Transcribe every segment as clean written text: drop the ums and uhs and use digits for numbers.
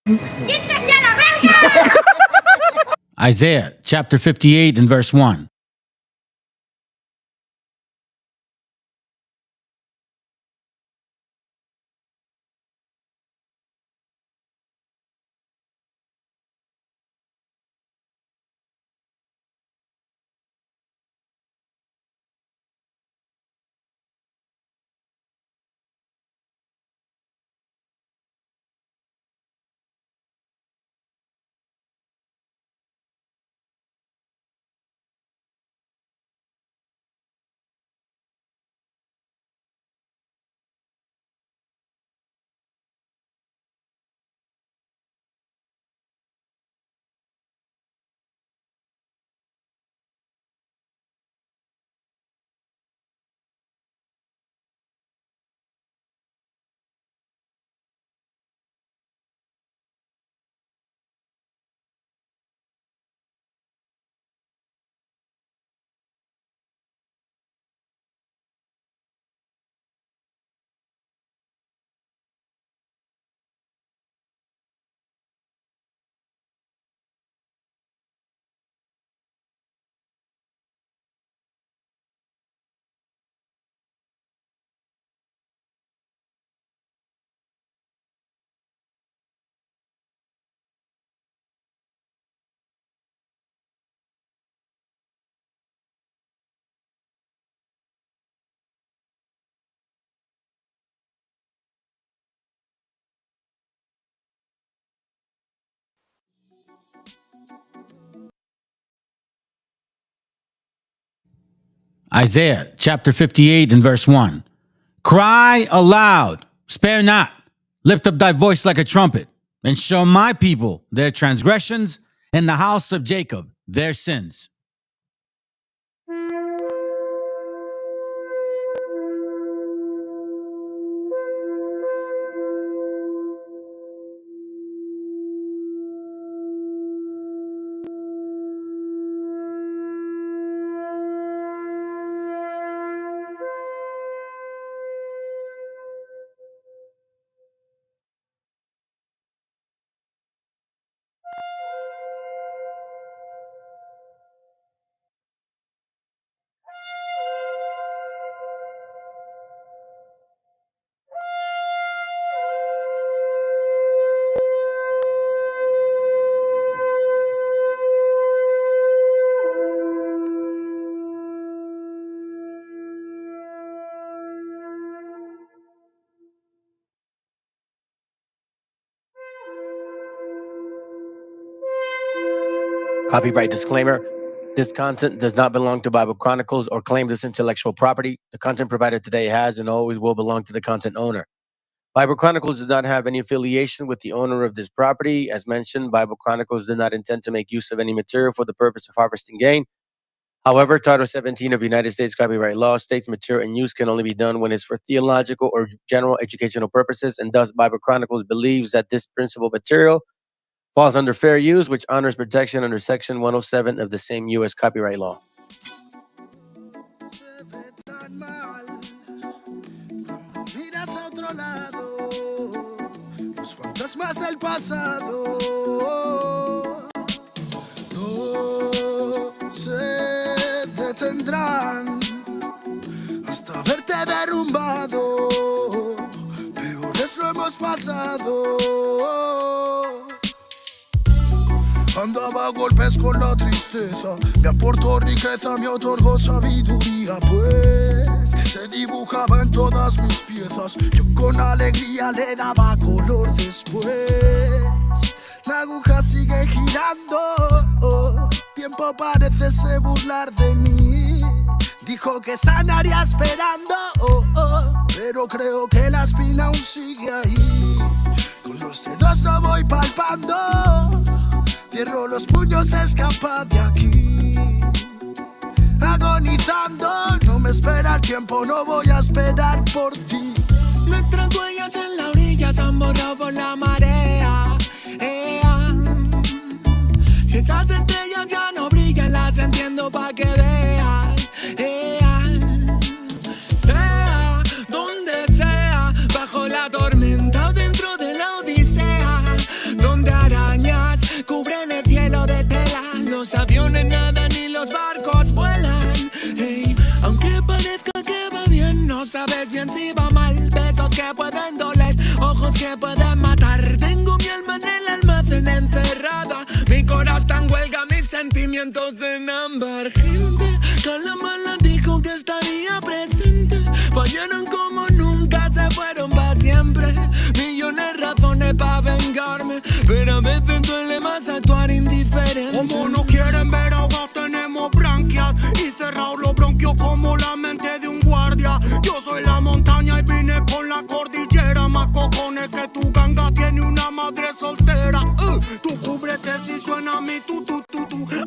¡Quítese a la verga! Isaiah chapter 58 and verse 1. Isaiah chapter 58 and verse 1. Cry aloud, spare not, lift up thy voice like a trumpet, and show my people their transgressions, and the house of Jacob their sins. Copyright disclaimer. This content does not belong to Bible Chronicles or claim this intellectual property. The content provided today has and always will belong to the content owner. Bible Chronicles does not have any affiliation with the owner of this property. As mentioned, Bible Chronicles did not intend to make use of any material for the purpose of harvesting gain. However, Title 17 of United States copyright law states material and use can only be done when it's for theological or general educational purposes, and thus Bible Chronicles believes that this principal material falls under fair use, which honors protection under Section 107 of the same U.S. copyright law. Los fantasmas del pasado no se detendrán hasta verte derrumbado. Peores lo hemos pasado. Andaba a golpes con la tristeza, me aportó riqueza, me otorgó sabiduría, pues se dibujaba en todas mis piezas. Yo con alegría le daba color después. La aguja sigue girando, tiempo parece burlar de mí. Dijo que sanaría esperando, pero creo que la espina aún sigue ahí. Con los dedos lo voy palpando. Cierro los puños, escapa de aquí. Agonizando, no me espera el tiempo, no voy a esperar por ti. Nuestras huellas en la orilla se han borrado por la marea. Si esas estrellas ya no brillan, las entiendo pa' que veas. Sea donde sea, bajo la tormenta o dentro de la odisea, donde bien si va mal. Besos que pueden doler, ojos que pueden matar. Tengo mi alma en el almacén encerrada. Mi corazón está en huelga, mis sentimientos en ámbar. Gente, Calamala dijo que estaría presente. Fallaron como nunca, se fueron para siempre. Millones de razones para vengarme, pero a veces duele más actuar indiferente. Como no quieren ver ahogados, tenemos branquias y cerrados los bronquios como la mente de un guardia. Yo soy la montaña y vine con la cordillera. Más cojones que tu ganga tiene una madre soltera. Tú cúbrete si suena mi tu.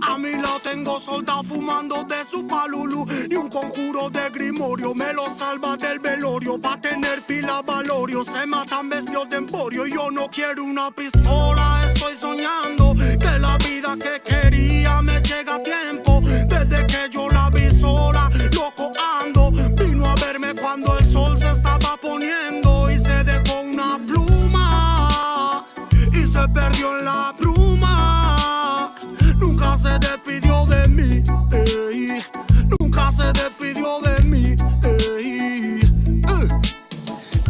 A mí la tengo soldado fumando de su palulu. Ni un conjuro de grimorio me lo salva del velorio. Pa' tener pila valorio se matan vestidos de emporio. Y yo no quiero una pistola, estoy soñando que la vida que quería me llega a tiempo. Desde que yo la vi sola, loco ando. Vino a verme cuando el sol se estaba poniendo y se dejó una pluma y se perdió en la bruma. Nunca se despidió de mí, ey. Nunca se despidió de mí, ey.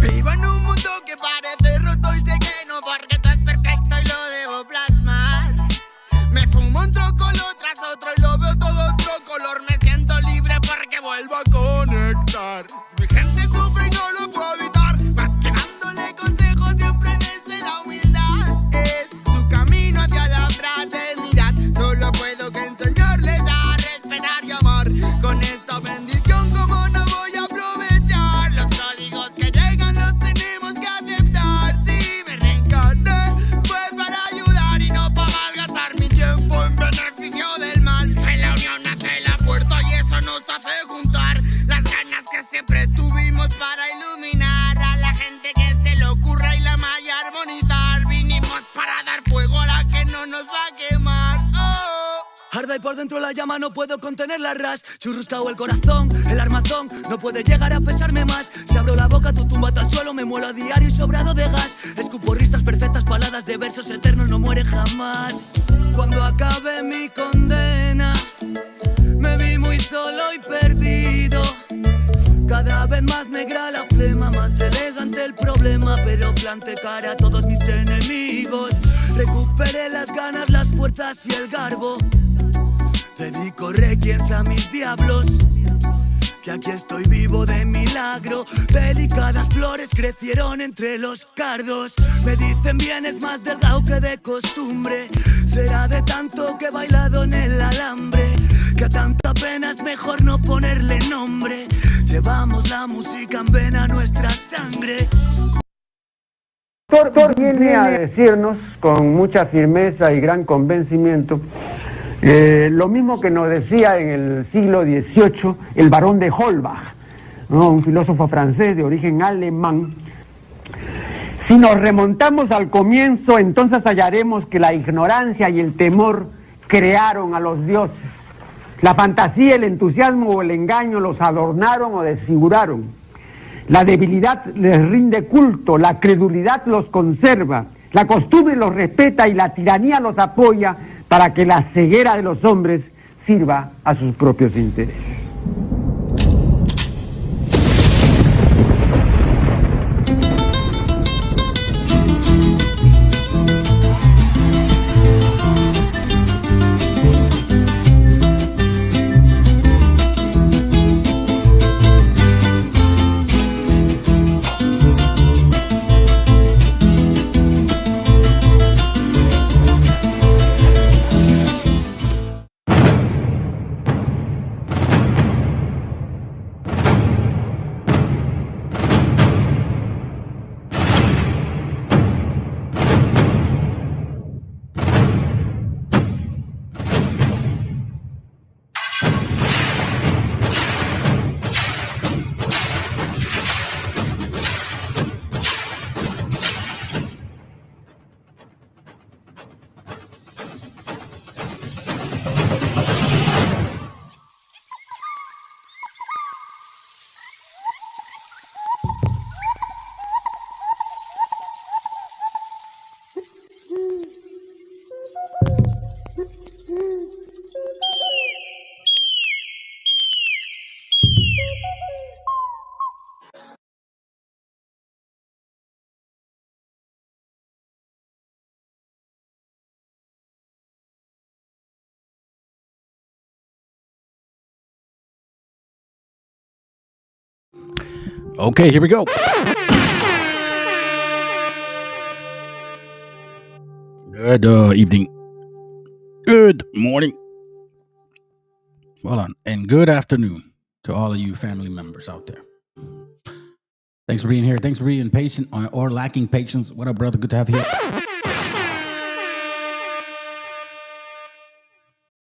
Vivo en un mundo que parece roto y sé que no, porque todo es perfecto y lo debo plasmar. Me fumo un trocolor tras otro y lo veo todo otro color. Me siento libre porque vuelvo a conectar. Mi gente sufre y no lo puedo evitar, más que dándole consejos siempre desde la humildad. Es su camino hacia la fraternidad. Solo puedo que enseñarles a respetar y amar. Con esta bendición como no voy a aprovechar. Los códigos que llegan los tenemos que aceptar. Si me reencarné fue para ayudar y no para malgastar mi tiempo en beneficio del mal. En la unión nace la fuerza y eso nos hace juntar las ganas que siempre tuvimos para iluminar a la gente que se le ocurra y la malla armonizar. Vinimos para dar fuego a la que no nos va a quemar. Arda y por dentro la llama, no puedo contener la ras. Churruscao el corazón, el armazón no puede llegar a pesarme más. Si abro la boca, tu tumba al suelo, me muelo a diario y sobrado de gas. Escupo ristas perfectas, paladas de versos eternos, no mueren jamás. Cuando acabe mi condena, me vi muy solo y perdido. Cada vez más negra la flema, más elegante el problema, pero planté cara a todos mis enemigos. Recuperé las ganas, las fuerzas y el garbo. Dedico requiems a mis diablos, que aquí estoy vivo de milagro. Delicadas flores crecieron entre los cardos. Me dicen vienes más delgado que de costumbre. Será de tanto que he bailado en el alambre, que a tanta pena es mejor no ponerle nombre. Llevamos la música en vena, nuestra sangre. Doctor viene a decirnos con mucha firmeza y gran convencimiento lo mismo que nos decía en el siglo XVIII el barón de Holbach, ¿no? Un filósofo francés de origen alemán. Si nos remontamos al comienzo, entonces hallaremos que la ignorancia y el temor crearon a los dioses. La fantasía, el entusiasmo o el engaño los adornaron o desfiguraron. La debilidad les rinde culto, la credulidad los conserva, la costumbre los respeta y la tiranía los apoya para que la ceguera de los hombres sirva a sus propios intereses. Okay, here we go. Good evening. Good morning. Hold on. And good afternoon to all of you family members out there. Thanks for being here. Thanks for being patient or lacking patience. What up, brother? Good to have you here.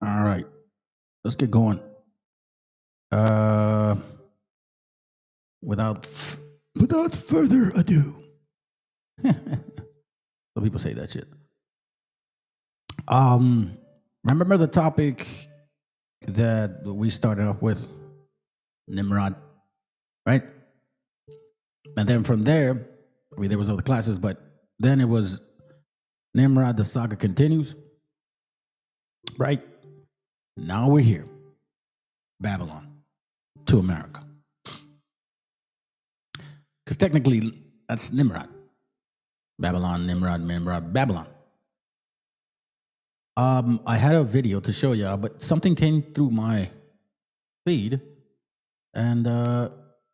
All right. Let's get going. Without further ado. So people say that shit. Remember the topic that we started off with? Nimrod, right? And then from there, I mean, there was other classes, but then it was Nimrod, the saga continues, right? Now we're here. Babylon to America. Because technically, that's Nimrod. Babylon, Nimrod, Babylon. I had a video to show y'all, but something came through my feed, and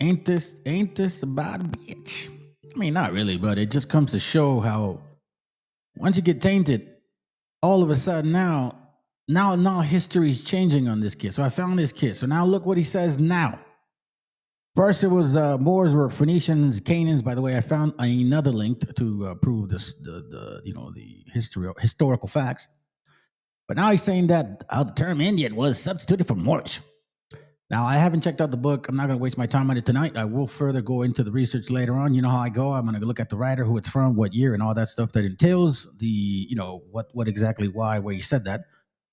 ain't this about a bitch? I mean, not really, but it just comes to show how once you get tainted, all of a sudden now history's changing on this kid. So I found this kid. So now look what he says now. First, it was Moors were Phoenicians, Canaans. By the way, I found another link to prove this, the historical facts. But now he's saying that the term Indian was substituted for Moorish. Now, I haven't checked out the book. I'm not going to waste my time on it tonight. I will further go into the research later on. You know how I go. I'm going to look at the writer, who it's from, what year, and all that stuff that entails the, what exactly, why, where he said that.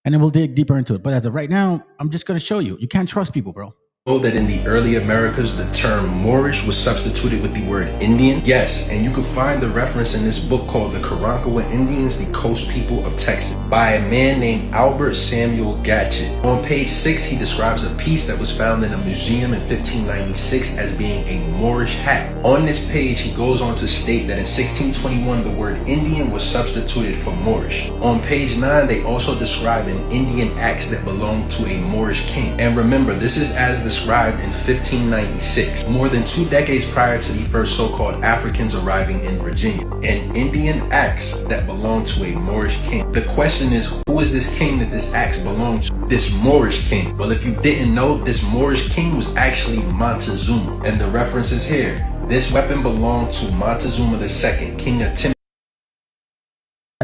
And then we'll dig deeper into it. But as of right now, I'm just going to show you. You can't trust people, bro. Know that in the early Americas, the term Moorish was substituted with the word Indian? Yes, and you can find the reference in this book called The Chronicles Indians, the Coast People of Texas, by a man named Albert Samuel Gatchett. On page 6, he describes a piece that was found in a museum in 1596 as being a Moorish hat. On this page, he goes on to state that in 1621, the word Indian was substituted for Moorish. On page 9, they also describe an Indian axe that belonged to a Moorish king. And remember, this is as described in 1596, more than 2 decades prior to the first so-called Africans arriving in Virginia. An Indian axe that belonged to a Moorish king. The question is, who is this king that this axe belonged to? This Moorish king. Well, if you didn't know, this Moorish king was actually Montezuma. And the reference is here. This weapon belonged to Montezuma II, king of Tim.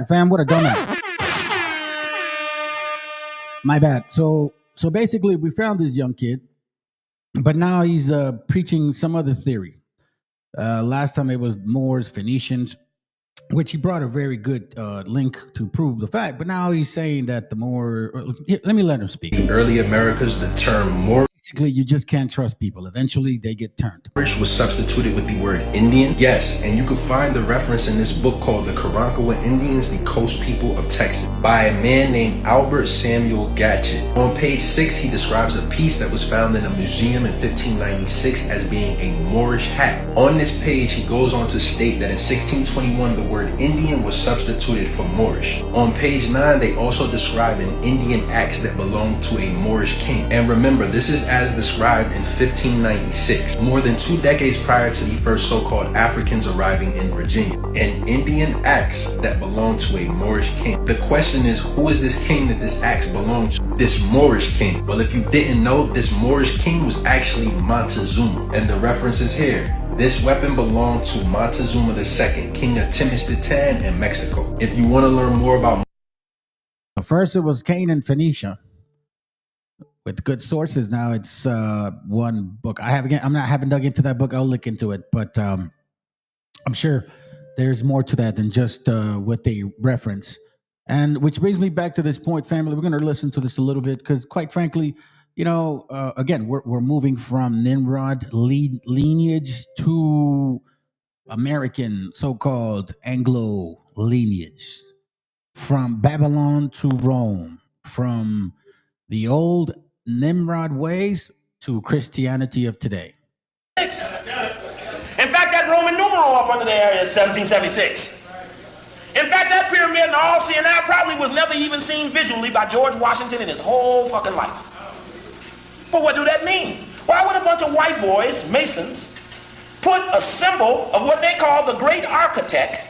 Fam, what a dumbass. My bad. So basically, we found this young kid, but now he's preaching some other theory. Last time it was Moors, Phoenicians, which he brought a very good link to prove the fact. But now he's saying that the more... let me let him speak. In early Americas, the term Moorish... Basically, you just can't trust people. Eventually, they get turned. Was substituted with the word Indian? Yes, and you can find the reference in this book called The Chronicles Indians, the Coast People of Texas, by a man named Albert Samuel Gatchett. On page 6, he describes a piece that was found in a museum in 1596 as being a Moorish hat. On this page, he goes on to state that in 1621, the word Indian was substituted for Moorish. On page 9, they also describe an Indian axe that belonged to a Moorish king. And remember, this is as described in 1596, more than 2 decades prior to the first so-called Africans arriving in Virginia. An Indian axe that belonged to a Moorish king. The question is, who is this king that this axe belonged to? This Moorish king. Well, if you didn't know, this Moorish king was actually Montezuma. And the reference is here. This weapon belonged to Montezuma II, king of Tenochtitlan in Mexico. If you want to learn more about... First, it was Canaan, Phoenicia. With good sources. Now it's one book. I haven't dug into that book. I'll look into it, but I'm sure there's more to that than just what they reference. And which brings me back to this point, family. We're going to listen to this a little bit because, quite frankly, again, we're moving from Nimrod lineage to American so-called Anglo lineage, from Babylon to Rome, from the old Nimrod ways to Christianity of today. In fact, that Roman numeral up under there is 1776. In fact, that pyramid and all seeing that probably was never even seen visually by George Washington in his whole fucking life. But what do that mean? Why would a bunch of white boys, Masons, put a symbol of what they call the great architect.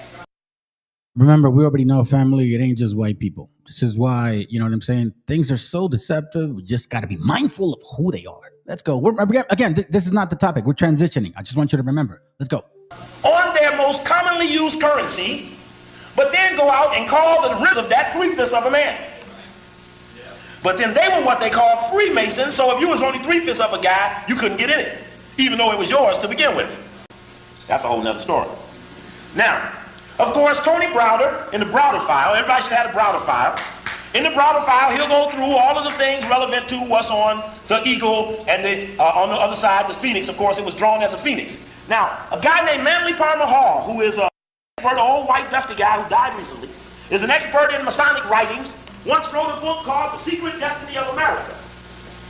Remember, we already know, family, it ain't just white people. This is why, you know what I'm saying? Things are so deceptive. We just got to be mindful of who they are. Let's go. Again, this is not the topic. We're transitioning. I just want you to remember. Let's go. On their most commonly used currency, but then go out and call the risk of that 3/5 of a man. But then they were what they call Freemasons, so if you was only 3/5 of a guy, you couldn't get in it, even though it was yours to begin with. That's a whole nother story. Now, of course, Tony Browder, in the Browder file, everybody should have a Browder file. In the Browder file, he'll go through all of the things relevant to what's on the eagle and on the other side, the phoenix. Of course, it was drawn as a phoenix. Now, a guy named Manly Palmer Hall, who is an expert, old white dusty guy who died recently, is an expert in Masonic writings, once wrote a book called The Secret Destiny of America.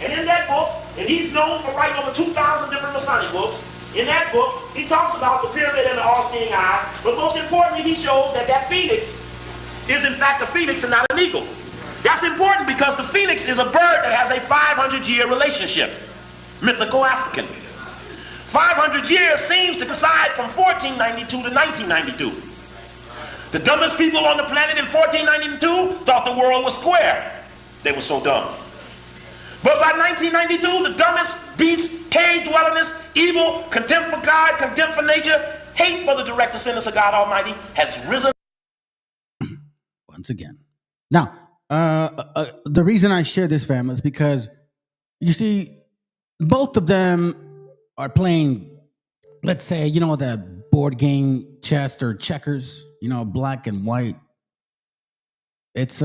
And in that book, and he's known for writing over 2,000 different Masonic books, in that book, he talks about the pyramid and the all-seeing eye, but most importantly, he shows that that phoenix is in fact a phoenix and not an eagle. That's important because the phoenix is a bird that has a 500-year relationship, mythical African. 500 years seems to coincide from 1492 to 1992. The dumbest people on the planet in 1492 thought the world was square. They were so dumb. But by 1992, the dumbest beast, cave-dwellingest, evil, contempt for God, contempt for nature, hate for the direct descendants of God Almighty has risen. Once again. Now, the reason I share this, family, is because, you see, both of them are playing, let's say, you know, that board game chess or checkers, you know, black and white. It's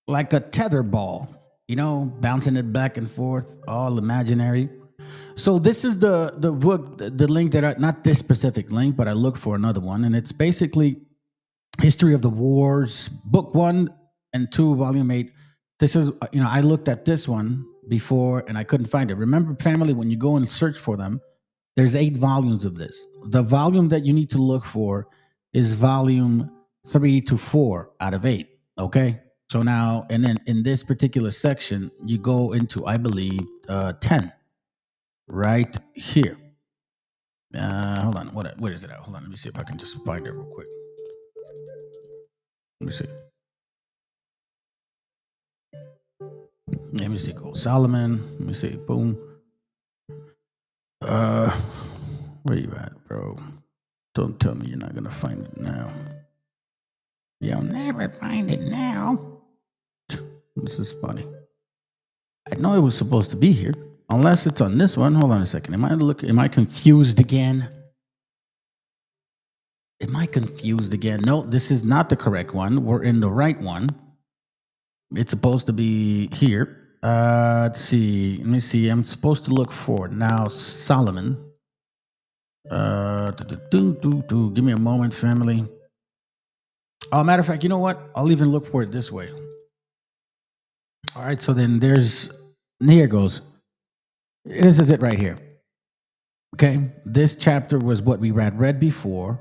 like a tether ball, you know, bouncing it back and forth, all imaginary. So this is the book, the link that not this specific link, but I looked for another one, and it's basically History of the Wars, book 1 and 2, volume 8. This is, you know, I looked at this one before and I couldn't find it. Remember, family, when you go and search for them, there's 8 volumes of this. The volume that you need to look for is volume 3 to 4 out of 8. Okay. So now, and then in this particular section, you go into, I believe, 10 right here. Hold on. What is it at? Hold on. Let me see if I can just find it real quick. Let me see. Let me see. Go Solomon. Let me see. Boom. Where you at, bro? Don't tell me you're not gonna find it now. You'll never find it now. This is funny. I know it was supposed to be here, unless it's on this one. Hold on a second. Am I confused again? Am I confused again? No, this is not the correct one. We're in the right one. It's supposed to be here. Let's see. Let me see. I'm supposed to look for now Solomon. Give me a moment, family. Oh, matter of fact, you know what? I'll even look for it this way. All right, so then here it goes. This is it right here. Okay, this chapter was what we read before.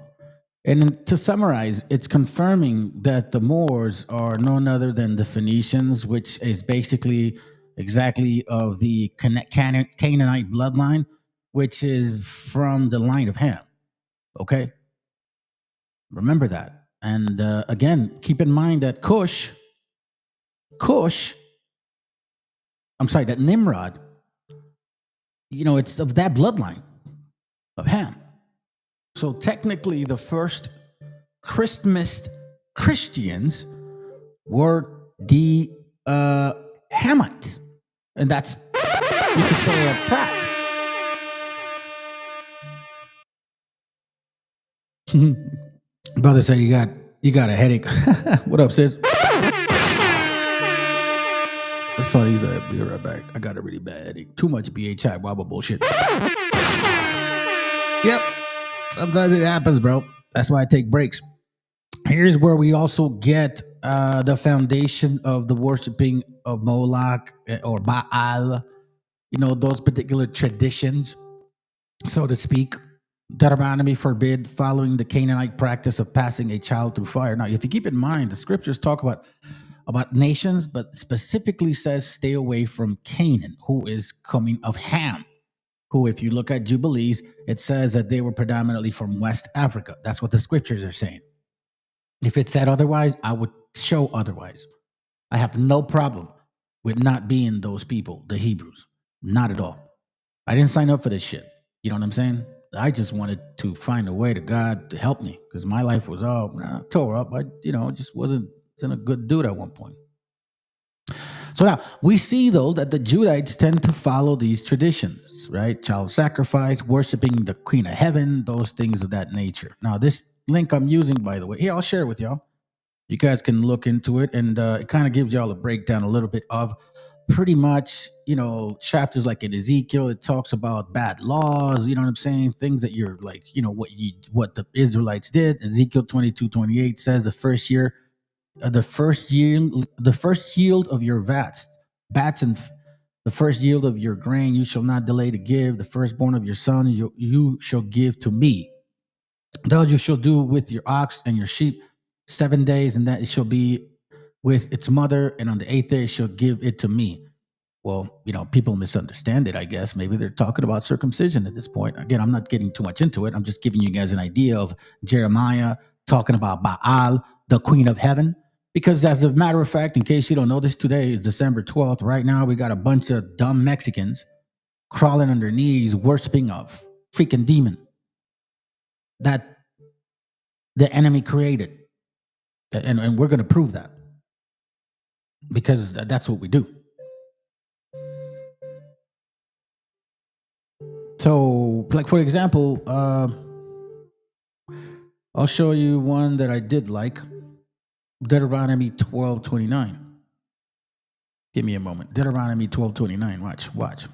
And to summarize, it's confirming that the Moors are none other than the Phoenicians, which is basically exactly of the Canaanite bloodline, which is from the line of Ham. Okay? Remember that. And again, keep in mind that that Nimrod, you know, it's of that bloodline of Ham. So technically, the first Christians were the Hamites. And that's, you could say, a fact. Brother said you got a headache. What up, sis? That's funny. He's like, be right back. I got a really bad headache. Too much BHI wobble bullshit. Yep. Sometimes it happens, bro. That's why I take breaks. Here's where we also get the foundation of the worshiping of Moloch or Baal. You know, those particular traditions, so to speak. Deuteronomy forbid following the Canaanite practice of passing a child through fire. Now, if you keep in mind, the scriptures talk about nations, but specifically says stay away from Canaan, who is coming of Ham. who, if you look at Jubilees, it says that they were predominantly from West Africa. That's what the scriptures are saying. If it said otherwise, I would show otherwise. I have no problem with not being those people, the Hebrews. Not at all. I didn't sign up for this shit. You know what I'm saying? I just wanted to find a way to God to help me because my life was all tore up. I, just wasn't a good dude at one point. So now we see, though, that the Judites tend to follow these traditions, right? Child sacrifice, worshiping the Queen of Heaven, those things of that nature. Now, this link I'm using, by the way, here, I'll share it with y'all. You guys can look into it, and it kind of gives y'all a breakdown a little bit of pretty much, chapters like in Ezekiel. It talks about bad laws, you know what I'm saying? Things that you're like, what the Israelites did. Ezekiel 22:28 says the first yield of your bats and the first yield of your grain you shall not delay to give. The firstborn of your son you shall give to me. Thus you shall do with your ox and your sheep 7 days, and that it shall be with its mother, and on the 8th day it shall give it to me. Well, people misunderstand it, I guess. Maybe they're talking about circumcision at this point. Again, I'm not getting too much into it. I'm just giving you guys an idea of Jeremiah talking about Baal, the Queen of Heaven. Because as a matter of fact, in case you don't know this, today is December 12th. Right now, we got a bunch of dumb Mexicans crawling on their knees, worshiping a freaking demon that the enemy created. And we're going to prove that. Because that's what we do. So, like, for example, I'll show you one that I did like. Deuteronomy 12:29. Give me a moment. Deuteronomy 12:29. Watch.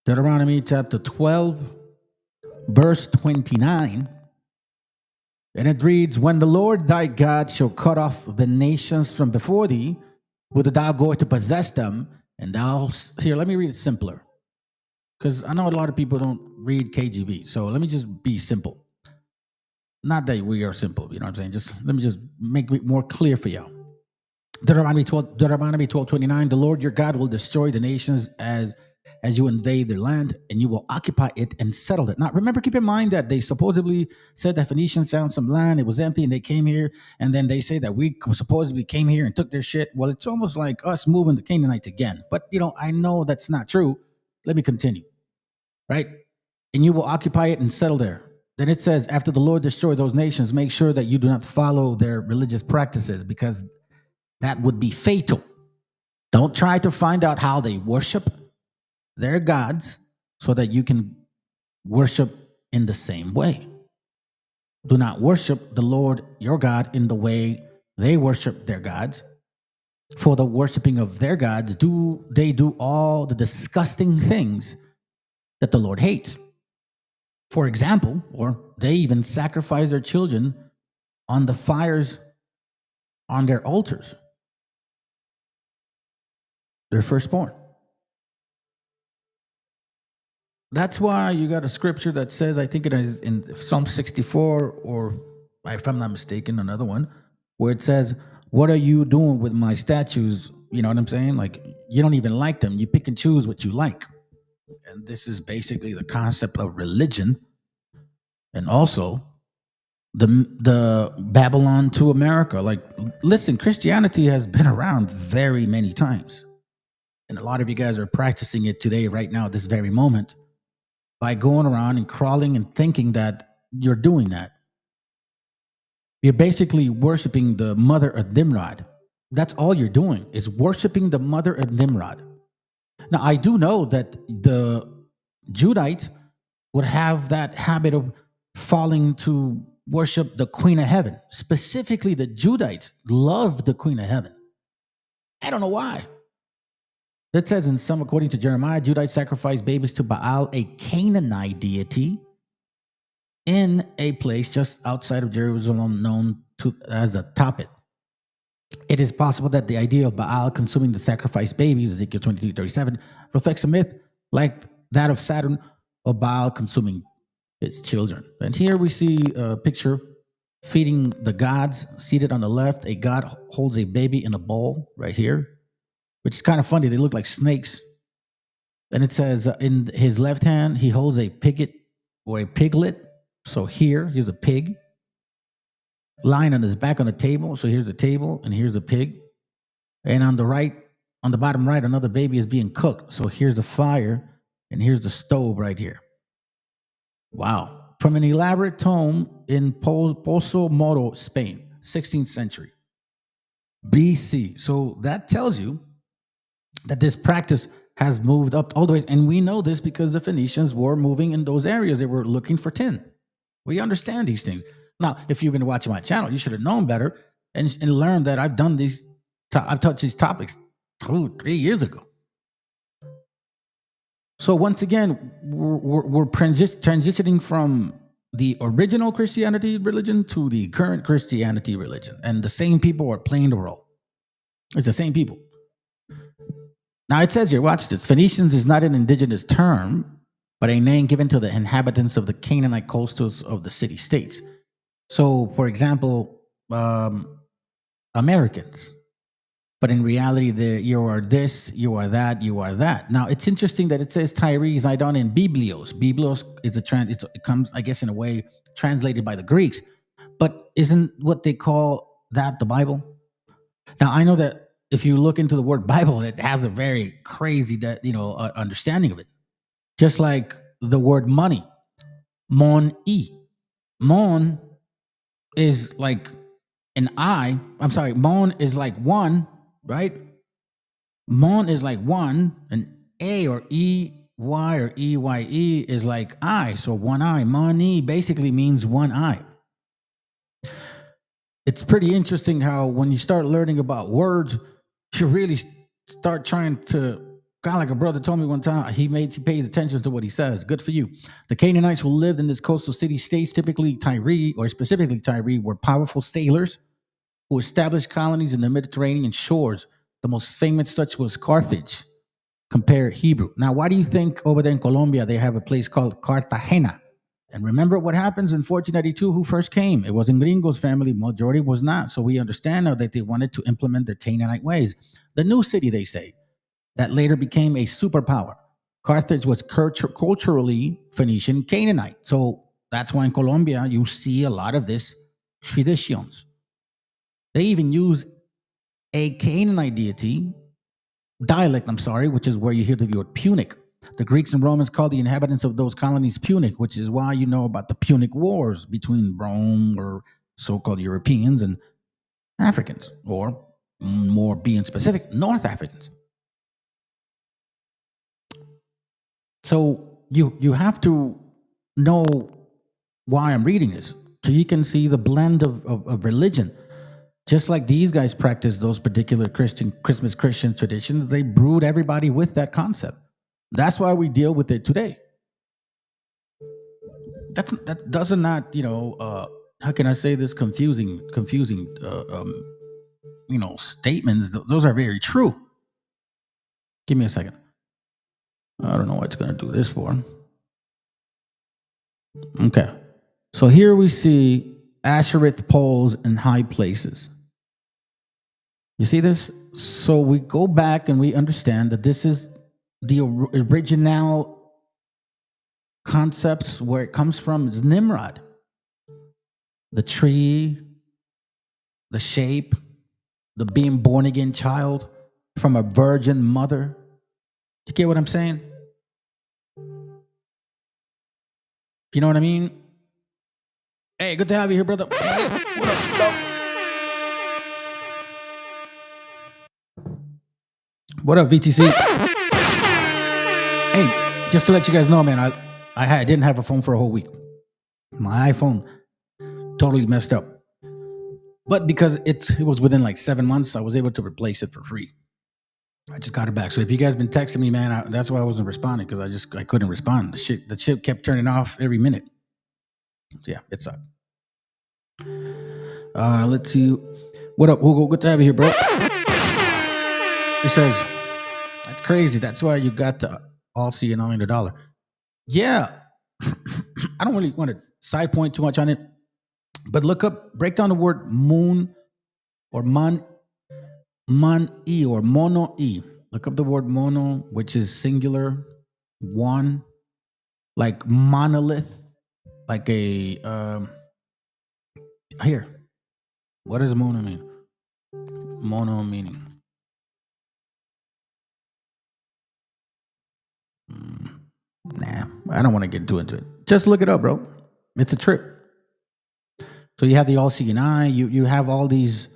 Deuteronomy chapter 12, verse 29. And it reads, when the Lord thy God shall cut off the nations from before thee, whither thou goest to possess them, and thou... Here, let me read it simpler. Because I know a lot of people don't read KJV. So let me just be simple. Not that we are simple, you know what I'm saying? Let me just make it more clear for y'all. Deuteronomy 12:29, the Lord your God will destroy the nations as you invade their land, and you will occupy it and settle it. Now, remember, keep in mind that they supposedly said that Phoenicians found some land, it was empty, and they came here, and then they say that we supposedly came here and took their shit. Well, it's almost like us moving the Canaanites again. But, I know that's not true. Let me continue, right? And you will occupy it and settle there. Then it says, after the Lord destroyed those nations, make sure that you do not follow their religious practices, because that would be fatal. Don't try to find out how they worship their gods so that you can worship in the same way. Do not worship the Lord your God in the way they worship their gods. For the worshiping of their gods, they do all the disgusting things that the Lord hates. For example, or they even sacrifice their children on the fires on their altars, their firstborn. That's why you got a scripture that says, I think it is in Psalm 64, or if I'm not mistaken, another one, where it says, what are you doing with my statues? You know what I'm saying? Like, you don't even like them. You pick and choose what you like. And this is basically the concept of religion. And also the Babylon to America. Like, listen, Christianity has been around very many times. And a lot of you guys are practicing it today, right now, this very moment, by going around and crawling and thinking that you're doing that. You're basically worshiping the mother of Nimrod. That's all you're doing, is worshiping the mother of Nimrod. Now, I do know that the Judites would have that habit of falling to worship the Queen of Heaven. Specifically, the Judites love the Queen of Heaven. I don't know why. It says in some, according to Jeremiah, Judites sacrificed babies to Baal, a Canaanite deity, in a place just outside of Jerusalem known as a Tophet. It is possible that the idea of Baal consuming the sacrificed babies, Ezekiel 23:37, reflects a myth like that of Saturn, or Baal consuming its children. And here we see a picture feeding the gods. Seated on the left, a god holds a baby in a bowl right here, which is kind of funny. They look like snakes. And it says in his left hand, he holds a piglet or a piglet. So here's a pig lying on his back on a table. So here's the table and here's a pig. And on the bottom right, another baby is being cooked. So here's the fire and here's the stove right here. Wow. From an elaborate tomb in Pozo Moro, Spain, 16th century BC. So that tells you that this practice has moved up all the way. And we know this because the Phoenicians were moving in those areas. They were looking for tin. We understand these things. Now, if you've been watching my channel, you should have known better and learned that I've touched these topics 3 years ago. So once again, we're transitioning from the original Christianity religion to the current Christianity religion. And the same people are playing the role. It's the same people. Now it says here, watch this. Phoenicians is not an indigenous term, but a name given to the inhabitants of the Canaanite coastals of the city-states. So, for example, Americans. But in reality, you are this, you are that, you are that. Now, it's interesting that it says Tyre, Zidon, and Biblios. Biblios is it comes, I guess, in a way, translated by the Greeks. But isn't what they call that the Bible? Now, I know that if you look into the word Bible, it has a very crazy understanding of it. Just like the word money, mon-e. Mon is like an I. I'm sorry, mon is like one, right? Mon is like one, and A or E-Y or E-Y-E is like I. So one eye. Mon-e basically means one eye. It's pretty interesting how when you start learning about words, you really start trying to, kind of like a brother told me one time, he pays attention to what he says. Good for you. The Canaanites who lived in this coastal city-states, typically Tyre, or specifically Tyre, were powerful sailors who established colonies in the Mediterranean shores. The most famous such was Carthage, compare Hebrew. Now, why do you think over there in Colombia they have a place called Cartagena? And remember what happens in 1492, who first came? It wasn't Gringo's family, majority was not. So we understand now that they wanted to implement their Canaanite ways. The new city, they say, that later became a superpower. Carthage was culturally Phoenician Canaanite. So that's why in Colombia you see a lot of this traditions. They even use a Canaanite dialect, which is where you hear the word Punic. The Greeks and Romans called the inhabitants of those colonies Punic, which is why you know about the Punic Wars between Rome or so-called Europeans and Africans, or more being specific, North Africans. So you have to know why I'm reading this, so you can see the blend of religion. Just like these guys practice those particular Christmas Christian traditions, they brewed everybody with that concept. That's why we deal with it today. That does not, how can I say this, confusing, statements. Those are very true. Give me a second. I don't know what it's going to do this for. Okay. So here we see Ashereth poles in high places. You see this? So we go back and we understand that this is the original concepts. Where it comes from is Nimrod. The tree, the shape, the being born again child from a virgin mother. You get what I'm saying? You know what I mean? Hey, good to have you here, brother. What up, bro? What up, VTC? Hey, just to let you guys know, man, I didn't have a phone for a whole week. My iPhone totally messed up. But because it was within like 7 months, I was able to replace it for free. I just got it back. So if you guys been texting me, man, that's why I wasn't responding, because I couldn't respond. The shit kept turning off every minute. So yeah, it sucked. Let's see. What up, Hugo? Good to have you here, bro. He says, that's crazy. That's why you got the Aussie and only the dollar. Yeah. I don't really want to side point too much on it, but break down the word moon or man-e or mono-e. Look up the word mono, which is singular, one, like monolith, like a here. What does mono mean? Mono meaning. Nah, I don't want to get too into it. Just look it up, bro. It's a trip. So you have the all-seeing eye. You have all these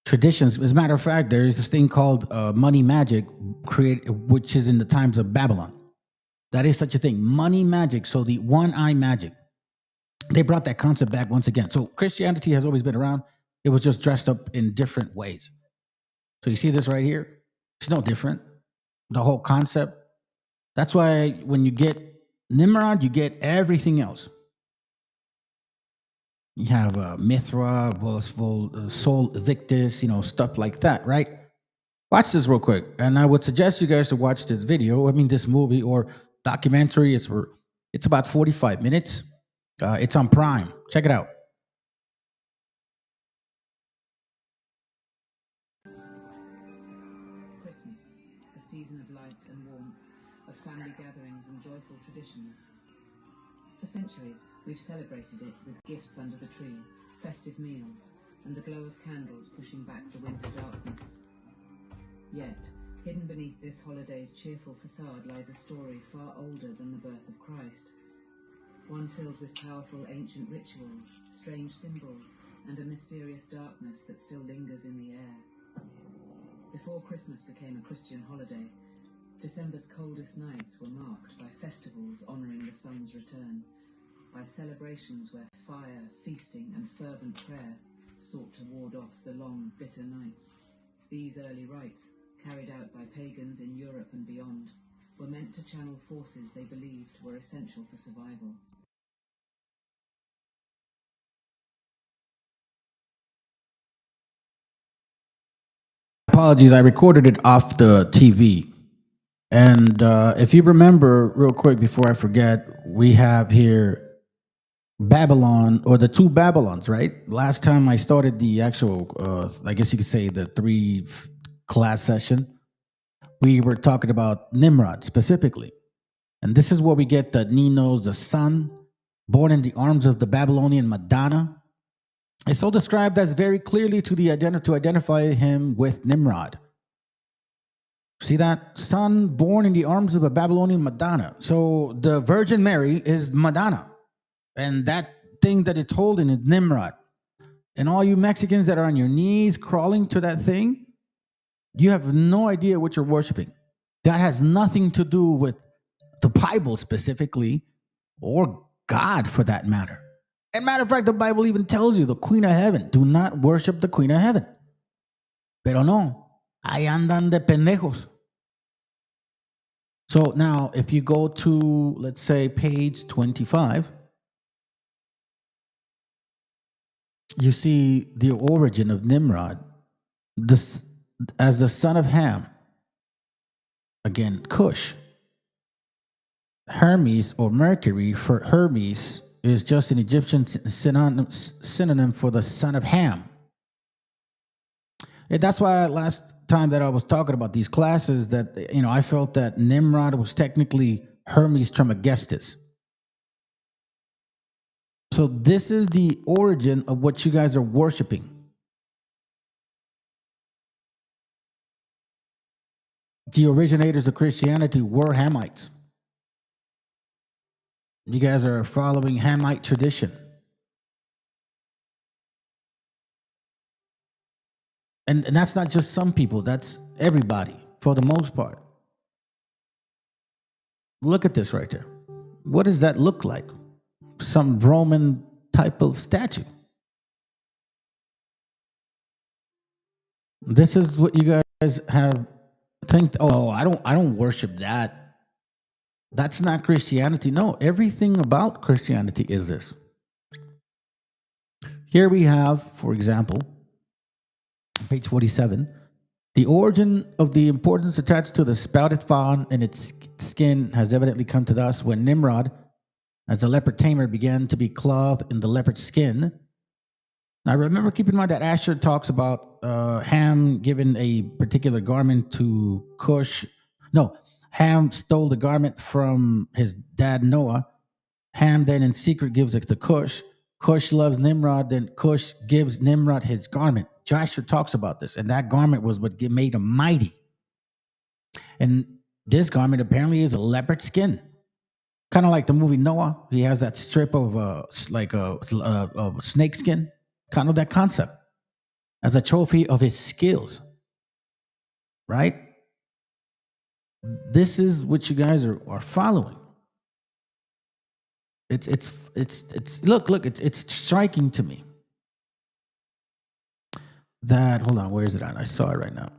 traditions. As a matter of fact, there is this thing called money magic, which is in the times of Babylon. That is such a thing, money magic. So the one-eye magic. They brought that concept back once again. So Christianity has always been around. It was just dressed up in different ways. So you see this right here? It's no different. The whole concept. That's why when you get Nimrod, you get everything else. You have Mithra, Sol Victus, stuff like that, right? Watch this real quick. And I would suggest you guys to watch this video. This movie or documentary. It's about 45 minutes. It's on Prime. Check it out. Christmas, a season of light and warmth, of family gatherings and joyful traditions. For centuries, we've celebrated it with gifts under the tree, festive meals, and the glow of candles pushing back the winter darkness. Yet, hidden beneath this holiday's cheerful facade lies a story far older than the birth of Christ. One filled with powerful ancient rituals, strange symbols, and a mysterious darkness that still lingers in the air. Before Christmas became a Christian holiday, December's coldest nights were marked by festivals honouring the sun's return, by celebrations where fire, feasting and fervent prayer sought to ward off the long, bitter nights. These early rites, carried out by pagans in Europe and beyond, were meant to channel forces they believed were essential for survival. Apologies, I recorded it off the TV. And if you remember, real quick before I forget, we have here Babylon, or the two Babylons, right? Last time I started the actual, I guess you could say the 3-class session, we were talking about Nimrod specifically. And this is where we get the Ninos, the son, born in the arms of the Babylonian Madonna. It's so described as very clearly to identify him with Nimrod. See that? Son born in the arms of a Babylonian Madonna. So the Virgin Mary is Madonna. And that thing that it's holding is Nimrod. And all you Mexicans that are on your knees crawling to that thing, you have no idea what you're worshiping. That has nothing to do with the Bible specifically, or God for that matter. And matter of fact, the Bible even tells you the Queen of Heaven. Do not worship the Queen of Heaven. Pero no, ahí andan de pendejos. So now, if you go to, let's say, page 25, you see the origin of Nimrod as the son of Ham. Again, Cush. Hermes, or Mercury for Hermes, is just an Egyptian synonym for the son of Ham. And that's why last time that I was talking about these classes that, I felt that Nimrod was technically Hermes Trismegistus. So this is the origin of what you guys are worshiping. The originators of Christianity were Hamites. You guys are following Hamite tradition. And that's not just some people, that's everybody, for the most part. Look at this right there. What does that look like? Some Roman type of statue. This is what you guys have think, oh, I don't worship that. That's not Christianity. No, everything about Christianity is this. Here we have, for example, page 47, the origin of the importance attached to the spouted fawn and its skin has evidently come to us when Nimrod, as a leopard tamer, began to be clothed in the leopard skin. Now remember, keep in mind that Asher talks about Ham giving a particular garment to Cush. No, Ham stole the garment from his dad Noah. Ham then in secret gives it to Cush. Cush loves Nimrod, then Cush gives Nimrod his garment. Joshua talks about this, and that garment was what made him mighty. And this garment apparently is a leopard skin, kind of like the movie Noah. He has that strip of like a snake skin, kind of that concept, as a trophy of his skills. Right? This is what you guys are following. It's look, it's striking to me that, hold on, where is it at? I saw it right now.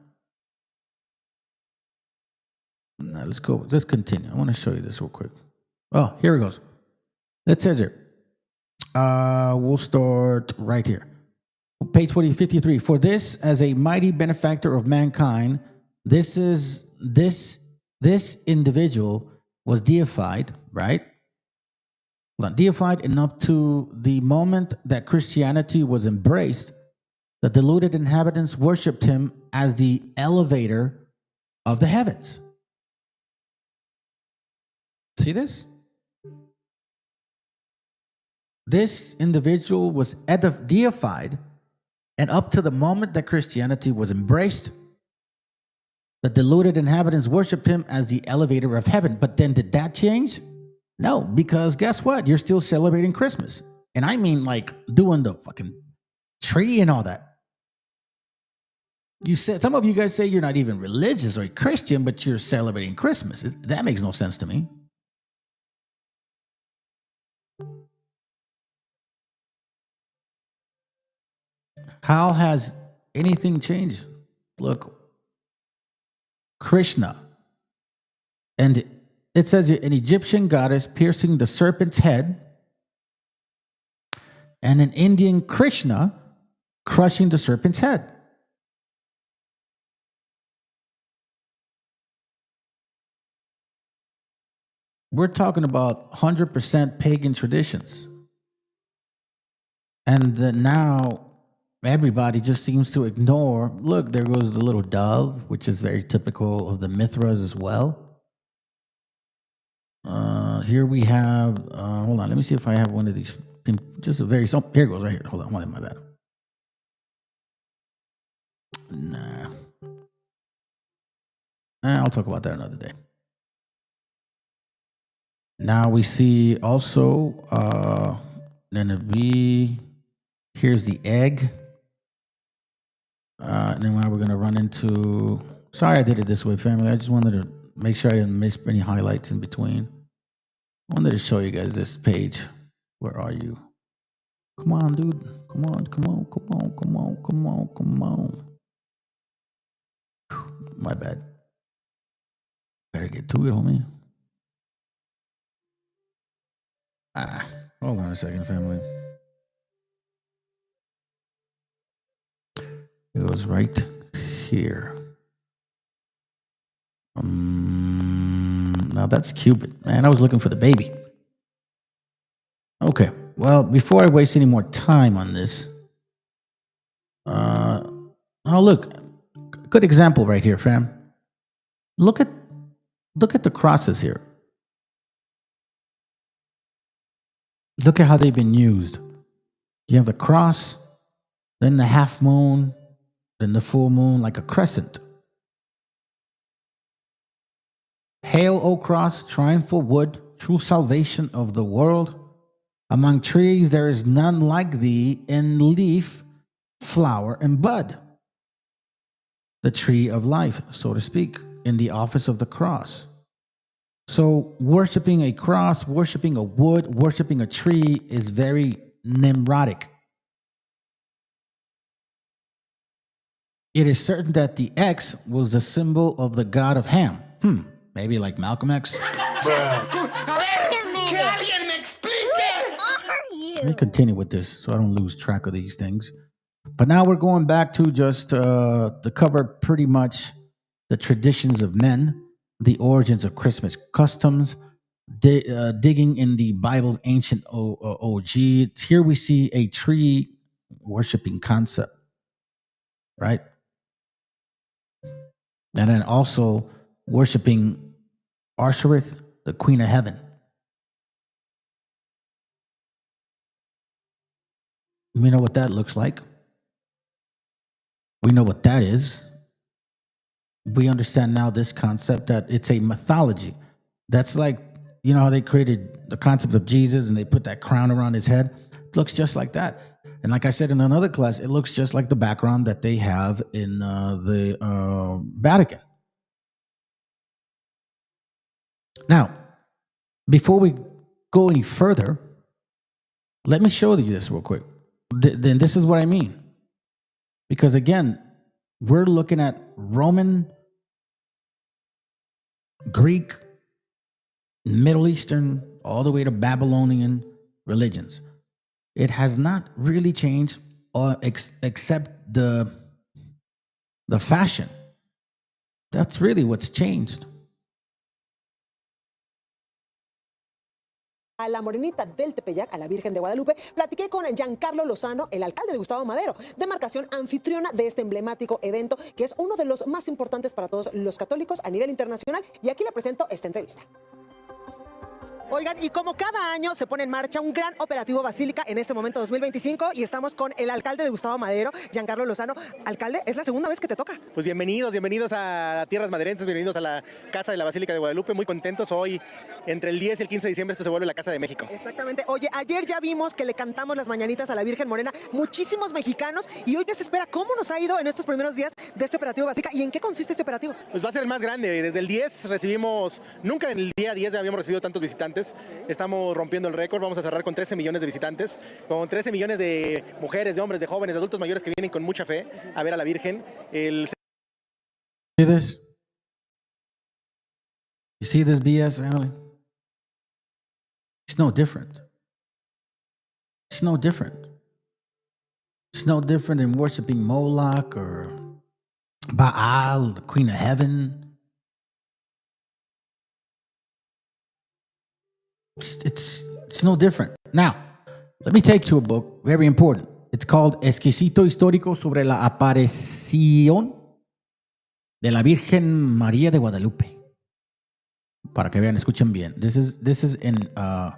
Now let's continue. I want to show you this real quick. Oh, here it goes. It says here. We'll start right here. Page 53. For this, as a mighty benefactor of mankind, this individual was deified, right? Deified, and up to the moment that Christianity was embraced, the deluded inhabitants worshipped him as the elevator of the heavens. See this? This individual was deified, and up to the moment that Christianity was embraced, the deluded inhabitants worshipped him as the elevator of heaven. But then did that change? No, because guess what? You're still celebrating Christmas. And I mean like doing the fucking tree and all that. You said, some of you guys say you're not even religious or Christian, but you're celebrating Christmas. That makes no sense to me. How has anything changed? Look, Krishna, and it says an Egyptian goddess piercing the serpent's head, and an Indian Krishna crushing the serpent's head. We're talking about 100% pagan traditions. And now everybody just seems to ignore. Look, there goes the little dove, which is very typical of the Mithras as well. Here we have, hold on, let me see if I have one of these. Just a very, here it goes right here. Hold on, one in my bad. Nah. I'll talk about that another day. Now we see also, then it'd be, here's the egg. And then now we're going to run into, sorry I did it this way, family. I just wanted to make sure I didn't miss any highlights in between. I wanted to show you guys this page. Where are you? Come on, dude. Come on. My bad. Better get to it, homie. Hold on a second, family. It was right here. Now that's Cupid. Man, I was looking for the baby. Okay. Well, before I waste any more time on this, oh look, good example right here, fam. Look at the crosses here. Look at how they've been used. You have the cross, then the half moon, then the full moon, like a crescent. Hail, O cross, triumphal wood, true salvation of the world. Among trees there is none like thee in leaf, flower, and bud. The tree of life, so to speak, in the office of the cross. So worshiping a cross, worshiping a wood, worshiping a tree is very Nimrodic. It is certain that the X was the symbol of the god of Ham. Maybe like Malcolm X. Let me continue with this so I don't lose track of these things. But now we're going back to just to cover pretty much the traditions of men, the origins of Christmas customs, digging in the Bible's ancient OG. Here we see a tree worshiping concept, right? And then also worshiping Arsharith, the queen of heaven. We know what that looks like. We know what that is. We understand now this concept that it's a mythology. That's like, you know how they created the concept of Jesus and they put that crown around his head? It looks just like that. And like I said in another class, it looks just like the background that they have in the Vatican. Now, before we go any further, let me show you this real quick. Then this is what I mean. Because again, we're looking at Roman, Greek, Middle Eastern, all the way to Babylonian religions. It has not really changed, except the fashion. That's really what's changed. A la Morenita del Tepeyac, a la Virgen de Guadalupe, platiqué con Giancarlo Lozano, el alcalde de Gustavo Madero, demarcación anfitriona de este emblemático evento, que es uno de los más importantes para todos los católicos a nivel internacional, y aquí le presento esta entrevista. Oigan, y como cada año se pone en marcha un gran operativo Basílica en este momento 2025 y estamos con el alcalde de Gustavo Madero, Giancarlo Lozano. Alcalde, ¿es la segunda vez que te toca? Pues bienvenidos a tierras maderenses, bienvenidos a la Casa de la Basílica de Guadalupe. Muy contentos hoy, entre el 10 y el 15 de diciembre, esto se vuelve la Casa de México. Exactamente. Oye, ayer ya vimos que le cantamos las mañanitas a la Virgen Morena, muchísimos mexicanos, y hoy te se espera cómo nos ha ido en estos primeros días de este operativo Basílica y en qué consiste este operativo. Pues va a ser el más grande. Desde el 10 recibimos, nunca en el día 10 habíamos recibido tantos visitantes. Estamos rompiendo el récord, vamos a cerrar con 13 millones de visitantes, con 13 millones de mujeres, de hombres, de jóvenes, de adultos mayores que vienen con mucha fe a ver a la Virgen. See this? You see this BS, family? It's no different. It's no different. It's no different than worshiping Moloch or Baal, the queen of heaven. It's no different. Now, let me take to a book, very important. It's called Exquisito Histórico sobre la aparición de la Virgen María de Guadalupe. Para que vean, escuchen bien. This is in, matter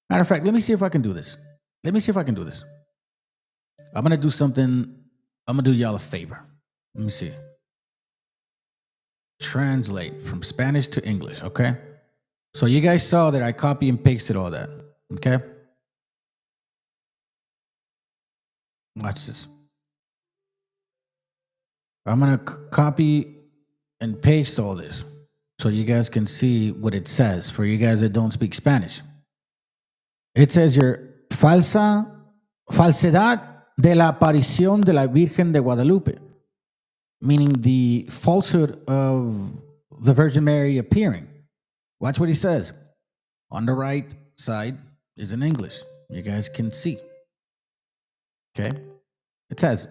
of fact, let me see if I can do this. I'm going to do something. I'm going to do y'all a favor. Let me see. Translate from Spanish to English, okay? So you guys saw that I copy and pasted all that, okay? Watch this. I'm going to copy and paste all this so you guys can see what it says for you guys that don't speak Spanish. It says here, falsedad de la aparición de la Virgen de Guadalupe, meaning the falsehood of the Virgin Mary appearing. Watch what he says. On the right side is in English. You guys can see. Okay? It says,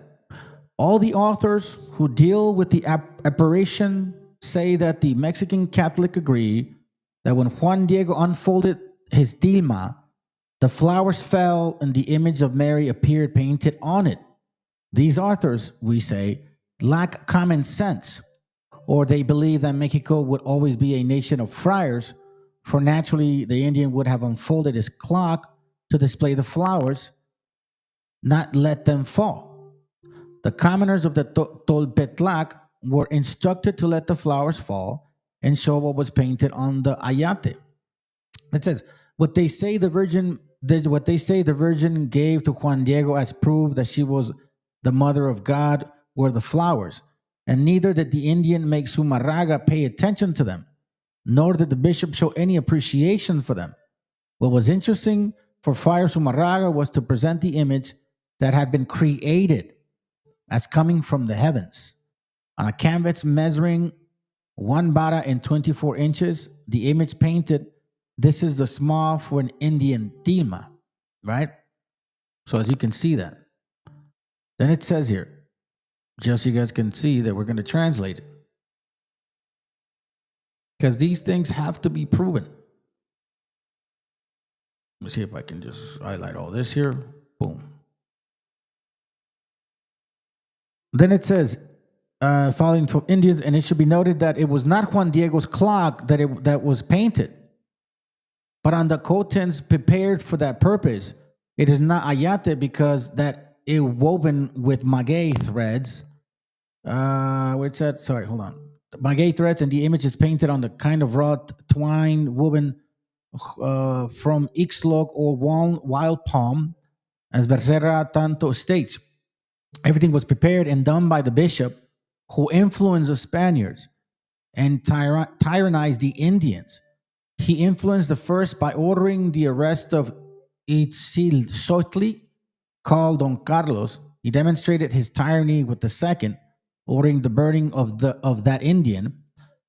all the authors who deal with the apparition say that the Mexican Catholic agree that when Juan Diego unfolded his tilma, the flowers fell and the image of Mary appeared painted on it. These authors, we say, lack common sense, or they believe that Mexico would always be a nation of friars, for naturally the Indian would have unfolded his cloak to display the flowers, not let them fall. The commoners of the Tolpetlac were instructed to let the flowers fall and show what was painted on the ayate. It says, what they say the Virgin gave to Juan Diego as proof that she was the mother of God were the flowers, and neither did the Indian make Sumarraga pay attention to them, nor did the bishop show any appreciation for them. What was interesting for Friar Sumarraga was to present the image that had been created as coming from the heavens. On a canvas measuring 1 bara and 24 inches, the image painted, this is the small for an Indian tilma, right? So as you can see that. Then it says here, just so you guys can see that we're going to translate it. Because these things have to be proven. Let me see if I can just highlight all this here. Boom. Then it says, following from Indians, and it should be noted that it was not Juan Diego's clock that was painted, but on the coatings prepared for that purpose. It is not ayate because that it woven with maguey threads. Where's that? Sorry, hold on. Maguey threads, and the image is painted on the kind of wrought twine woven from ixloc or wild palm, as Becerra Tanto states. Everything was prepared and done by the bishop who influenced the Spaniards and tyrannized the Indians. He influenced the first by ordering the arrest of Itzilxochtli, called Don Carlos. He demonstrated his tyranny with the second, ordering the burning of that Indian,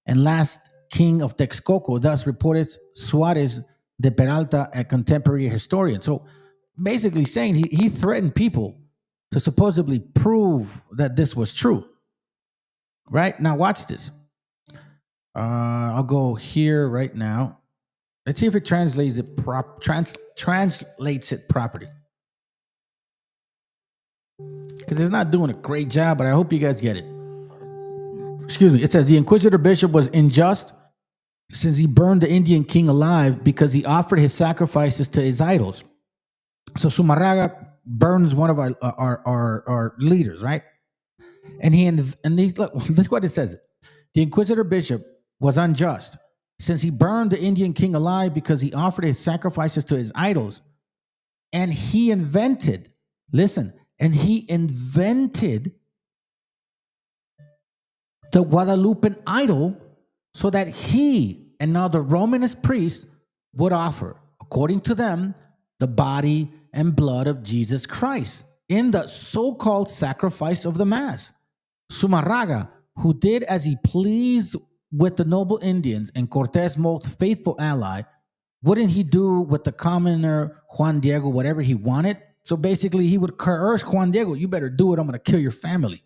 and last king of Texcoco, thus reported Suarez de Peralta, a contemporary historian. So basically saying he threatened people to supposedly prove that this was true. Right? Now watch this. I'll go here right now. Let's see if it translates it translates it properly. Because it's not doing a great job, but I hope you guys get it. Excuse me. It says the Inquisitor Bishop was unjust since he burned the Indian king alive because he offered his sacrifices to his idols. So Sumarraga burns one of our leaders, right? And he's look, that's what it says. The Inquisitor Bishop was unjust since he burned the Indian king alive because he offered his sacrifices to his idols. And he invented the Guadalupan idol so that he and now the Romanist priest would offer, according to them, the body and blood of Jesus Christ in the so-called sacrifice of the Mass. Sumarraga, who did as he pleased with the noble Indians and Cortés' most faithful ally, wouldn't he do with the commoner Juan Diego whatever he wanted? So basically, he would coerce Juan Diego, you better do it, I'm going to kill your family.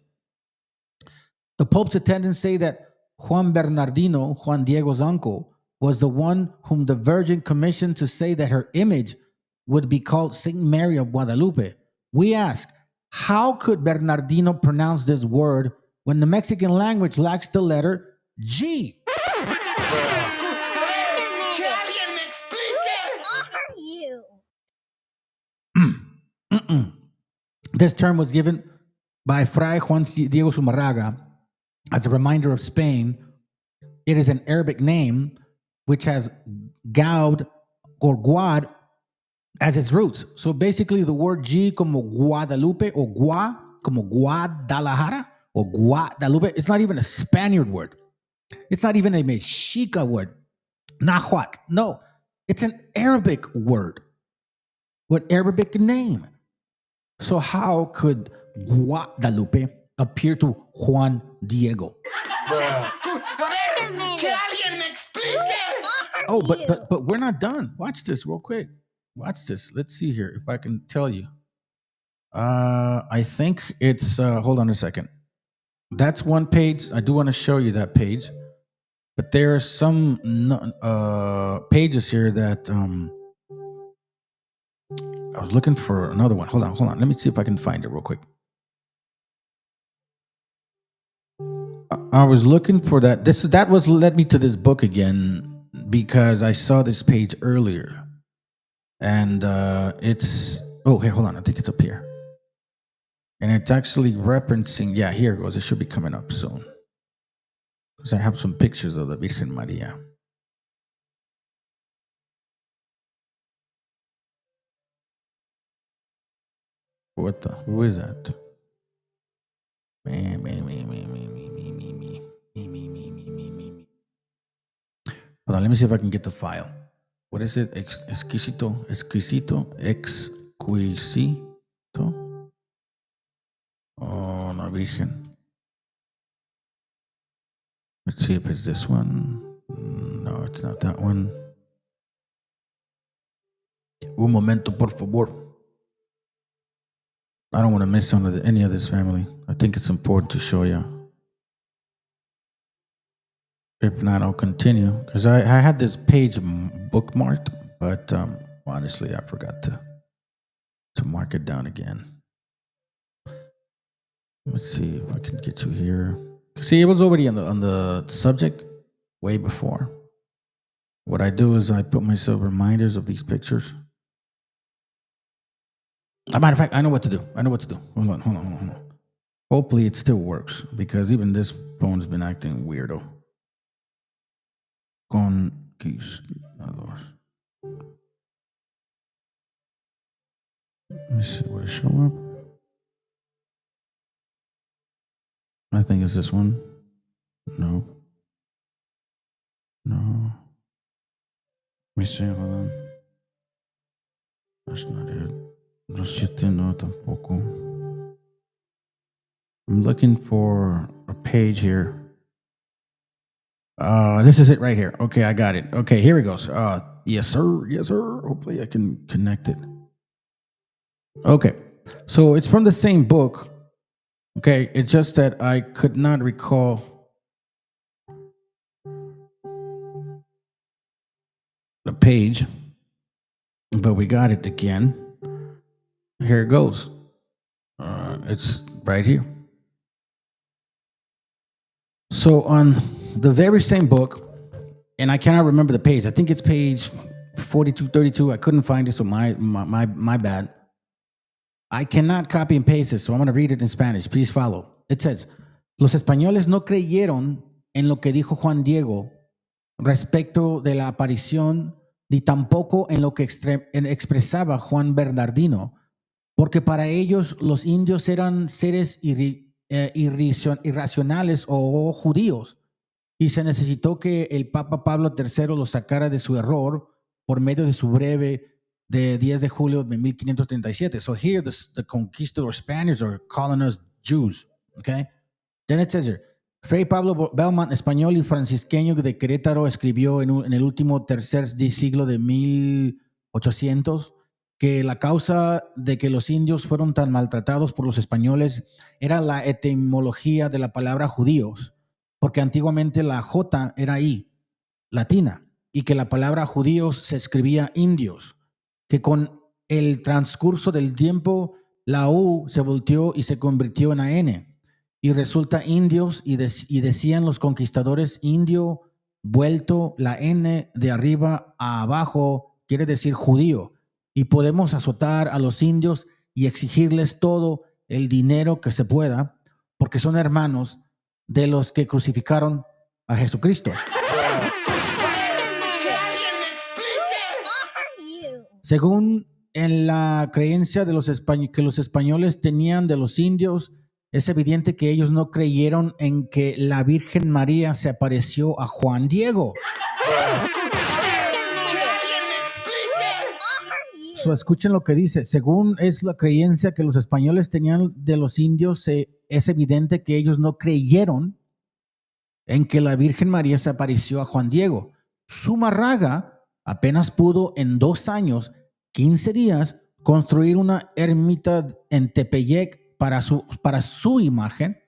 The Pope's attendants say that Juan Bernardino, Juan Diego's uncle, was the one whom the Virgin commissioned to say that her image would be called Saint Mary of Guadalupe. We ask, how could Bernardino pronounce this word when the Mexican language lacks the letter G? This term was given by Fray Juan Diego Sumarraga as a reminder of Spain. It is an Arabic name which has Gaud or Guad as its roots. So basically the word G como Guadalupe or Gua como Guadalajara or Guadalupe, it's not even a Spaniard word. It's not even a Mexica word. Nahuatl. No, it's an Arabic word with Arabic name. So how could Guadalupe appear to Juan Diego? Oh, but we're not done. Watch this real quick. Watch this. Let's see here if I can tell you. I think it's hold on a second. That's one page. I do want to show you that page. But there are some pages here that I was looking for another one. Hold on. Let me see if I can find it real quick. I was looking for that. That was led me to this book again because I saw this page earlier. And it's, oh, here, hold on. I think it's up here. And it's actually referencing, yeah, here it goes. It should be coming up soon. Because I have some pictures of the Virgen Maria. Who is that? Me. Hold on, let me see if I can get the file. What is it? Exquisito. Oh, no, Virgen. Let's see if it's this one. No, it's not that one. Un momento, por favor. I don't want to miss any of this, family. I think it's important to show you. If not, I'll continue. Because I had this page bookmarked, but honestly, I forgot to mark it down again. Let's see if I can get you here. See, it was already on the subject way before. What I do is I put myself reminders of these pictures. As a matter of fact, I know what to do. Hold on. Hopefully it still works, because even this phone's been acting weirdo. Conquistadores. Let me see, will it show up? I think it's this one. No. Let me see, hold on. That's not it. Los siete no tampoco. I'm looking for a page here. This is it right here. Okay, I got it. Okay, here it goes. Yes, sir. Hopefully I can connect it. Okay, so it's from the same book. Okay, it's just that I could not recall the page, but we got it again. Here it goes. It's right here. So on the very same book, and I cannot remember the page. I think it's page 4232. I couldn't find it, so my bad. I cannot copy and paste it, so I'm going to read it in Spanish. Please follow. It says, los españoles no creyeron en lo que dijo Juan Diego respecto de la aparición, ni tampoco en lo que expresaba Juan Bernardino, porque para ellos los indios eran seres irracionales o judíos, y se necesitó que el Papa Pablo III los sacara de su error por medio de su breve de 10 de julio de 1537. So here the conquistador Spaniards are calling us Jews, okay? Then it says here, Fray Pablo Belmont, español y francisqueño de Querétaro, escribió en el último tercer siglo de 1800 que la causa de que los indios fueron tan maltratados por los españoles era la etimología de la palabra judíos, porque antiguamente la J era I, latina, y que la palabra judíos se escribía indios, que con el transcurso del tiempo la U se volteó y se convirtió en AN, y resulta indios, y decían los conquistadores indio vuelto, la N de arriba a abajo quiere decir judío, y podemos azotar a los indios y exigirles todo el dinero que se pueda, porque son hermanos de los que crucificaron a Jesucristo. Según en la creencia de que los españoles tenían de los indios, es evidente que ellos no creyeron en que la Virgen María se apareció a Juan Diego. So, escuchen lo que dice. Según es la creencia que los españoles tenían de los indios, es evidente que ellos no creyeron en que la Virgen María se apareció a Juan Diego. Zumarraga apenas pudo en 2 años, 15 días, construir una ermita en Tepeyec para su imagen.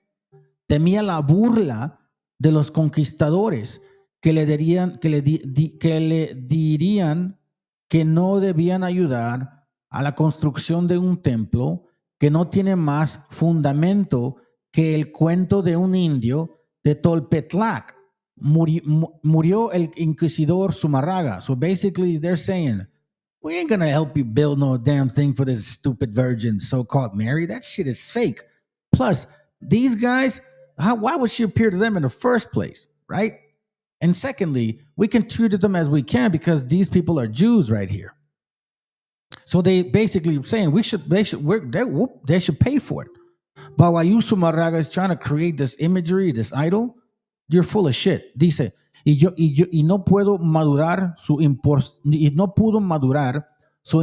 Temía la burla de los conquistadores que le dirían que no debían ayudar a la construcción de un templo que no tiene más fundamento que el cuento de un indio de Tolpetlac. Murió el inquisidor Zumarraga. So basically they're saying, we ain't gonna help you build no damn thing for this stupid virgin so-called Mary. That shit is fake. Plus, these guys, why would she appear to them in the first place, right? And secondly, we can treat them as we can because these people are Jews right here. So they basically saying they should pay for it. But while you Zumarraga is trying to create this imagery, this idol, you're full of shit. Dice, y no pudo madurar su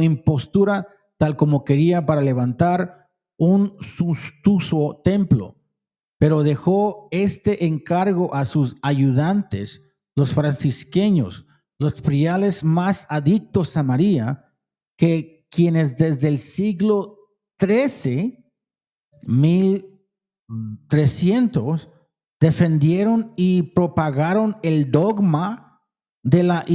impostura tal como quería para levantar un suntuoso templo, pero dejó este encargo a sus ayudantes, los francisqueños, los friales más adictos a María, que quienes desde el siglo XIII, 1300, defendieron y propagaron el dogma de la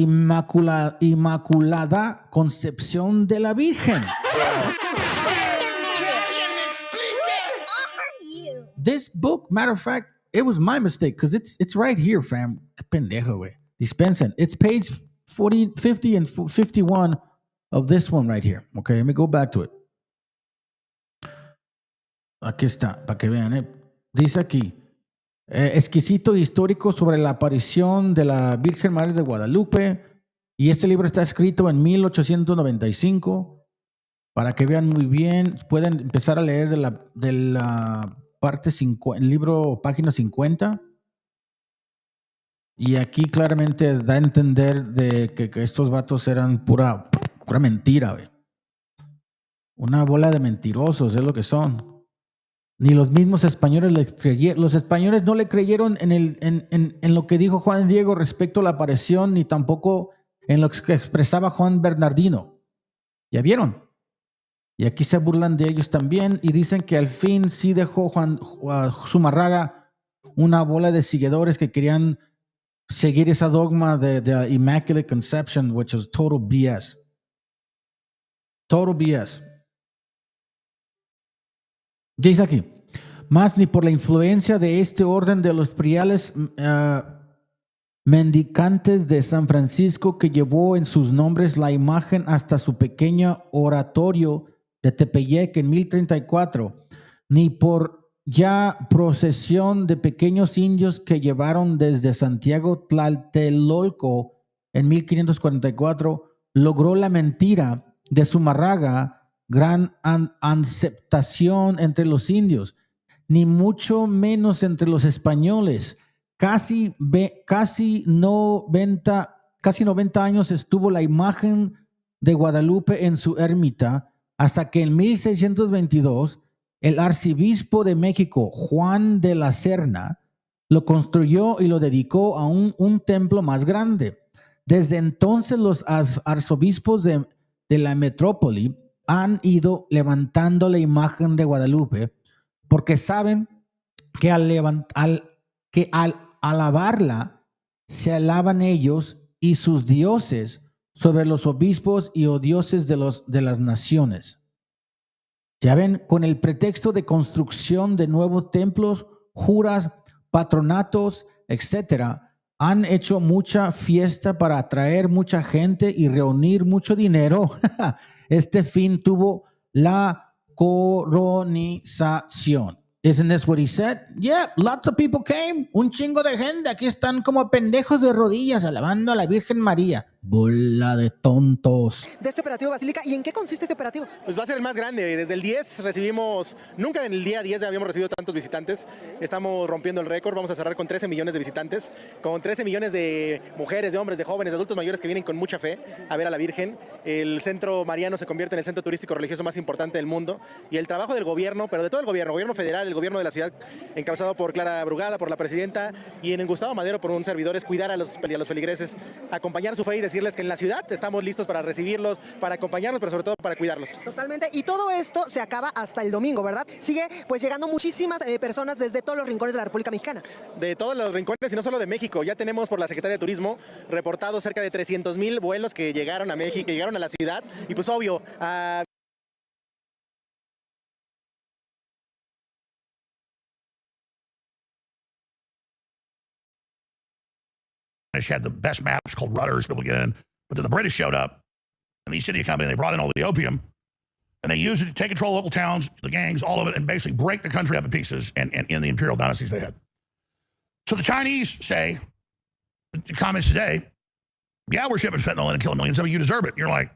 inmaculada concepción de la Virgen. This book, matter of fact, it was my mistake because it's right here, fam. Qué pendejo, güey. Dispensen. It's page 40, 50, and 51 of this one right here. Okay, let me go back to it. Aquí está, para que vean. Dice aquí, exquisito histórico sobre la aparición de la Virgen María de Guadalupe. Y este libro está escrito en 1895. Para que vean muy bien, pueden empezar a leer de la parte 50, el libro, página 50. Y aquí claramente da a entender de que estos vatos eran pura mentira, güey. Una bola de mentirosos es lo que son. Ni los mismos españoles le creyeron. Los españoles no le creyeron en lo que dijo Juan Diego respecto a la aparición, ni tampoco en lo que expresaba Juan Bernardino. ¿Ya vieron? Y aquí se burlan de ellos también y dicen que al fin sí dejó Juan Zumarraga una bola de seguidores que querían seguir esa dogma de Immaculate Conception, which is total BS. Total BS. Dice aquí, más ni por la influencia de este orden de los priales mendicantes de San Francisco que llevó en sus nombres la imagen hasta su pequeño oratorio de Tepeyec en 1034, ni por ya procesión de pequeños indios que llevaron desde Santiago Tlatelolco en 1544, logró la mentira de Zumarraga gran aceptación entre los indios, ni mucho menos entre los españoles. Casi 90 años estuvo la imagen de Guadalupe en su ermita, hasta que en 1622 el arzobispo de México, Juan de la Serna, lo construyó y lo dedicó a un templo más grande. Desde entonces los arzobispos de la metrópoli han ido levantando la imagen de Guadalupe porque saben que al alabarla se alaban ellos y sus dioses sobre los obispos y dioses de las naciones. Ya ven, con el pretexto de construcción de nuevos templos, juras, patronatos, etcétera, han hecho mucha fiesta para atraer mucha gente y reunir mucho dinero. Este fin tuvo la colonización. Isn't this what he said? Yeah, lots of people came. Un chingo de gente. Aquí están como pendejos de rodillas alabando a la Virgen María. Bola de tontos. De este operativo Basílica, ¿y en qué consiste este operativo? Pues va a ser el más grande. Desde el 10 recibimos, nunca en el día 10 habíamos recibido tantos visitantes. Estamos rompiendo el récord. Vamos a cerrar con 13 millones de visitantes, con 13 millones de mujeres, de hombres, de jóvenes, de adultos mayores que vienen con mucha fe a ver a la Virgen. El centro mariano se convierte en el centro turístico religioso más importante del mundo. Y el trabajo del gobierno, pero de todo el gobierno federal, el gobierno de la ciudad, encabezado por Clara Brugada, por la presidenta, y en Gustavo Madero, por un servidor, es cuidar a los feligreses, acompañar su fe y decirles que en la ciudad estamos listos para recibirlos, para acompañarlos, pero sobre todo para cuidarlos. Totalmente, y todo esto se acaba hasta el domingo, ¿verdad? Sigue pues llegando muchísimas personas desde todos los rincones de la República Mexicana. De todos los rincones y no solo de México. Ya tenemos por la Secretaría de Turismo reportados cerca de 300,000 vuelos que llegaron a México, que llegaron a la ciudad, y pues obvio, had the best maps called rudders to get in, but then the British showed up, and the East India Company, they brought in all the opium, and they used it to take control of local towns, the gangs, all of it, and basically break the country up in pieces and in the imperial dynasties they had. So the Chinese say, the communists today, yeah, we're shipping fentanyl in and killing millions of you, deserve it. And you're like,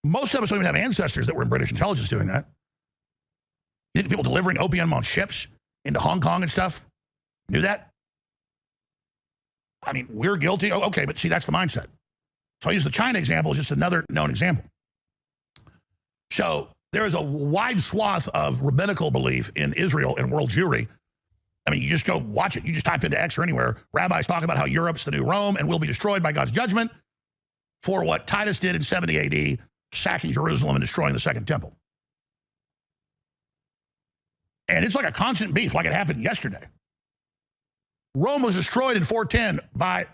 most of us don't even have ancestors that were in British intelligence doing that. You think people delivering opium on ships into Hong Kong and stuff knew that? I mean, we're guilty. Oh, okay, but see, that's the mindset. So I use the China example as just another known example. So there is a wide swath of rabbinical belief in Israel and world Jewry. I mean, you just go watch it. You just type into X or anywhere. Rabbis talk about how Europe's the new Rome and will be destroyed by God's judgment for what Titus did in 70 AD, sacking Jerusalem and destroying the Second Temple. And it's like a constant beef, like it happened yesterday. Rome was destroyed in 410 by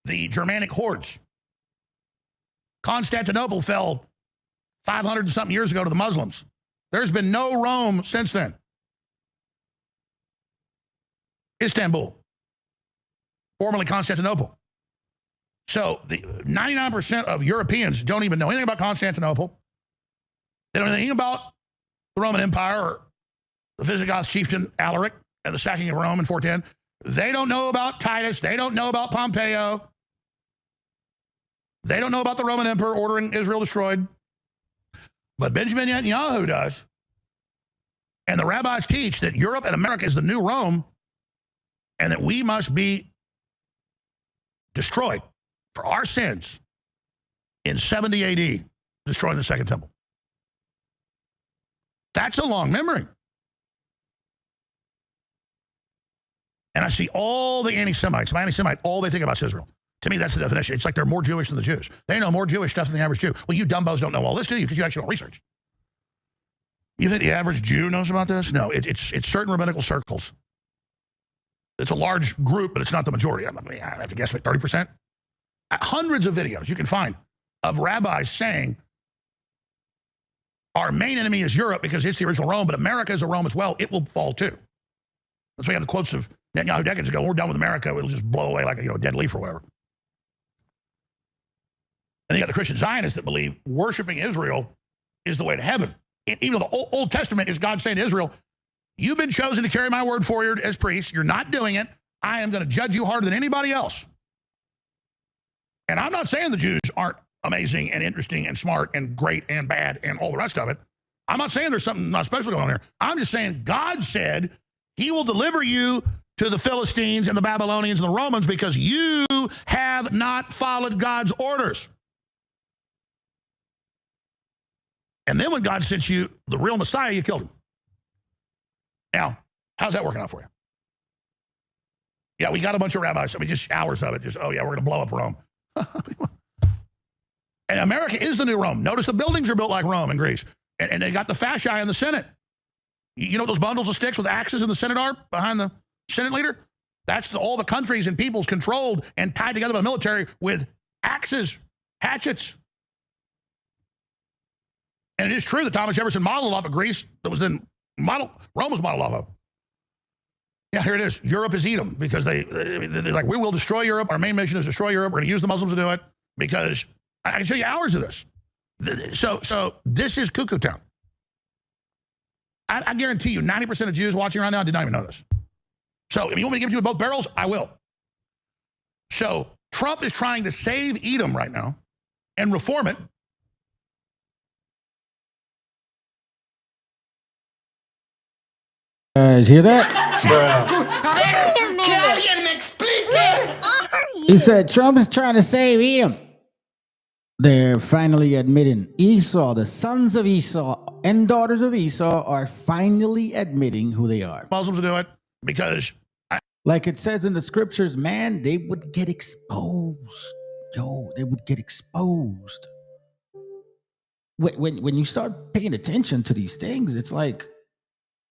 the Germanic hordes. Constantinople fell 500 and something years ago to the Muslims. There's been no Rome since then. Istanbul, formerly Constantinople. So the 99% of Europeans don't even know anything about Constantinople. They don't know anything about the Roman Empire or the Visigoth chieftain Alaric and the sacking of Rome in 410. They don't know about Titus. They don't know about Pompeo. They don't know about the Roman emperor ordering Israel destroyed. But Benjamin Netanyahu does. And the rabbis teach that Europe and America is the new Rome and that we must be destroyed for our sins in 70 AD, destroying the Second Temple. That's a long memory. And I see all the anti-Semites, all they think about is Israel. To me, that's the definition. It's like they're more Jewish than the Jews. They know more Jewish stuff than the average Jew. Well, you dumbos don't know all this, do you? Because you actually don't research. You think the average Jew knows about this? No, it's certain rabbinical circles. It's a large group, but it's not the majority. I have to guess, 30%? Hundreds of videos you can find of rabbis saying our main enemy is Europe because it's the original Rome, but America is a Rome as well. It will fall too. That's why you have the quotes of Netanyahu decades ago, we're done with America. It'll just blow away like a dead leaf or whatever. And you got the Christian Zionists that believe worshiping Israel is the way to heaven. Even though the Old Testament is God saying to Israel, you've been chosen to carry my word for you as priests. You're not doing it. I am going to judge you harder than anybody else. And I'm not saying the Jews aren't amazing and interesting and smart and great and bad and all the rest of it. I'm not saying there's something not special going on here. I'm just saying God said he will deliver you to the Philistines and the Babylonians and the Romans because you have not followed God's orders. And then when God sent you the real Messiah, you killed him. Now, how's that working out for you? Yeah, we got a bunch of rabbis. Just hours of it. We're going to blow up Rome. And America is the new Rome. Notice the buildings are built like Rome in Greece. And they got the fasci in the Senate. You know what those bundles of sticks with axes in the Senate are behind the Senate leader? That's all the countries and peoples controlled and tied together by the military with axes, hatchets. And it is true that Thomas Jefferson modeled off of Greece that was then Rome was modeled off of. Yeah, here it is. Europe is Edom because they're like, we will destroy Europe. Our main mission is destroy Europe. We're going to use the Muslims to do it because I can show you hours of this. So this is Cuckoo Town. I guarantee you 90% of Jews watching right now did not even know this. So if you want me to give it to you both barrels, I will. So Trump is trying to save Edom right now and reform it. Guys, hear that? He said Trump is trying to save Edom. They're finally admitting Esau, the sons of Esau and daughters of Esau are finally admitting who they are. Muslims do it because, like it says in the scriptures, man, they would get exposed. They would get exposed. When you start paying attention to these things, it's like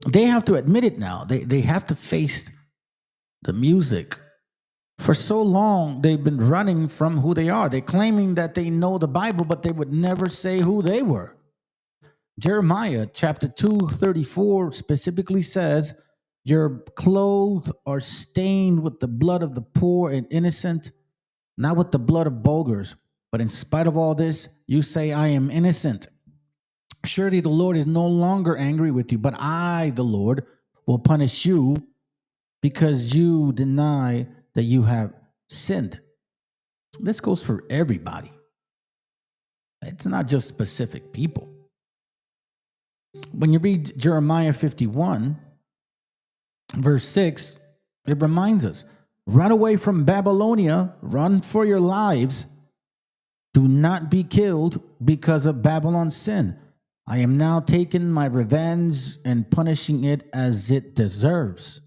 they have to admit it now. They have to face the music. For so long, they've been running from who they are. They're claiming that they know the Bible, but they would never say who they were. Jeremiah chapter 2:34 specifically says, your clothes are stained with the blood of the poor and innocent, not with the blood of bulgars. But in spite of all this, you say, I am innocent. Surely the Lord is no longer angry with you, but I, the Lord, will punish you because you deny that you have sinned. This goes for everybody. It's not just specific people. When you read Jeremiah 51, verse 6, it reminds us, run away from Babylonia, run for your lives. Do not be killed because of Babylon's sin. I am now taking my revenge and punishing it as it deserves.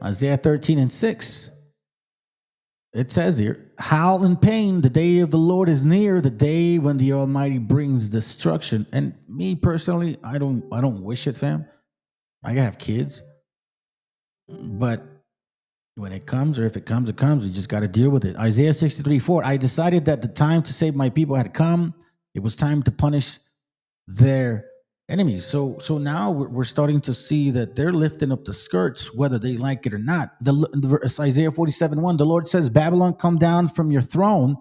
Isaiah 13:6. It says here, howl in pain, the day of the Lord is near, the day when the Almighty brings destruction. And me personally, I don't wish it, fam. I have kids. But when it comes, or if it comes, it comes. You just got to deal with it. Isaiah 63:4. I decided that the time to save my people had come. It was time to punish their enemies. So now we're starting to see that they're lifting up the skirts, whether they like it or not. Isaiah 47:1, the Lord says, Babylon, come down from your throne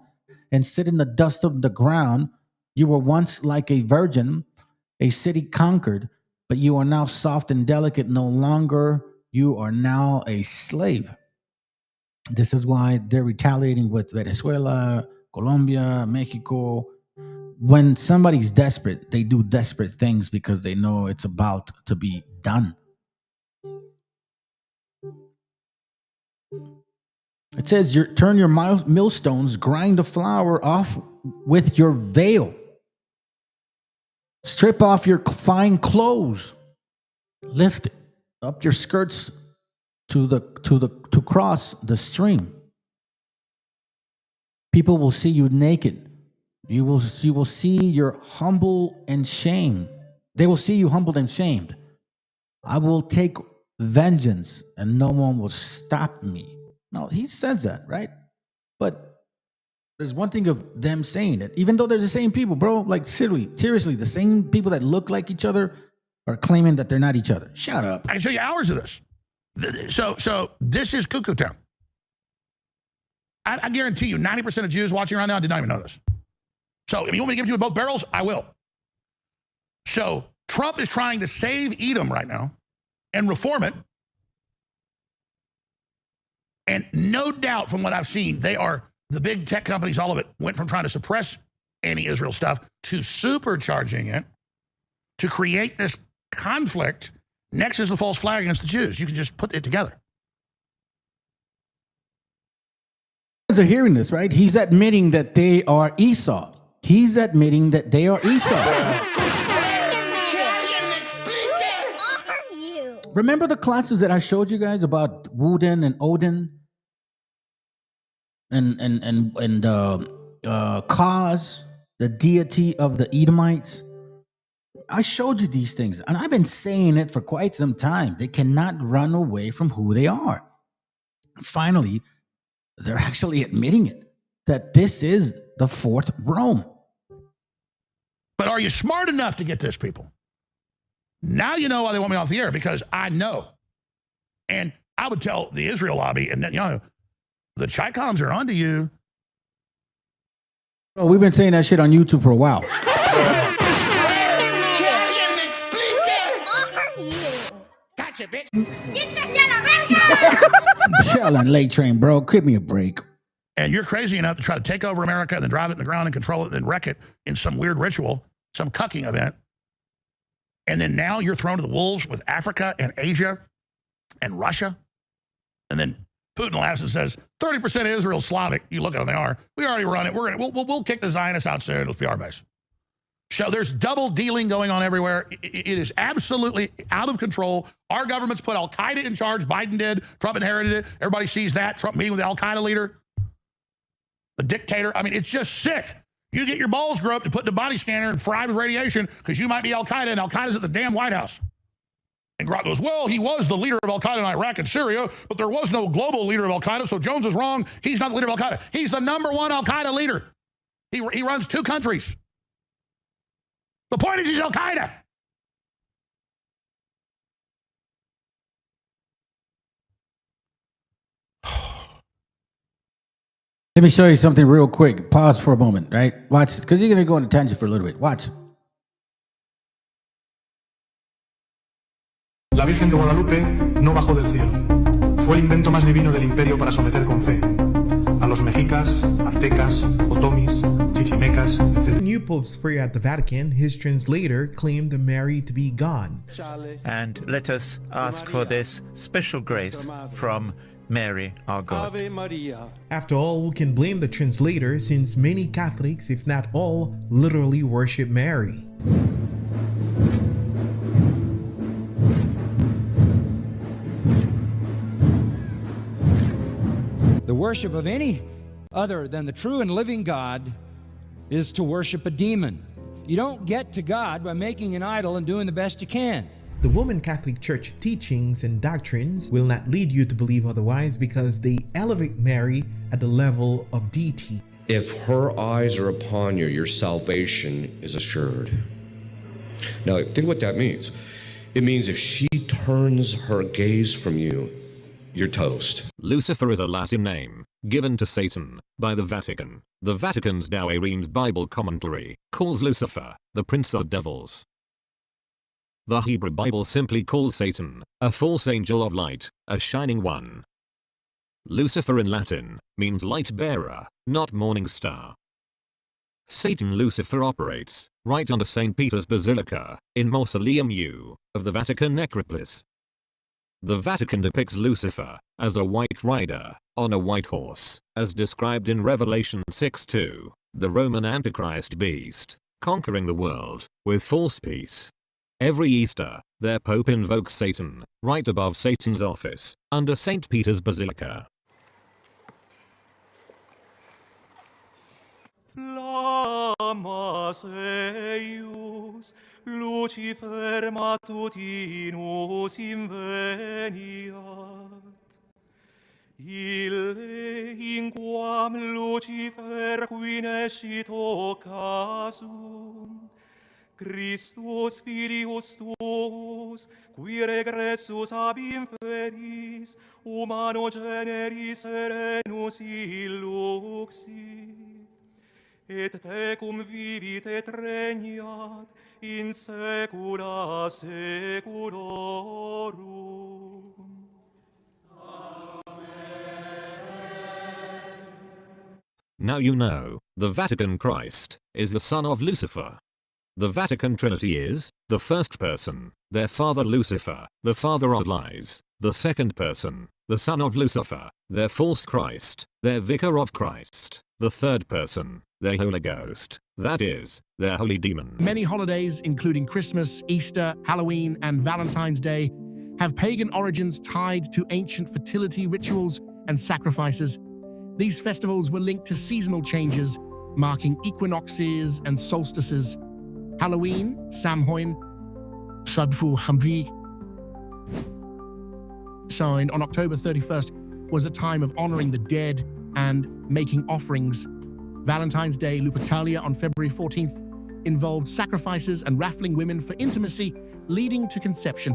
and sit in the dust of the ground. You were once like a virgin, a city conquered, but you are now soft and delicate. No longer, you are now a slave. This is why they're retaliating with Venezuela, Colombia, Mexico. When somebody's desperate, they do desperate things because they know it's about to be done. It says, turn your millstones, grind the flour off with your veil. Strip off your fine clothes. Lift up your skirts to cross the stream. People will see you naked. You will see you're humble and shamed. They will see you humbled and shamed. I will take vengeance and no one will stop me. No, he says that, right? But there's one thing of them saying it, even though they're the same people, bro. Like seriously, the same people that look like each other are claiming that they're not each other. Shut up. I can show you hours of this. So this is Cuckoo Town. I guarantee you 90% of Jews watching right now did not even know this. So if you want me to give it to you with both barrels, I will. So Trump is trying to save Edom right now and reform it. And no doubt from what I've seen, the big tech companies, all of it, went from trying to suppress anti-Israel stuff to supercharging it to create this conflict. Next is the false flag against the Jews. You can just put it together. You guys are hearing this, right? He's admitting that they are Esau. He's admitting that they are Esau. Remember the classes that I showed you guys about Woden and Odin and Kaz, the deity of the Edomites? I showed you these things, and I've been saying it for quite some time. They cannot run away from who they are. Finally, they're actually admitting it, that this is the fourth Rome. But are you smart enough to get this, people? Now you know why they want me off the air, because I know. And I would tell the Israel lobby, and the Chicoms are onto you. Oh, we've been saying that shit on YouTube for a while. Gotcha, bitch. Shell and late train, bro. Give me a break. And you're crazy enough to try to take over America and then drive it in the ground and control it and then wreck it in some weird ritual, some cucking event. And then now you're thrown to the wolves with Africa and Asia and Russia. And then Putin laughs and says, 30% of Israel's Slavic. You look at them, they are. We already run it. We'll kick the Zionists out soon. It'll be our base. So there's double dealing going on everywhere. It is absolutely out of control. Our government's put Al-Qaeda in charge. Biden did. Trump inherited it. Everybody sees that. Trump meeting with the Al-Qaeda leader, the dictator. I mean, it's just sick. You get your balls groped and put in a body scanner and fried with radiation because you might be Al-Qaeda, and Al-Qaeda's at the damn White House. And Grok goes, well, he was the leader of Al-Qaeda in Iraq and Syria, but there was no global leader of Al-Qaeda, so Jones is wrong. He's not the leader of Al-Qaeda. He's the #1 Al-Qaeda leader. He runs 2 countries. The point is he's Al-Qaeda. Let me show you something real quick. Pause for a moment, right? Watch this, because you're going to go on a tangent for a little bit. Watch. La Virgen de Guadalupe no bajó del cielo. Fue el invento más divino del imperio para someter con fe a los mexicas, aztecas, otomis, chichimecas, etc. The new Pope's prayer at the Vatican, his translator claimed Mary to be God. And let us ask for this special grace from Mary, our God. After all, who can blame the translator, since many Catholics, if not all, literally worship Mary? The worship of any other than the true and living God is to worship a demon. You don't get to God by making an idol and doing the best you can. The Roman Catholic Church teachings and doctrines will not lead you to believe otherwise, because they elevate Mary at the level of deity. If her eyes are upon you, your salvation is assured. Now, think what that means. It means if she turns her gaze from you, you're toast. Lucifer is a Latin name, given to Satan, by the Vatican. The Vatican's Douay-Rheims Bible commentary calls Lucifer the prince of devils. The Hebrew Bible simply calls Satan a false angel of light, a shining one. Lucifer in Latin means light bearer, not morning star. Satan Lucifer operates right under St. Peter's Basilica, in Mausoleum U, of the Vatican necropolis. The Vatican depicts Lucifer as a white rider, on a white horse, as described in Revelation 6:2, the Roman Antichrist beast, conquering the world with false peace. Every Easter, their Pope invokes Satan, right above Satan's office, under St. Peter's Basilica. Flammas eius, Lucifer matutinus inveniat. Ille inquam Lucifer qui nescit occasum, Christus filius tuus, qui regressus ab inferis, humano generis serenus illuxit, et tecum vivit et regnat in saecula saeculorum. Now you know, the Vatican Christ is the son of Lucifer. The Vatican Trinity is the first person, their father Lucifer, the father of lies, the second person, the son of Lucifer, their false Christ, their vicar of Christ, the third person, their Holy Ghost, that is, their holy demon. Many holidays, including Christmas, Easter, Halloween, and Valentine's Day, have pagan origins tied to ancient fertility rituals and sacrifices. These festivals were linked to seasonal changes, marking equinoxes and solstices. Halloween, Samhain, Sadfu Hamri, sign on October 31st, was a time of honoring the dead and making offerings. Valentine's Day, Lupercalia, on February 14th, involved sacrifices and raffling women for intimacy, leading to conception.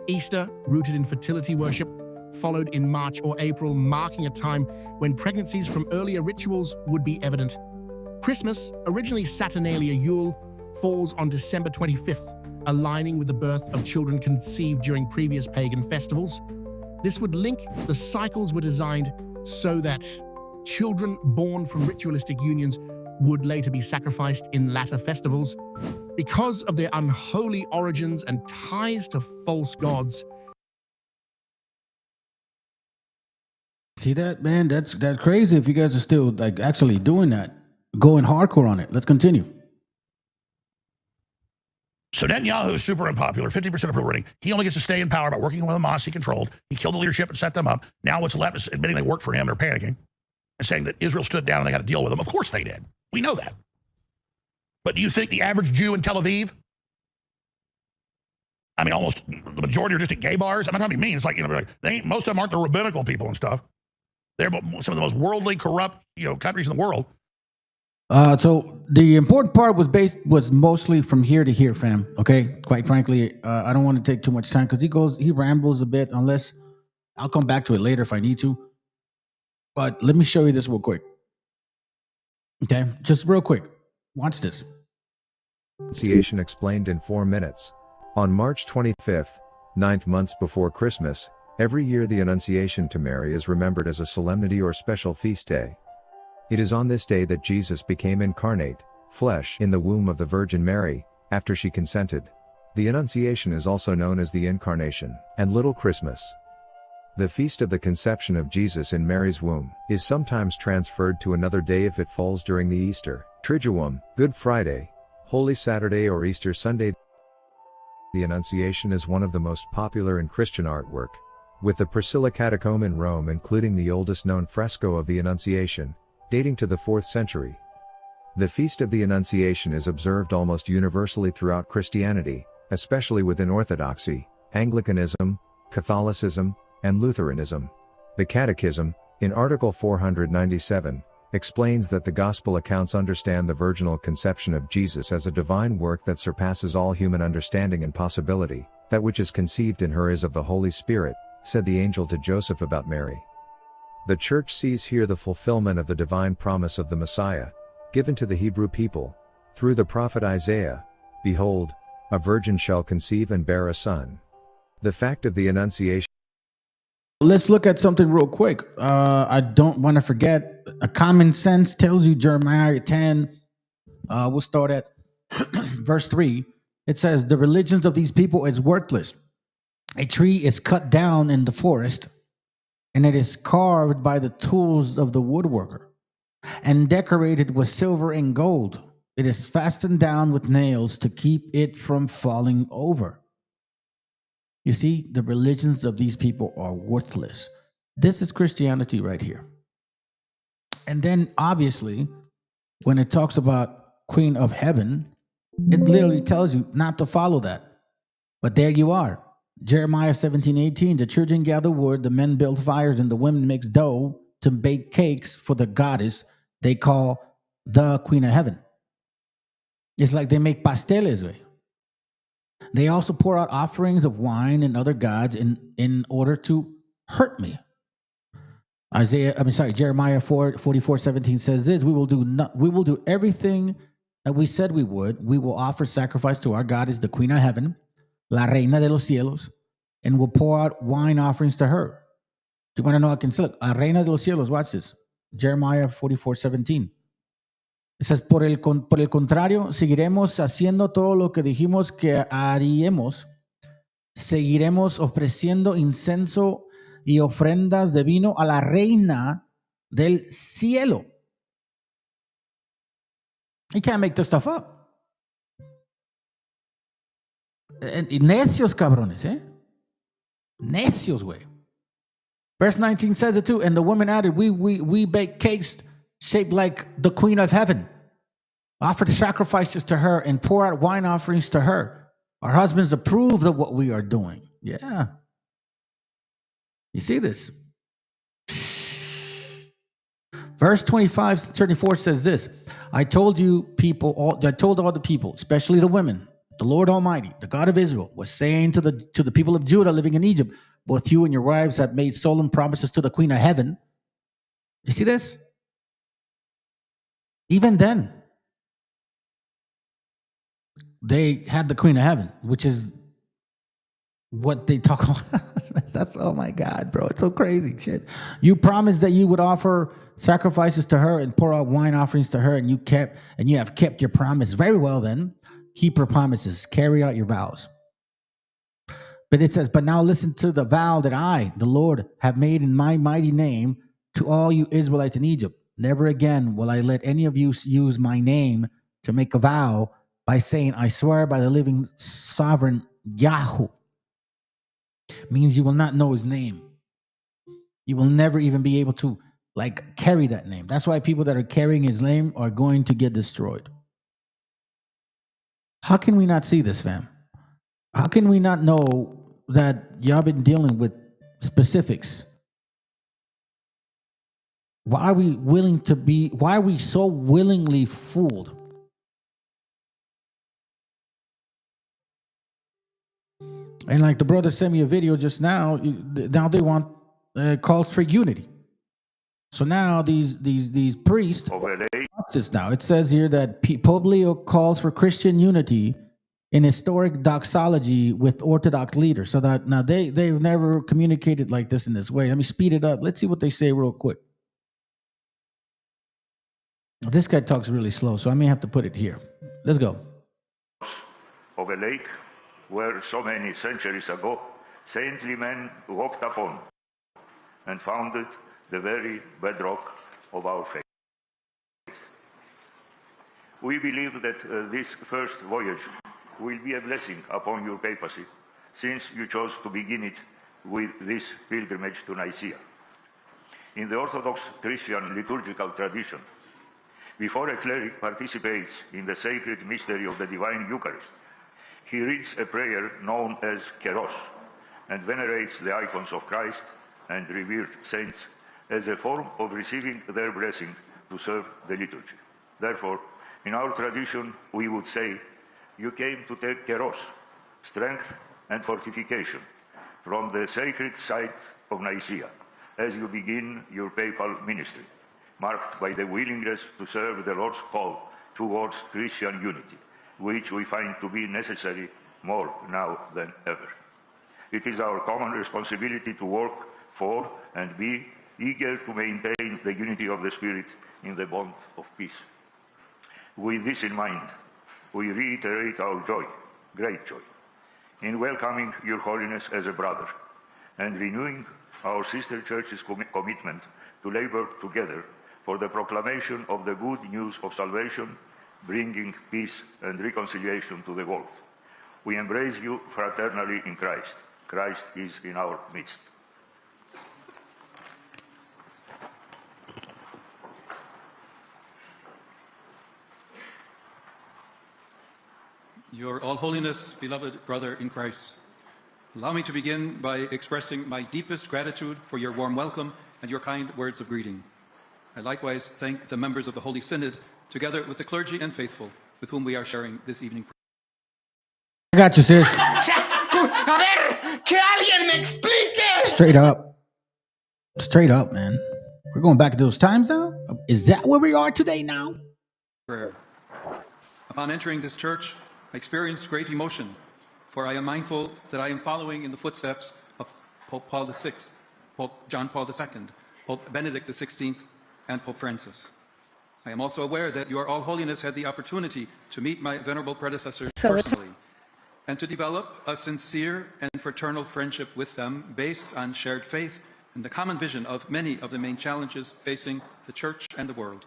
Easter, rooted in fertility worship, followed in March or April, marking a time when pregnancies from earlier rituals would be evident. Christmas, originally Saturnalia Yule, falls on December 25th, aligning with the birth of children conceived during previous pagan festivals. This would link the cycles were designed so that children born from ritualistic unions would later be sacrificed in latter festivals. Because of their unholy origins and ties to false gods. See that, man? That's crazy if you guys are still like actually doing that, going hardcore on it. Let's continue. So Netanyahu is super unpopular, 50% approval rating. He only gets to stay in power by working with Hamas he controlled. He killed the leadership and set them up. Now what's left is admitting they worked for him. They're panicking and saying that Israel stood down and they got to deal with them. Of course they did. We know that. But do you think the average Jew in Tel Aviv, I mean, almost the majority are just at gay bars? I'm not trying to be mean. It's like, most of them aren't the rabbinical people and stuff. They're some of the most worldly, corrupt, countries in the world. So the important part was mostly from here to here, fam. Okay, quite frankly, I don't want to take too much time because he rambles a bit. Unless I'll come back to it later if I need to. But let me show you this real quick. Okay, just real quick. Watch this. Annunciation explained in 4 minutes. On March 25th, 9 months before Christmas, every year the Annunciation to Mary is remembered as a solemnity or special feast day. It is on this day that Jesus became incarnate, flesh, in the womb of the Virgin Mary, after she consented. The Annunciation is also known as the Incarnation, and Little Christmas. The feast of the conception of Jesus in Mary's womb is sometimes transferred to another day if it falls during the Easter, Triduum, Good Friday, Holy Saturday or Easter Sunday. The Annunciation is one of the most popular in Christian artwork, with the Priscilla Catacomb in Rome including the oldest known fresco of the Annunciation, dating to the 4th century. The Feast of the Annunciation is observed almost universally throughout Christianity, especially within Orthodoxy, Anglicanism, Catholicism, and Lutheranism. The Catechism, in Article 497, explains that the Gospel accounts understand the virginal conception of Jesus as a divine work that surpasses all human understanding and possibility. That which is conceived in her is of the Holy Spirit, said the angel to Joseph about Mary. The Church sees here the fulfillment of the divine promise of the Messiah, given to the Hebrew people, through the prophet Isaiah. Behold, a virgin shall conceive and bear a son. The fact of the Annunciation. Let's look at something real quick. I don't want to forget. A common sense tells you Jeremiah 10. We'll start at verse 3. It says, the religions of these people is worthless. A tree is cut down in the forest, and it is carved by the tools of the woodworker, and decorated with silver and gold. It is fastened down with nails to keep it from falling over. You see, the religions of these people are worthless. This is Christianity right here. And then, obviously, when it talks about Queen of Heaven, it literally tells you not to follow that. But there you are. Jeremiah 17:18, the children gather wood, the men build fires, and the women mix dough to bake cakes for the goddess they call the Queen of Heaven. It's like they make pasteles, way. They also pour out offerings of wine and other gods in order to hurt me. Jeremiah 44:17 says this: we will do everything that we said we would. We will offer sacrifice to our goddess, the Queen of Heaven, La Reina de los Cielos, and we'll pour out wine offerings to her. Do you want to know? I can look. La Reina de los Cielos. Watch this. Jeremiah 44:17. It says, por el contrario, seguiremos haciendo todo lo que dijimos que haríamos. Seguiremos ofreciendo incenso y ofrendas de vino a la Reina del Cielo. You can't make this stuff up. Necios cabrones, eh? Necios, güey. Verse 19 says it too. And the woman added, we bake cakes shaped like the Queen of Heaven, offer sacrifices to her, and pour out wine offerings to her. Our husbands approve of what we are doing. Yeah. You see this? Verse 25-34 says this: I told all the people, especially the women, the Lord Almighty, the God of Israel, was saying to the people of Judah living in Egypt, both you and your wives have made solemn promises to the Queen of Heaven. You see this? Even then, they had the Queen of Heaven, which is what they talk about. That's, oh my God, bro. It's so crazy. Shit. You promised that you would offer sacrifices to her and pour out wine offerings to her, and you have kept your promise. Very well then. Keep your promises. Carry out your vows. But it says, but now listen to the vow that I, the Lord, have made in my mighty name to all you Israelites in Egypt. Never again will I let any of you use my name to make a vow by saying, I swear by the living sovereign Yahweh. Means you will not know his name. You will never even be able to carry that name. That's why people that are carrying his name are going to get destroyed. How can we not see this, fam? How can we not know that y'all been dealing with specifics? Why are we so willingly fooled? And like the brother sent me a video just now they want calls for unity. So now these priests, watch this now. It says here that Pope Leo calls for Christian unity in historic doxology with Orthodox leaders. So that now they've never communicated like this in this way. Let me speed it up. Let's see what they say real quick. This guy talks really slow, so I may have to put it here. Let's go. Of a lake where so many centuries ago saintly men walked upon and founded the very bedrock of our faith. We believe that this first voyage will be a blessing upon your papacy, since you chose to begin it with this pilgrimage to Nicaea. In the Orthodox Christian liturgical tradition, before a cleric participates in the sacred mystery of the Divine Eucharist, he reads a prayer known as Keros and venerates the icons of Christ and revered saints as a form of receiving their blessing to serve the liturgy. Therefore, in our tradition, we would say, you came to take keros, strength and fortification, from the sacred site of Nicaea, as you begin your papal ministry, marked by the willingness to serve the Lord's call towards Christian unity, which we find to be necessary more now than ever. It is our common responsibility to work for and be eager to maintain the unity of the Spirit in the bond of peace. With this in mind, we reiterate our joy, great joy, in welcoming Your Holiness as a brother and renewing our sister church's commitment to labor together for the proclamation of the good news of salvation, bringing peace and reconciliation to the world. We embrace you fraternally in Christ. Christ is in our midst. Your All Holiness, beloved brother in Christ, allow me to begin by expressing my deepest gratitude for your warm welcome and your kind words of greeting. I likewise thank the members of the Holy Synod, together with the clergy and faithful, with whom we are sharing this evening. I got you, sis. A ver, que alguien me explique. Straight up, man. We're going back to those times now? Is that where we are today now? Prayer. Upon entering this church, I experienced great emotion, for I am mindful that I am following in the footsteps of Pope Paul VI, Pope John Paul II, Pope Benedict XVI, and Pope Francis. I am also aware that Your All Holiness had the opportunity to meet my venerable predecessors personally and to develop a sincere and fraternal friendship with them based on shared faith and the common vision of many of the main challenges facing the Church and the world.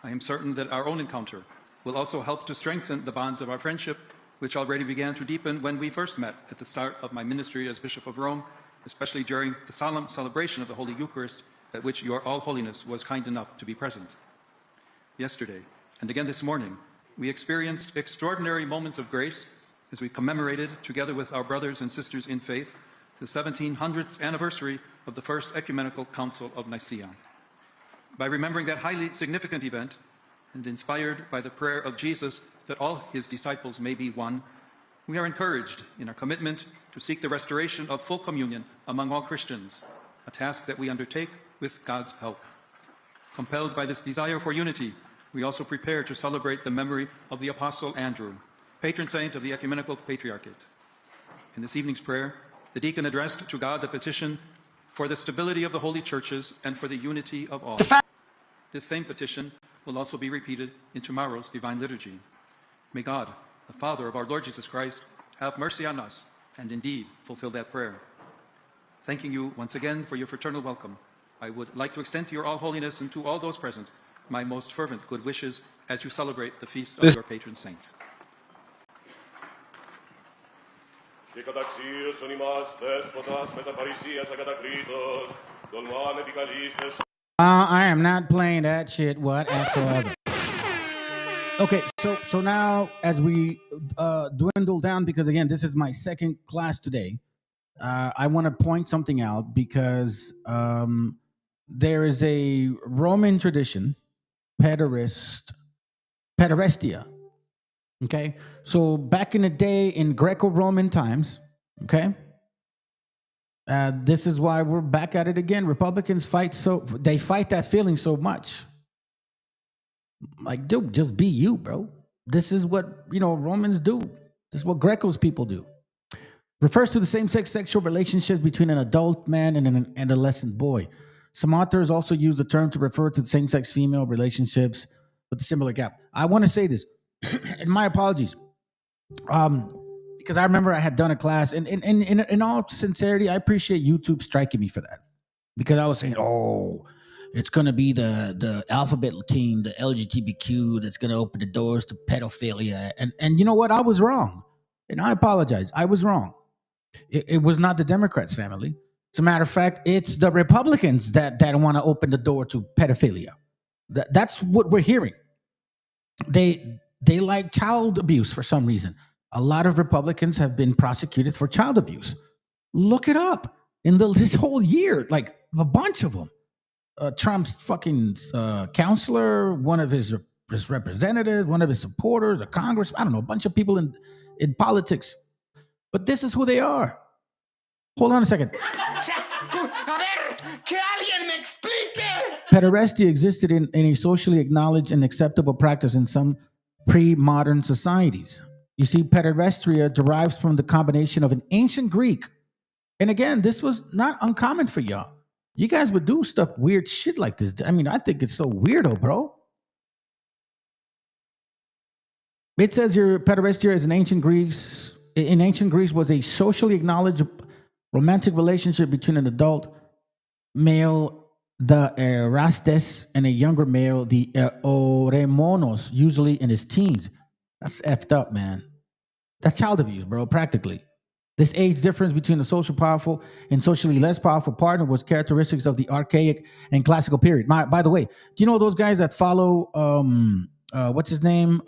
I am certain that our own encounter will also help to strengthen the bonds of our friendship, which already began to deepen when we first met at the start of my ministry as Bishop of Rome, especially during the solemn celebration of the Holy Eucharist, at which Your All Holiness was kind enough to be present. Yesterday, and again this morning, we experienced extraordinary moments of grace as we commemorated, together with our brothers and sisters in faith, the 1700th anniversary of the First Ecumenical Council of Nicaea. By remembering that highly significant event, and inspired by the prayer of Jesus that all his disciples may be one, we are encouraged in our commitment to seek the restoration of full communion among all Christians, a task that we undertake with God's help. Compelled by this desire for unity, we also prepare to celebrate the memory of the Apostle Andrew, patron saint of the Ecumenical Patriarchate. In this evening's prayer, the deacon addressed to God the petition for the stability of the holy churches and for the unity of all. This same petition will also be repeated in tomorrow's Divine Liturgy. May God, the Father of our Lord Jesus Christ, have mercy on us and indeed fulfill that prayer. Thanking you once again for your fraternal welcome, I would like to extend to Your All Holiness and to all those present my most fervent good wishes as you celebrate the feast of your patron saint. I am not playing that shit whatsoever. Okay, so now as we dwindle down, because again, this is my second class today, I want to point something out because there is a Roman tradition, pederastia. Okay, so back in the day in Greco-Roman times, okay, this is why we're back at it again. Republicans fight that feeling so much. Like, dude, just be you, bro. This is what, Romans do. This is what Greco's people do. Refers to the same-sex sexual relationships between an adult man and an adolescent boy. Some authors also use the term to refer to the same-sex female relationships with a similar gap. I want to say this, and my apologies, because I remember I had done a class, and in all sincerity, I appreciate YouTube striking me for that, because I was saying, it's going to be the alphabet team, the LGBTQ, that's going to open the doors to pedophilia. And you know what? I was wrong. And I apologize. I was wrong. It was not the Democrats' family. As a matter of fact, it's the Republicans that want to open the door to pedophilia. That's what we're hearing. They like child abuse for some reason. A lot of Republicans have been prosecuted for child abuse. Look it up. In this whole year, like a bunch of them. Trump's fucking counselor, one of his representatives, one of his supporters, a Congress, I don't know, a bunch of people in politics. But this is who they are. Hold on a second. Pederasty existed in a socially acknowledged and acceptable practice in some pre-modern societies. You see, pederastia derives from the combination of an ancient Greek. And again, this was not uncommon for y'all. You guys would do stuff, weird shit like this. I mean, I think it's so weirdo, bro. It says your pederastia is in ancient Greece was a socially acknowledged romantic relationship between an adult male, the erastes, and a younger male, the oremonos, usually in his teens. That's effed up, man. That's child abuse, bro, practically. This age difference between the socially powerful and socially less powerful partner was characteristics of the archaic and classical period. By the way, do you know those guys that follow, what's his name?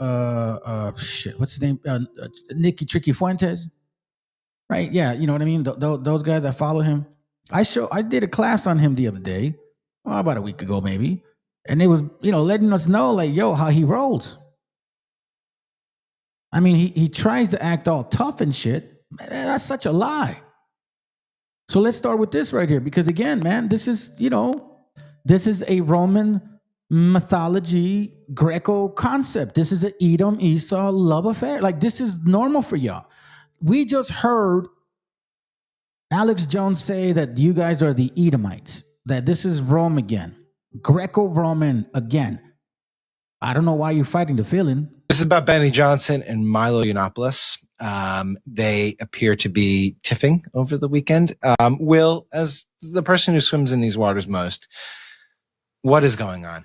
Nicky Tricky Fuentes? Right? Yeah, you know what I mean? Those guys that follow him. I did a class on him the other day, about a week ago maybe, and it was, letting us know, like, yo, how he rolls. I mean, he tries to act all tough and shit. Man, that's such a lie. So let's start with this right here, because again, man, this is a Roman mythology, Greco concept. This is an Edom Esau love affair. Like, this is normal for y'all. We just heard Alex Jones say that you guys are the Edomites, that this is Rome again, Greco-Roman again. I don't know why you're fighting the feeling. This is about Benny Johnson and Milo Yiannopoulos. They appear to be tiffing over the weekend. Will, as the person who swims in these waters most, what is going on?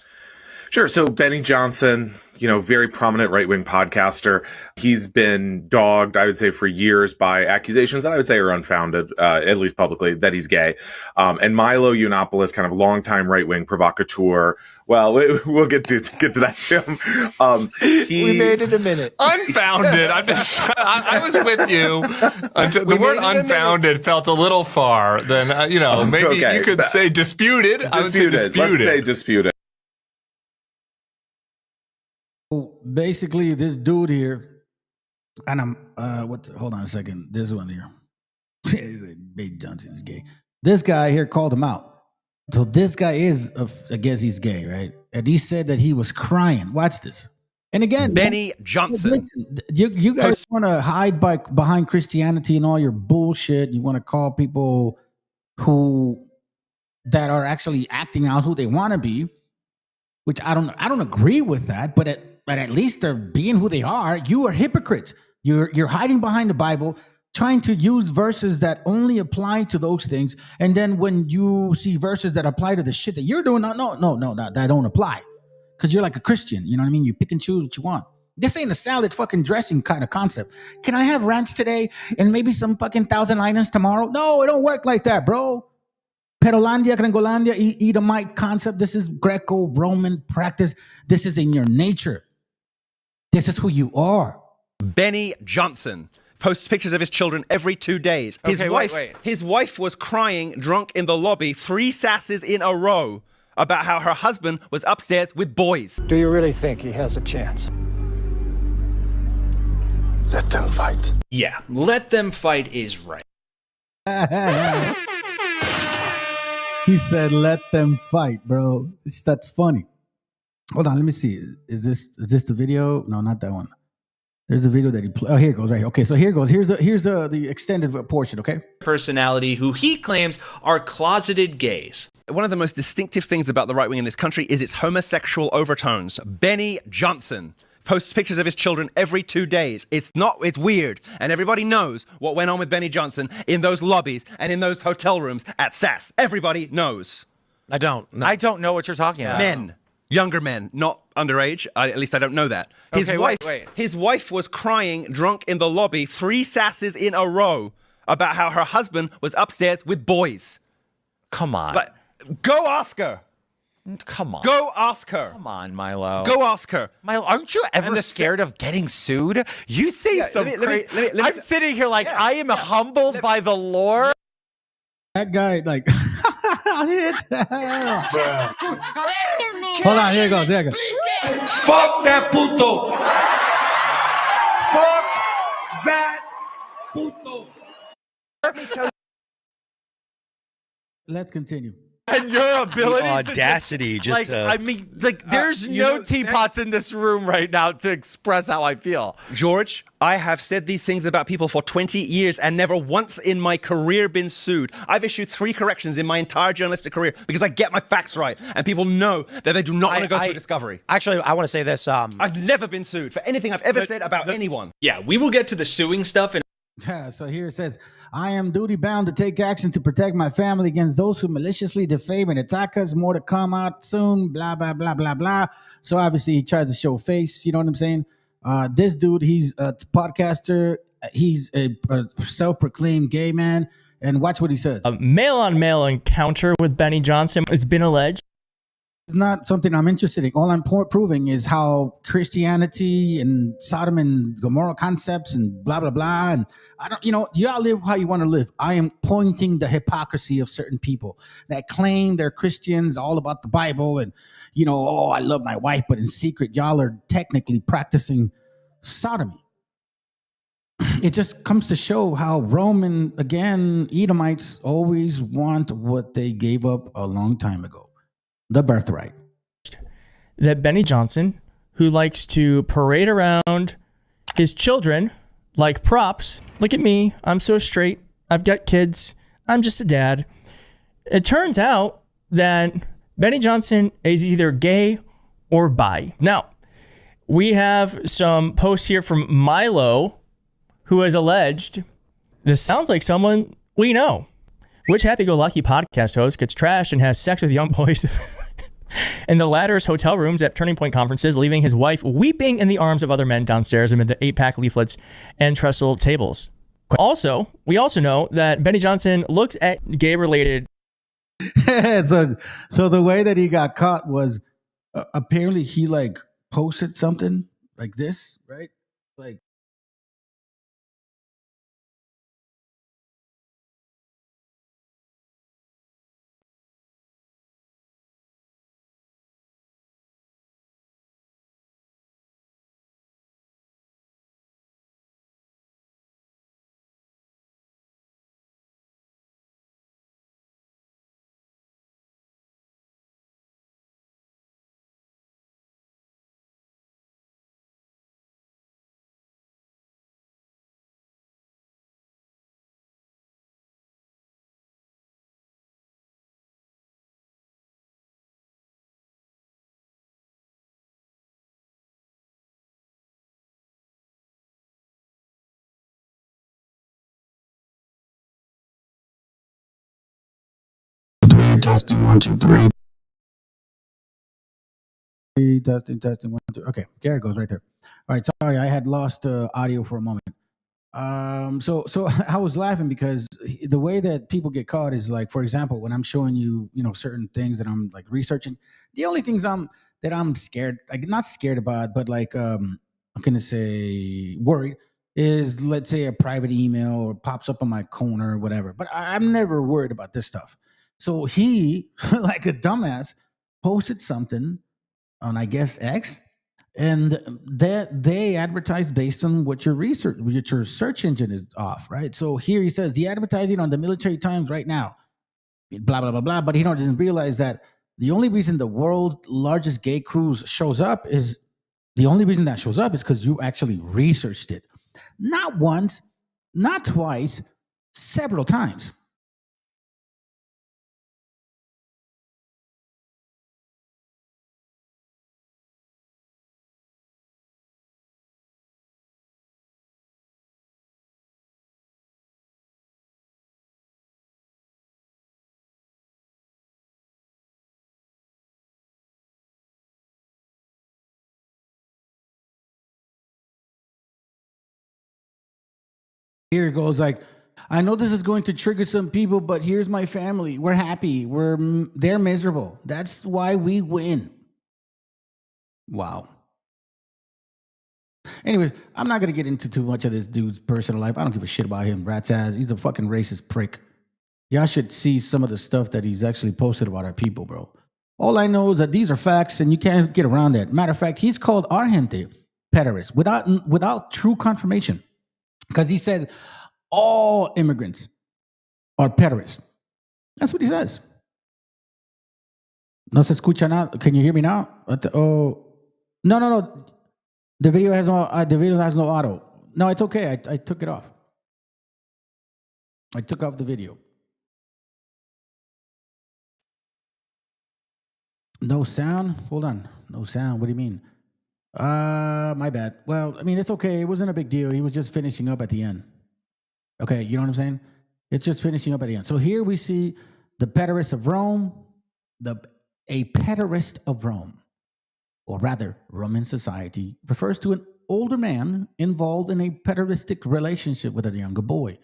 Sure. So Benny Johnson, very prominent right-wing podcaster. He's been dogged, I would say, for years by accusations that I would say are unfounded, at least publicly, that he's gay. And Milo Yiannopoulos, kind of longtime right-wing provocateur. Well, we'll get to that, Tim. We made it a minute. Unfounded. I was with you. The word unfounded felt a little far. Then, maybe okay. You could say disputed. I would say disputed. Let's say disputed. Basically, this dude here, and I'm hold on a second. This one here, Benny Johnson is gay. This guy here called him out. So this guy is, I guess he's gay, right? And he said that he was crying. Watch this. And again, Benny Johnson. Listen, you guys want to hide behind Christianity and all your bullshit. You want to call people that are actually acting out who they want to be, which I don't agree with that, but at least they're being who they are. You are hypocrites. You're hiding behind the Bible, trying to use verses that only apply to those things. And then when you see verses that apply to the shit that you're doing, no, that don't apply. Because you're like a Christian, you know what I mean? You pick and choose what you want. This ain't a salad fucking dressing kind of concept. Can I have ranch today and maybe some fucking thousand liners tomorrow? No, it don't work like that, bro. Perolandia, Gringolandia, Edomite concept. This is Greco-Roman practice. This is in your nature. This is who you are. Benny Johnson posts pictures of his children every 2 days. His wife was crying drunk in the lobby 3 sasses in a row about how her husband was upstairs with boys. Do you really think he has a chance? Let them fight. Yeah, let them fight is right. He said, let them fight, bro. That's funny. Hold on, let me see. Is this the video? No, not that one. There's a video that he played. Oh, here it goes right here. Okay, so here it goes. Here's the extended portion, okay? Personality who he claims are closeted gays. One of the most distinctive things about the right wing in this country is its homosexual overtones. Benny Johnson posts pictures of his children every 2 days. It's weird. And everybody knows what went on with Benny Johnson in those lobbies and in those hotel rooms at SAS. Everybody knows. I don't know what you're talking about. Men. Younger men, not underage. At least I don't know that. His wife was crying drunk in the lobby 3 sasses in a row about how her husband was upstairs with boys. Come on. Go ask her. Come on. Go ask her. Come on, Milo. Go ask her. Milo, aren't you ever scared of getting sued? You say some crazy... I'm sitting here like I am humbled by the Lord. That guy, like, Hold on, here it goes. Fuck that puto. Fuck that puto. Let me tell you. Let's continue. And your ability, audacity, there's no teapots in this room right now to express how I feel. George, I have said these things about people for 20 years and never once in my career been sued. I've issued 3 corrections in my entire journalistic career because I get my facts right, and people know that they do not want to go through discovery. Actually, I want to say this. I've never been sued for anything I've ever said about anyone. Yeah, we will get to the suing stuff in So here it says, I am duty bound to take action to protect my family against those who maliciously defame and attack us. More to come out soon, blah, blah, blah, blah, blah. So obviously he tries to show face. You know what I'm saying? This dude, he's a podcaster. He's a self-proclaimed gay man. And watch what he says. A male-on-male encounter with Benny Johnson. It's been alleged. It's not something I'm interested in. All I'm proving is how Christianity and Sodom and Gomorrah concepts and blah, blah, blah. And I don't, you all live how you want to live. I am pointing the hypocrisy of certain people that claim they're Christians, all about the Bible. And, oh, I love my wife, but in secret, y'all are technically practicing sodomy. It just comes to show how Roman, again, Edomites always want what they gave up a long time ago. The birthright. That Benny Johnson, who likes to parade around his children like props. Look at me. I'm so straight. I've got kids. I'm just a dad. It turns out that Benny Johnson is either gay or bi. Now, we have some posts here from Milo, who has alleged this sounds like someone we know. Which happy-go-lucky podcast host gets trashed and has sex with young boys in the latter's hotel rooms at Turning Point conferences, leaving his wife weeping in the arms of other men downstairs amid the 8-pack leaflets and trestle tables. We also know that Benny Johnson looks at gay-related. So the way that he got caught was apparently he posted something like this, right? Testing 1 2 3. Testing 1 2. Okay, there it goes right there. All right, sorry, I had lost audio for a moment. So I was laughing because the way that people get caught is for example, when I'm showing you, certain things that I'm researching, the only things I'm scared, not scared about, but I'm gonna say worried is, let's say, a private email or pops up on my corner or whatever. But I'm never worried about this stuff. So he, like a dumbass, posted something on, I guess, X, and that they advertised based on what your search engine is off, right? So here he says the advertising on the Military Times right now, blah blah blah blah. But he doesn't realize that the only reason the world's largest gay cruise shows up is because you actually researched it, not once, not twice, several times. Here it goes, I know this is going to trigger some people, but here's my family. We're happy. They're miserable. That's why we win. Wow. Anyways, I'm not going to get into too much of this dude's personal life. I don't give a shit about him. Rat's ass. He's a fucking racist prick. Y'all should see some of the stuff that he's actually posted about our people, bro. All I know is that these are facts, and you can't get around that. Matter of fact, he's called our gente pederast without true confirmation, because he says all immigrants are pederast. That's what he says. No se escucha nada. Can you hear me now? Oh, no. The video has no auto. No, it's okay. I took it off. I took off the video. No sound? Hold on. No sound. What do you mean? My bad. Well, I mean, it's okay. It wasn't a big deal. He was just finishing up at the end. Okay, you know what I'm saying? It's just finishing up at the end. So here we see the pederast of Rome, a pederast of Rome, or rather, Roman society refers to an older man involved in a pederastic relationship with a younger boy,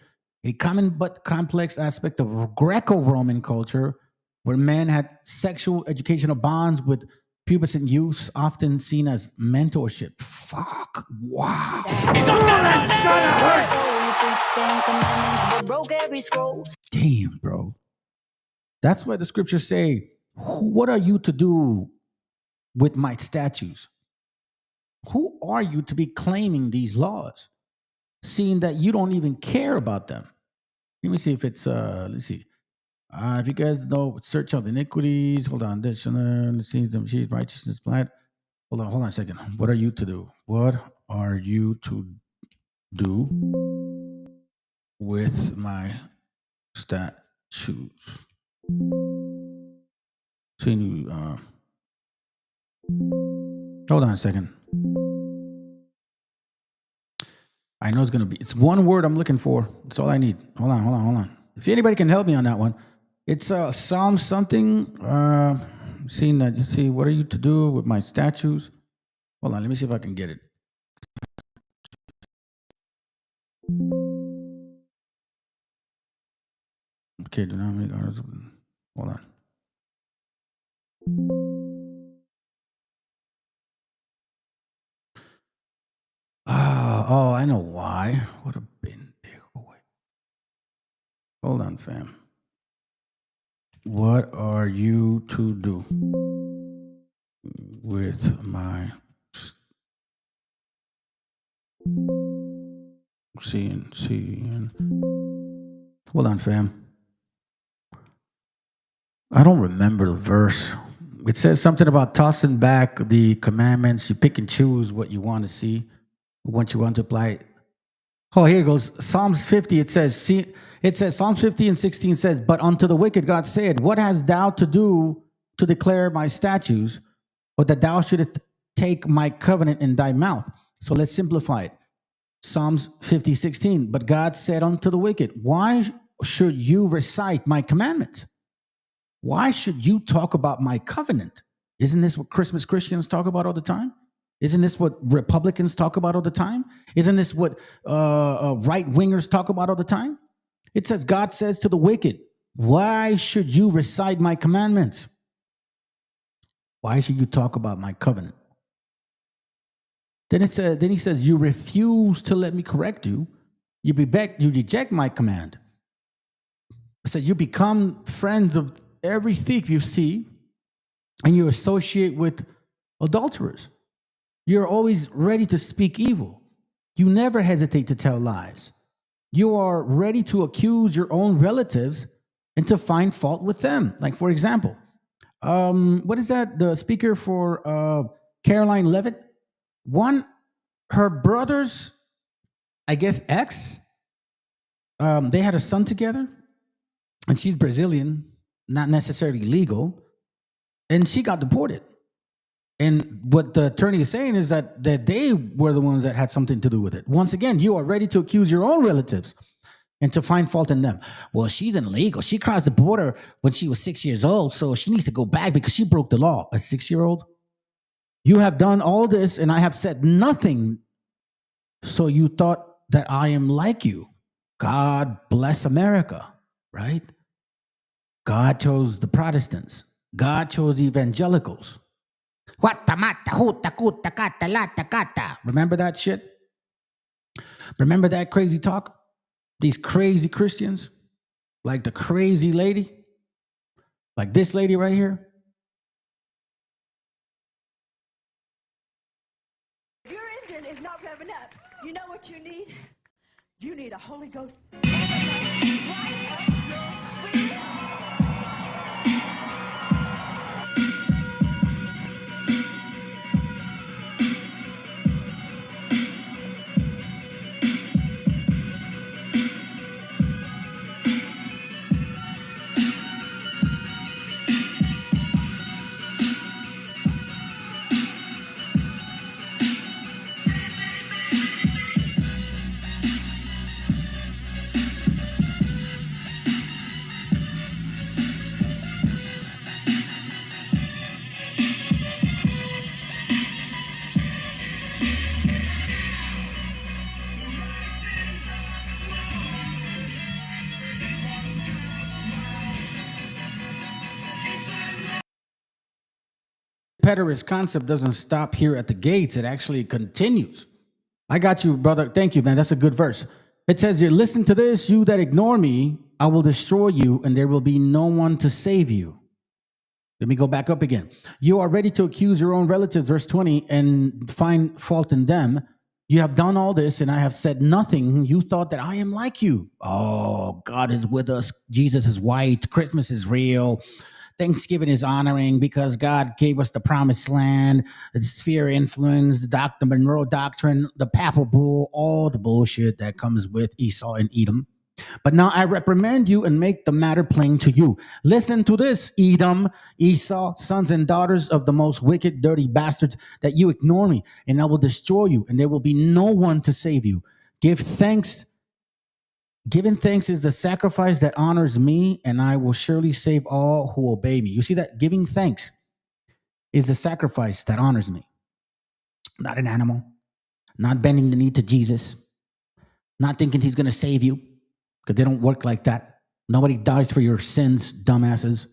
a common but complex aspect of Greco-Roman culture where men had sexual educational bonds with pubescent youths, often seen as mentorship. Fuck. Wow. Damn, bro. That's why the scriptures say, what are you to do with my statutes? Who are you to be claiming these laws, seeing that you don't even care about them? Let me see if it's, let's see. If you guys know, search out iniquities. Hold on. Let's see them. She's righteousness, blind. Hold on a second. What are you to do? What are you to do with my statutes? See, hold on a second. I know it's one word I'm looking for. That's all I need. Hold on. If anybody can help me on that one. It's Psalm something. Seeing that, you see, what are you to do with my statues? Hold on, let me see if I can get it. Okay, do not make ours. Hold on. Oh, I know why. What a bin. Hold on, fam. What are you to do with my seeing? Hold on, fam. I don't remember the verse. It says something about tossing back the commandments. You pick and choose what you want to see, what you want to apply. Oh, here it goes. Psalms 50, it says, Psalms 50 and 16 says, but unto the wicked God said, what hast thou to do to declare my statutes, or that thou shouldest take my covenant in thy mouth? So let's simplify it. Psalms 50, 16, but God said unto the wicked, why should you recite my commandments? Why should you talk about my covenant? Isn't this what Christmas Christians talk about all the time? Isn't this what Republicans talk about all the time? Isn't this what right-wingers talk about all the time? It says, God says to the wicked, why should you recite my commandments? Why should you talk about my covenant? Then he says, you refuse to let me correct you. You reject my command. It says, you become friends of every thief you see, and you associate with adulterers. You're always ready to speak evil. You never hesitate to tell lies. You are ready to accuse your own relatives and to find fault with them. Like, for example, what is that? The speaker for Caroline Levitt? Her brother's, I guess, ex, they had a son together, and she's Brazilian, not necessarily legal, and she got deported. And what the attorney is saying is that they were the ones that had something to do with it. Once again, you are ready to accuse your own relatives and to find fault in them. Well, she's illegal. She crossed the border when she was 6 years old, so she needs to go back because she broke the law. A 6-year-old? You have done all this, and I have said nothing, so you thought that I am like you. God bless America, right? God chose the Protestants. God chose evangelicals. Remember that shit? Remember that crazy talk? These crazy Christians? like the crazy lady, like this lady right here. If your engine is not revving up, you know what you need? You need a Holy Ghost. Preterist concept doesn't stop here at the gates. It actually continues. I got you, brother. Thank you, man. That's a good verse. It says here, listen to this, you that ignore me, I will destroy you, and there will be no one to save you. Let me go back up again. You are ready to accuse your own relatives, verse 20, and find fault in them. You have done all this, and I have said nothing. You thought that I am like you. Oh, God is with us. Jesus is white. Christmas is real. Thanksgiving is honoring because God gave us the promised land, the sphere influence, the Dr. Monroe doctrine, the papal bull, all the bullshit that comes with Esau and Edom. But now I reprimand you and make the matter plain to you. Listen to this, Edom, Esau, sons and daughters of the most wicked, dirty bastards, that you ignore me, and I will destroy you, and there will be no one to save you. Give thanks. Giving thanks is the sacrifice that honors me, and I will surely save all who obey me. You see that? Giving thanks is the sacrifice that honors me. Not an animal, not bending the knee to Jesus, not thinking he's going to save you, because they don't work like that. Nobody dies for your sins, dumbasses.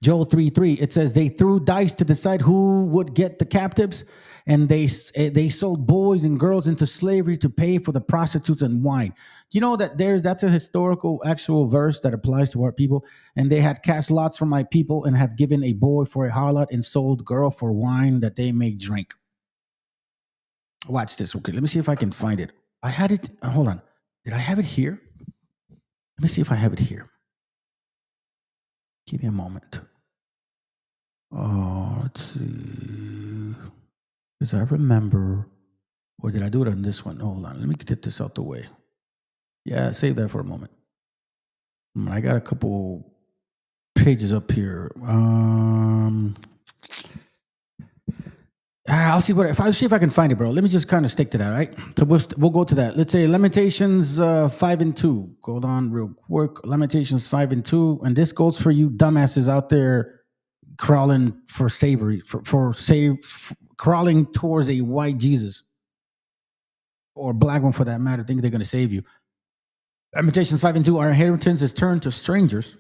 Joel 3:3, it says they threw dice to decide who would get the captives, and they sold boys and girls into slavery to pay for the prostitutes and wine. You know that that's a historical actual verse that applies to our people. And they had cast lots for my people and have given a boy for a harlot and sold girl for wine that they may drink. Watch this. Okay, let me see if I can find it. I had it. Hold on. Did I have it here? Let me see if I have it here. Give me a moment. Oh, let's see. Because I remember, or did I do it on this one? Hold on. Let me get this out the way. Yeah, save that for a moment. I got a couple pages up here. I'll see if I can find it, bro. Let me just kind of stick to that, right? So we'll go to that. Let's say Lamentations 5:2. Hold on real quick. Lamentations 5:2. And this goes for you dumbasses out there crawling for savory, crawling towards a white Jesus or black one for that matter, thinking they're going to save you. Lamentations 5:2. Our inheritance is turned to strangers,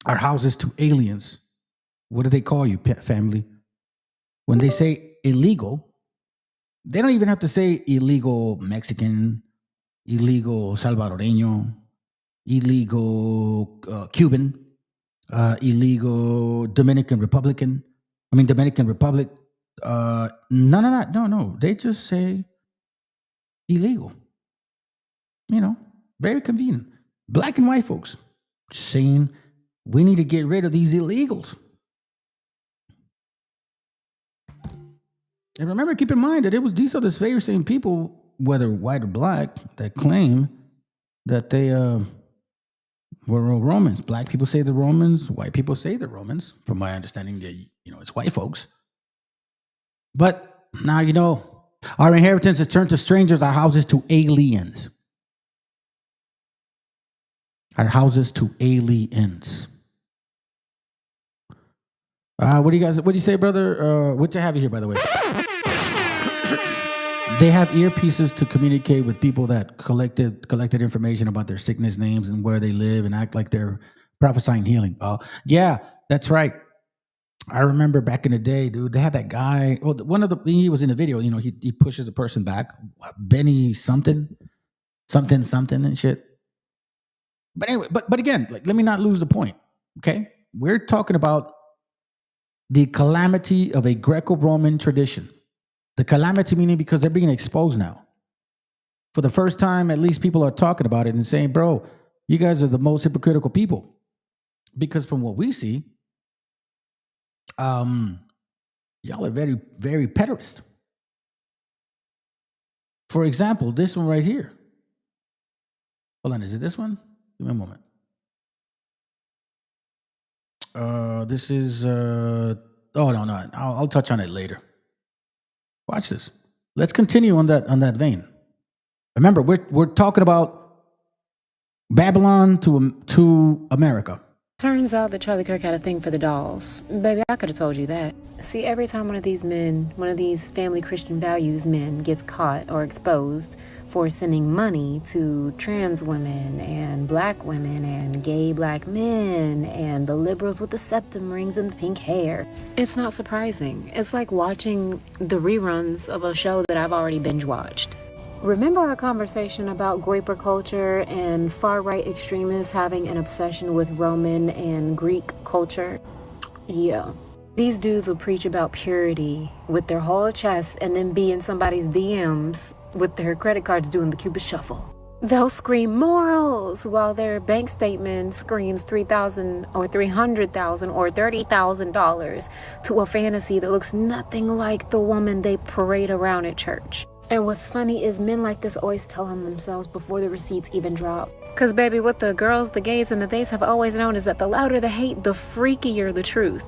our houses to aliens. What do they call you, family? When they say illegal, they don't even have to say illegal Mexican, illegal Salvadoreño, illegal Cuban, illegal Dominican Republic. None of that. No. They just say illegal. You know, very convenient. Black and white folks saying we need to get rid of these illegals. And remember, keep in mind that these are the very same people, whether white or black, that claim that they were Romans. Black people say the Romans, white people say the Romans. From my understanding, it's white folks. But now our inheritance is turned to strangers, our houses to aliens. Our houses to aliens. What do you say, brother? What you have here, by the way? They have earpieces to communicate with people that collected information about their sickness names and where they live and act like they're prophesying healing. Yeah, that's right. I remember back in the day, dude, they had that guy. Well, he was in the video, he pushes the person back. Benny something and shit. But anyway, but again, like, let me not lose the point. Okay, we're talking about the calamity of a Greco-Roman tradition. The calamity meaning because they're being exposed now. For the first time, at least people are talking about it and saying, bro, you guys are the most hypocritical people. Because from what we see, y'all are very, very pederast. For example, this one right here. Hold on, is it this one? Give me a moment. This is, oh, no, I'll touch on it later. Watch this. Let's continue on that vein. Remember, we're talking about Babylon to America. Turns out that Charlie Kirk had a thing for the dolls. Baby, I could have told you that. See, every time one of these family Christian values men gets caught or exposed for sending money to trans women and black women and gay black men and the liberals with the septum rings and the pink hair, it's not surprising. It's like watching the reruns of a show that I've already binge watched. Remember our conversation about Groyper culture and far-right extremists having an obsession with Roman and Greek culture? Yeah. These dudes will preach about purity with their whole chest and then be in somebody's DMs with their credit cards doing the Cupid shuffle. They'll scream morals while their bank statement screams $3,000 or $300,000 or $30,000 to a fantasy that looks nothing like the woman they parade around at church. And what's funny is men like this always tell him themselves before the receipts even drop. Cause baby, what the girls, the gays, and the theys have always known is that the louder the hate, the freakier the truth.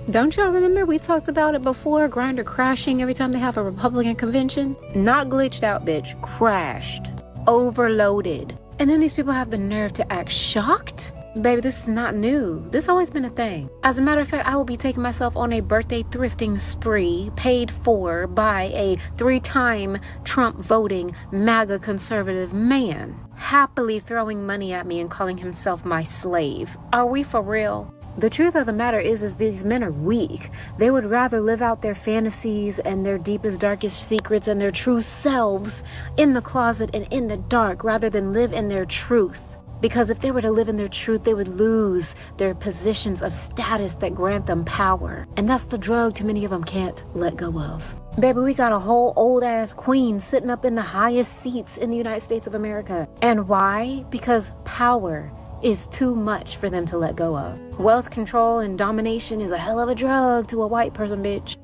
Don't y'all remember we talked about it before? Grindr crashing every time they have a Republican convention? Not glitched out, bitch. Crashed. Overloaded. And then these people have the nerve to act shocked? Baby, this is not new. This always been a thing. As a matter of fact, I will be taking myself on a birthday thrifting spree paid for by a 3-time Trump voting MAGA conservative man, happily throwing money at me and calling himself my slave. Are we for real? The truth of the matter is these men are weak. They would rather live out their fantasies and their deepest, darkest secrets and their true selves in the closet and in the dark rather than live in their truth. Because if they were to live in their truth, they would lose their positions of status that grant them power. And that's the drug too many of them can't let go of. Baby, we got a whole old-ass queen sitting up in the highest seats in the United States of America. And why? Because power is too much for them to let go of. Wealth control and domination is a hell of a drug to a white person, bitch.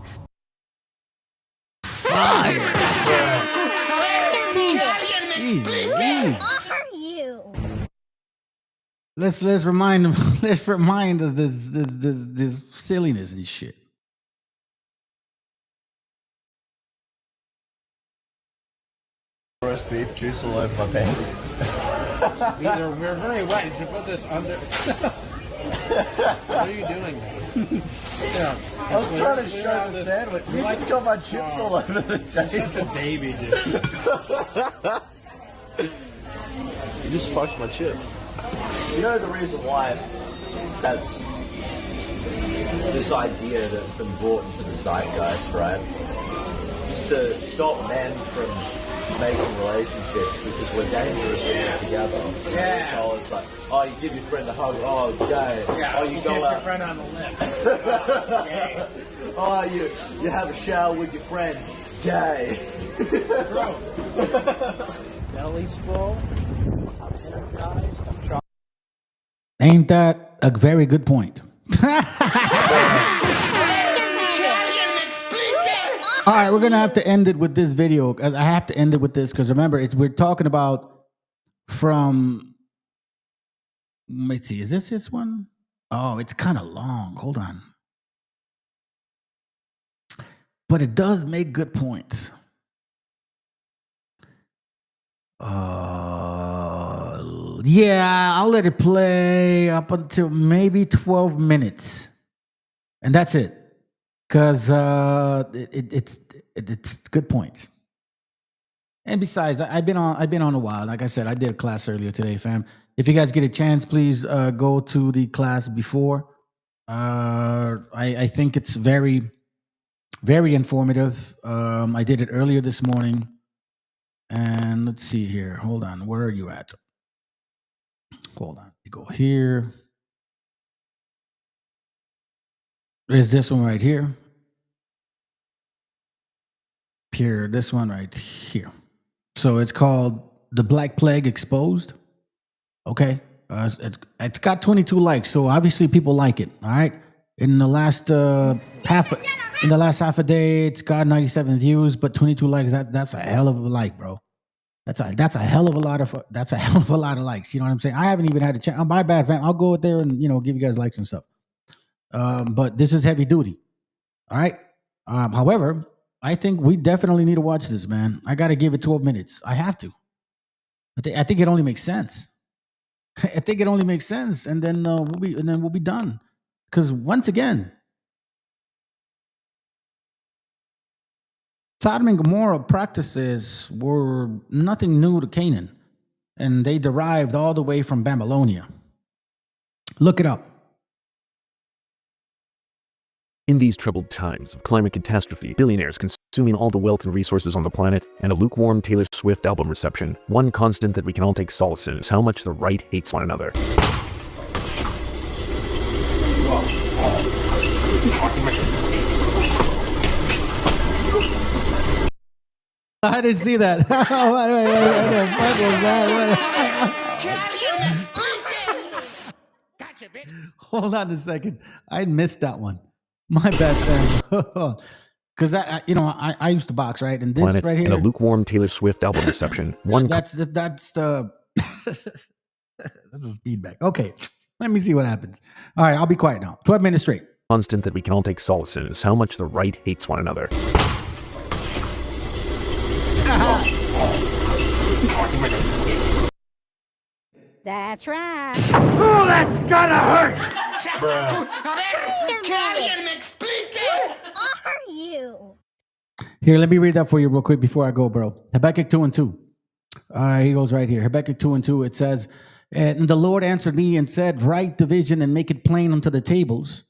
Fire! Jeez. Let's remind us this silliness and shit. Roast beef juice all over my pants. We're very wet. You should put this under. What are you doing? Yeah. I was trying to show the sandwich. You just got my chips all over the table. You're such a baby, dude. You just fucked my chips. You know the reason why that's this idea that's been brought into the zeitgeist, right? It's to stop men from making relationships because we're dangerous when we're together. Yeah. So it's like, oh, you give your friend a hug, oh, gay. Yeah, oh, you go kiss out. your friend on the lips. Gay. Oh, you have a shower with your friend, gay. Bro. Belly's full. I'm energized. I'm trying. Ain't that a very good point? All right, we're gonna have to end it with this video. I have to end it with this because remember, we're talking about from. Let's see, is this one? Oh, it's kind of long. Hold on, but it does make good points. Yeah, I'll let it play up until maybe 12 minutes, and that's it. Because it's good points. And besides, I've been on a while. Like I said, I did a class earlier today, fam. If you guys get a chance, please go to the class before. I think it's very, very informative. I did it earlier this morning. And let's see here. Hold on. Where are you at? Hold on. You go here. There's this one right here. Here, this one right here. So it's called The Black Plague Exposed. Okay. It's got 22 likes, so obviously people like it. All right. In the last half a day, it's got 97 views, but 22 likes. That's a hell of a like, bro. That's a hell of a lot of likes. You know what I'm saying? I haven't even had a chance. My bad, fam. I'll go out there and give you guys likes and stuff. But this is heavy duty. All right. However, I think we definitely need to watch this, man. I got to give it 12 minutes. I have to. I think it only makes sense. I think it only makes sense, and then we'll be done. Because once again, Sodom and Gomorrah practices were nothing new to Canaan, and they derived all the way from Babylonia. Look it up. In these troubled times of climate catastrophe, billionaires consuming all the wealth and resources on the planet, and a lukewarm Taylor Swift album reception, one constant that we can all take solace in is how much the right hates one another. I didn't see that. What was that? Hold on a second. I missed that one. My bad, fam. Because I used to box, right? And this Planet right here, and a lukewarm Taylor Swift album reception. One that's the that's a feedback. Okay, let me see what happens. All right, I'll be quiet now. 12 minutes straight. Constant that we can all take solace in is how much the right hates one another. That's right. Oh, that's gotta hurt! A ver, que alguien me explique! Who are you? Here, let me read that for you real quick before I go, bro. Habakkuk 2:2. He goes right here. Habakkuk 2:2. It says, "And the Lord answered me and said, write the vision and make it plain unto the tables,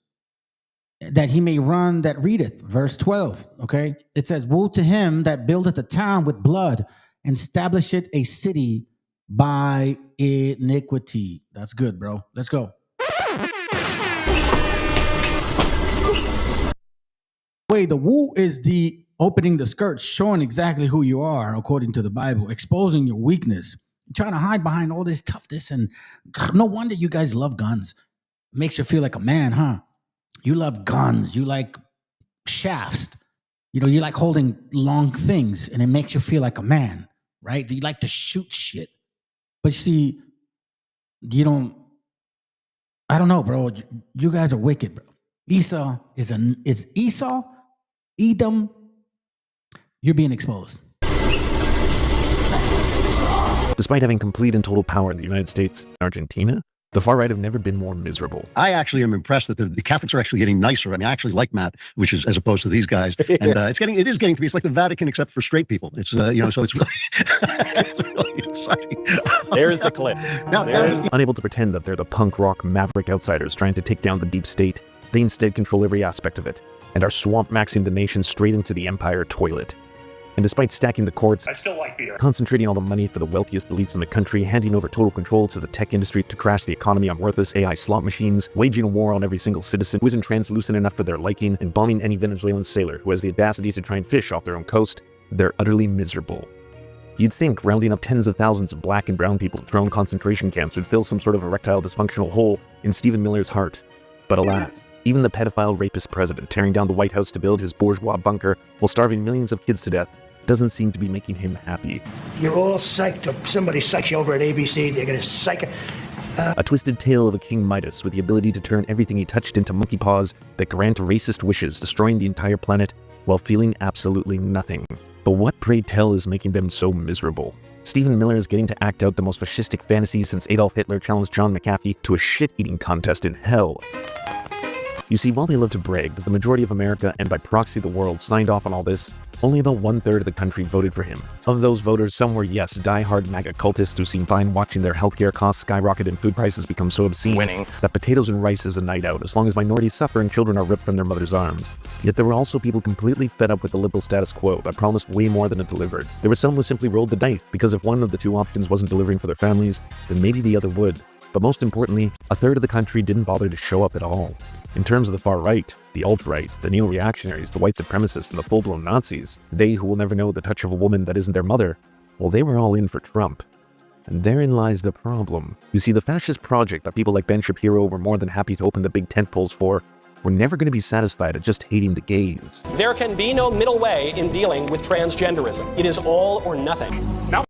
that he may run that readeth." Verse 12. Okay. It says, "Woe to him that buildeth a town with blood and establisheth a city by iniquity." That's good, bro. Let's go. Wait, the woo is the opening the skirt, showing exactly who you are according to the Bible, exposing your weakness, trying to hide behind all this toughness. And no wonder you guys love guns. Makes you feel like a man, huh? You love guns. You like shafts. You like holding long things, and it makes you feel like a man, right? You like to shoot shit. But see, I don't know, bro. You guys are wicked, bro. Esau is Esau, Edom. You're being exposed. Despite having complete and total power in the United States and Argentina, the far right have never been more miserable. I actually am impressed that the Catholics are actually getting nicer. I mean, I actually like Matt, which is as opposed to these guys, and it is getting to be. It's like the Vatican except for straight people. It's so it's really, it's really exciting. There's the clip. Unable to pretend that they're the punk rock maverick outsiders trying to take down the deep state, they instead control every aspect of it and are swamp maxing the nation straight into the empire toilet. And despite stacking the courts, I still like beer. Concentrating all the money for the wealthiest elites in the country, handing over total control to the tech industry to crash the economy on worthless AI slot machines, waging a war on every single citizen who isn't translucent enough for their liking, and bombing any Venezuelan sailor who has the audacity to try and fish off their own coast, they're utterly miserable. You'd think rounding up tens of thousands of black and brown people to their own concentration camps would fill some sort of erectile dysfunctional hole in Stephen Miller's heart. But alas, even the pedophile rapist president tearing down the White House to build his bourgeois bunker while starving millions of kids to death doesn't seem to be making him happy. You're all psyched up. Somebody psychs you over at ABC. They're going to psych it. A twisted tale of a King Midas with the ability to turn everything he touched into monkey paws that grant racist wishes, destroying the entire planet while feeling absolutely nothing. But what, pray tell, is making them so miserable? Stephen Miller is getting to act out the most fascistic fantasy since Adolf Hitler challenged John McAfee to a shit-eating contest in hell. You see, while they love to brag that the majority of America, and by proxy the world, signed off on all this, only about 1/3 of the country voted for him. Of those voters, some were, yes, die-hard MAGA cultists who seem fine watching their healthcare costs skyrocket and food prices become so obscene that potatoes and rice is a night out, as long as minorities suffer and children are ripped from their mother's arms. Yet there were also people completely fed up with the liberal status quo that promised way more than it delivered. There were some who simply rolled the dice, because if one of the two options wasn't delivering for their families, then maybe the other would. But most importantly, a third of the country didn't bother to show up at all. In terms of the far right, the alt-right, the neo-reactionaries, the white supremacists, and the full-blown Nazis, they who will never know the touch of a woman that isn't their mother, well, they were all in for Trump. And therein lies the problem. You see, the fascist project that people like Ben Shapiro were more than happy to open the big tent poles for, we're never going to be satisfied at just hating the gays. There can be no middle way in dealing with transgenderism. It is all or nothing. Now,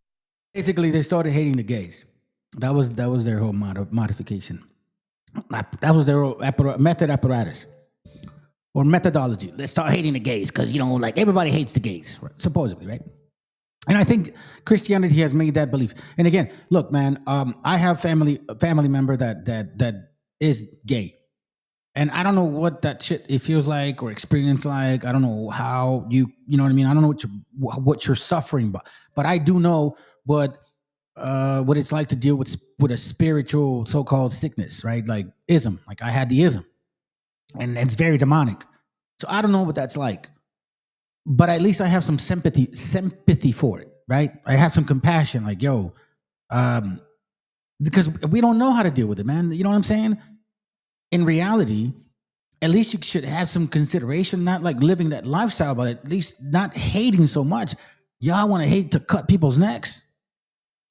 basically, they started hating the gays. That was their whole modification. That was their whole method apparatus or methodology. Let's start hating the gays because, you know, like everybody hates the gays, right? Supposedly, right? And I think Christianity has made that belief. And again, look, man, I have a family member that is gay. And I don't know what that shit it feels like or experience like. I don't know how you know what I mean? I don't know what you're suffering, but I do know what it's like to deal with a spiritual so-called sickness, right? Like ism. Like I had the ism. And it's very demonic. So I don't know what that's like. But at least I have some sympathy for it, right? I have some compassion, like, yo, because we don't know how to deal with it, man. You know what I'm saying? In reality, at least you should have some consideration, not like living that lifestyle, but at least not hating so much. Y'all want to hate to cut people's necks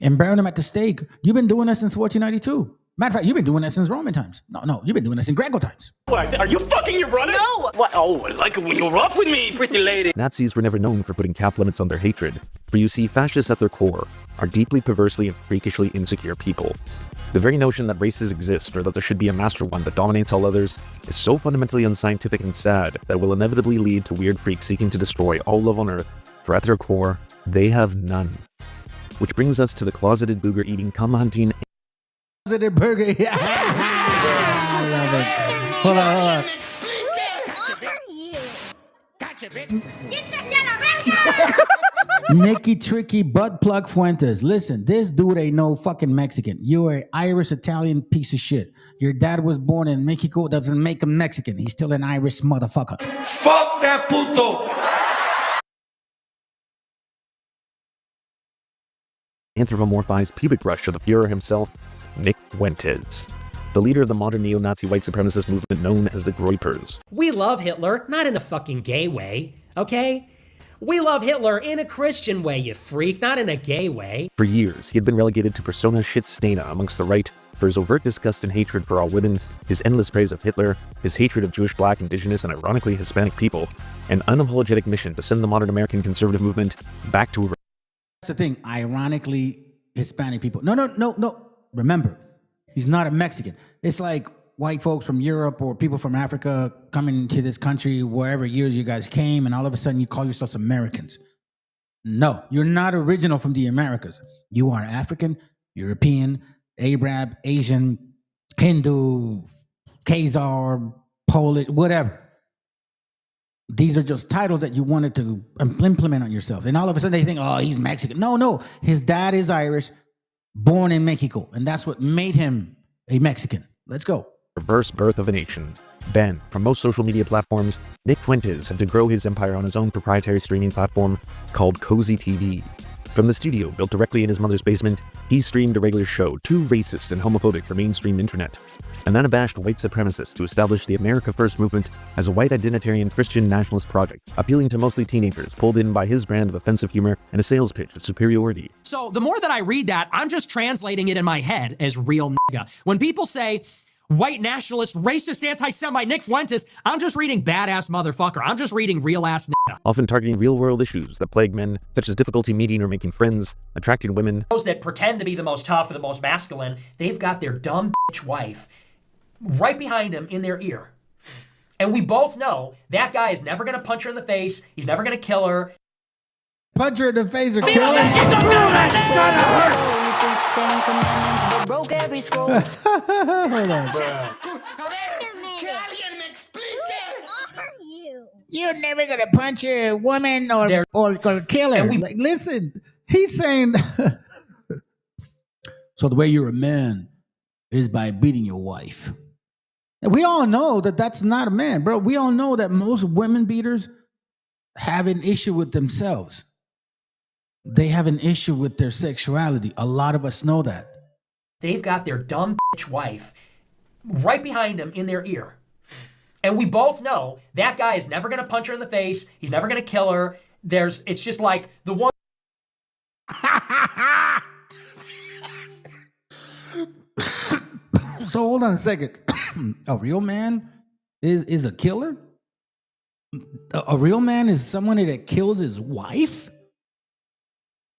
and burn them at the stake. You've been doing that since 1492. Matter of fact, you've been doing that since Roman times. No, you've been doing this in Greco times. what, are you fucking your brother? No! What? Oh, I like it when you're rough with me, pretty lady. Nazis were never known for putting cap limits on their hatred, for you see, fascists at their core are deeply perversely and freakishly insecure people. The very notion that races exist, or that there should be a master one that dominates all others, is so fundamentally unscientific and sad that it will inevitably lead to weird freaks seeking to destroy all love on Earth, for at their core, they have none. Which brings us to the closeted booger-eating, cum-hunting, closeted burger. I love it. Hold on. Gotcha, bitch. Nicky Tricky Butt Plug Fuentes. Listen, this dude ain't no fucking Mexican. You're an Irish Italian piece of shit. Your dad was born in Mexico. Doesn't make him Mexican. He's still an Irish motherfucker. Fuck that puto. anthropomorphized pubic brush of the Fuhrer himself, Nick Fuentes, the leader of the modern neo-Nazi white supremacist movement known as the Groypers. We love Hitler, not in a fucking gay way, okay? We love Hitler in a Christian way, you freak, not in a gay way. For years, he had been relegated to persona shitstana amongst the right for his overt disgust and hatred for all women, his endless praise of Hitler, his hatred of Jewish, Black, Indigenous, and ironically Hispanic people, an unapologetic mission to send the modern American conservative movement back to a... That's the thing, ironically Hispanic people. No. Remember, he's not a Mexican. It's like white folks from Europe or people from Africa coming to this country, wherever years you guys came, and all of a sudden you call yourselves Americans. No, you're not original from the Americas. You are African, European, Arab, Asian, Hindu, Khazar, Polish, whatever. These are just titles that you wanted to implement on yourself. And all of a sudden they think, oh, he's Mexican. No, his dad is Irish, born in Mexico. And that's what made him a Mexican. Let's go. Reverse birth of a nation. Banned from most social media platforms, Nick Fuentes had to grow his empire on his own proprietary streaming platform called Cozy TV. From the studio built directly in his mother's basement, he streamed a regular show, too racist and homophobic for mainstream internet. An unabashed white supremacist to establish the America First movement as a white identitarian Christian nationalist project, appealing to mostly teenagers pulled in by his brand of offensive humor and a sales pitch of superiority. So the more that I read that, I'm just translating it in my head as real nigga. When people say, white nationalist, racist, anti-Semite Nick Fuentes, I'm just reading badass motherfucker. I'm just reading real ass nigga. Often targeting real-world issues that plague men, such as difficulty meeting or making friends, attracting women. Those that pretend to be the most tough or the most masculine, they've got their dumb bitch wife right behind him in their ear. And we both know that guy is never gonna punch her in the face. He's never gonna kill her. Punch her in the face or kill her? Broke every scroll. Hold on. You're never gonna punch a woman or kill her. Like, listen, he's saying. So the way you're a man is by beating your wife. And we all know that that's not a man, bro. We all know that most women beaters have an issue with themselves. They have an issue with their sexuality. A lot of us know that. They've got their dumb bitch wife right behind him in their ear. And we both know that guy is never going to punch her in the face. He's never going to kill her. It's just like the one. So hold on a second. A real man is a killer? A real man is someone that kills his wife?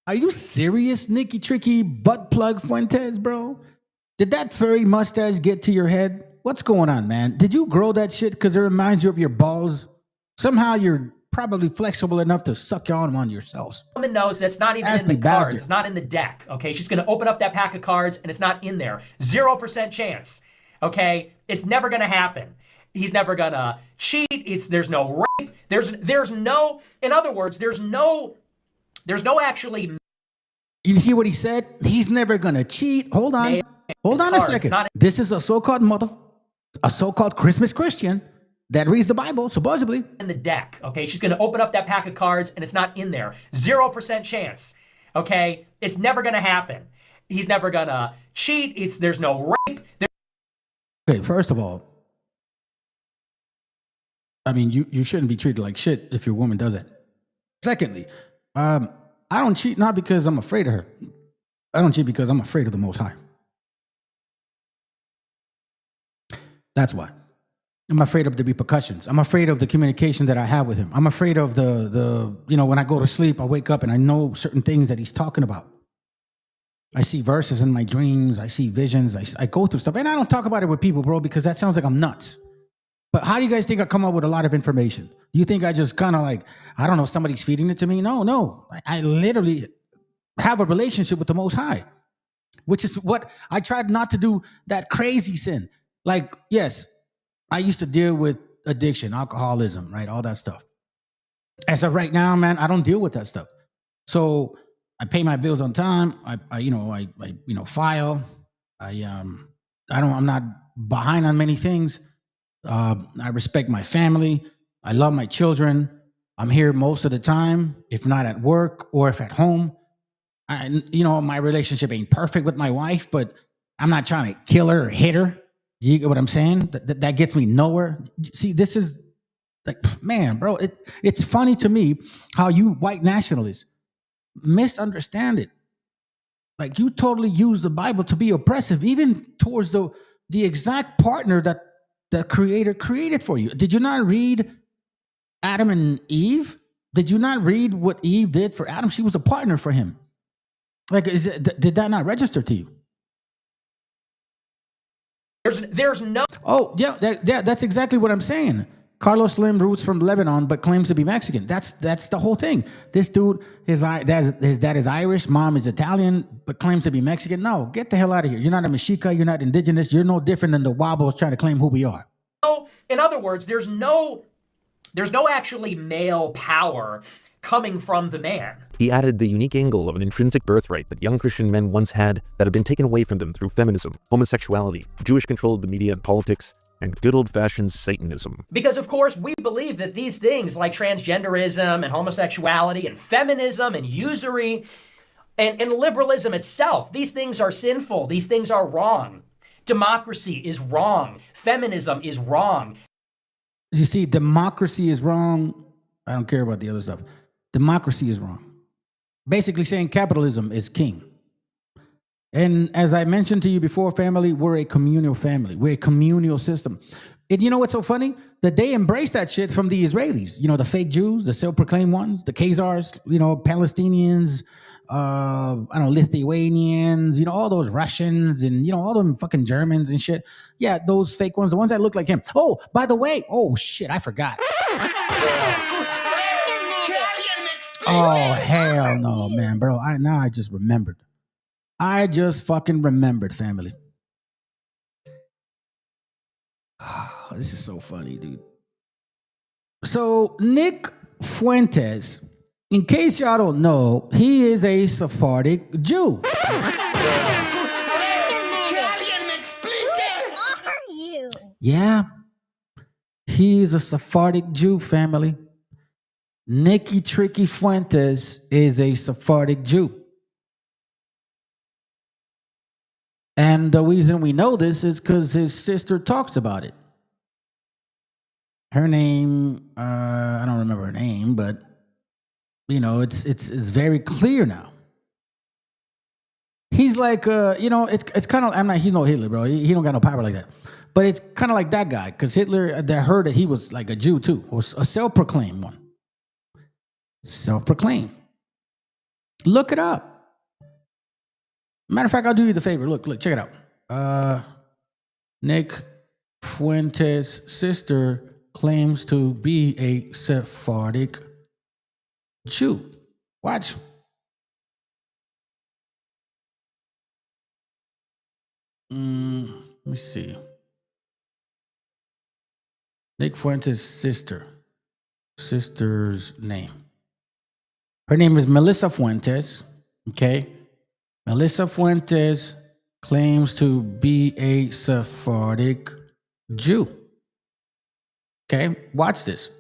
Are you serious, Nicky Tricky Butt Plug Fuentes, bro? Did that furry mustache get to your head? What's going on, man? Did you grow that shit because it reminds you of your balls? Somehow you're probably flexible enough to suck on yourselves. Woman knows that's not even in the cards. It's not in the deck. Okay, she's going to open up that pack of cards and it's not in there. 0% chance. Okay, it's never going to happen. He's never going to cheat. There's no rape. There's no. In other words, there's no actually. You hear what he said? He's never going to cheat. Hold on a second. This is a so-called Christmas Christian that reads the Bible, supposedly. In the deck, okay? She's going to open up that pack of cards and it's not in there. 0% chance, okay? It's never going to happen. He's never going to cheat. There's no rape. Okay, first of all, I mean, you shouldn't be treated like shit if your woman does it. Secondly, I don't cheat not because I'm afraid of her. I don't cheat because I'm afraid of the Most High. That's why. I'm afraid of the repercussions. I'm afraid of the communication that I have with him. I'm afraid of the when I go to sleep, I wake up and I know certain things that he's talking about. I see verses in my dreams. I see visions. I go through stuff. And I don't talk about it with people, bro, because that sounds like I'm nuts. But how do you guys think I come up with a lot of information? Do you think I just kind of like, I don't know, somebody's feeding it to me? No. I literally have a relationship with the Most High, which is what I tried not to do, that crazy sin. Like, yes, I used to deal with addiction, alcoholism, right? All that stuff. As of right now, man, I don't deal with that stuff. So I pay my bills on time. I file. I'm not behind on many things. I respect my family. I love my children. I'm here most of the time, if not at work or if at home. My relationship ain't perfect with my wife, but I'm not trying to kill her or hit her. You get what I'm saying? That gets me nowhere. See, this is like, man, bro, it's funny to me how you white nationalists misunderstand it. Like, you totally use the Bible to be oppressive, even towards the exact partner that the Creator created for you. Did you not read Adam and Eve? Did you not read what Eve did for Adam? She was a partner for him. Like, did that not register to you? There's no. Oh, yeah, that's exactly what I'm saying. Carlos Slim roots from Lebanon, but claims to be Mexican. That's the whole thing. This dude, his dad is Irish, mom is Italian, but claims to be Mexican. No, get the hell out of here. You're not a MESHIACHA. You're not indigenous. You're no different than the Wobbles trying to claim who we are. No, in other words, there's no actually male power coming from the man. He added the unique angle of an intrinsic birthright that young Christian men once had that had been taken away from them through feminism, homosexuality, Jewish control of the media and politics, and good old-fashioned Satanism. Because, of course, we believe that these things like transgenderism and homosexuality and feminism and usury and liberalism itself, these things are sinful. These things are wrong. Democracy is wrong. Feminism is wrong. You see, democracy is wrong. I don't care about the other stuff. Democracy is wrong. Basically saying capitalism is king. And as I mentioned to you before, family, we're a communal family. We're a communal system. And you know what's so funny? That they embrace that shit from the Israelis. You know, the fake Jews, the self-proclaimed ones, the Khazars, Palestinians, Lithuanians, all those Russians and, all them fucking Germans and shit. Yeah, those fake ones, the ones that look like him. Oh, by the way, shit, I forgot. Oh, hell no, man, bro. I just remembered. I just fucking remembered, family. This is so funny, dude. So, Nick Fuentes, in case y'all don't know, he is a Sephardic Jew. Yeah. He is a Sephardic Jew, family. Nicky Tricky Fuentes is a Sephardic Jew. And the reason we know this is because his sister talks about it. Her name, I don't remember her name, but it's very clear now. He's like, it's kind of, he's no Hitler, bro. He don't got no power like that. But it's kind of like that guy, because Hitler, they heard that he was like a Jew too, or a self-proclaimed one. Self-proclaimed. Look it up. Matter of fact, I'll do you the favor. Look, check it out. Nick Fuentes' sister claims to be a Sephardic Jew. Watch. Let me see. Nick Fuentes' sister's name. Her name is Melissa Fuentes. Okay. Melissa Fuentes claims to be a Sephardic Jew. Okay. Watch this.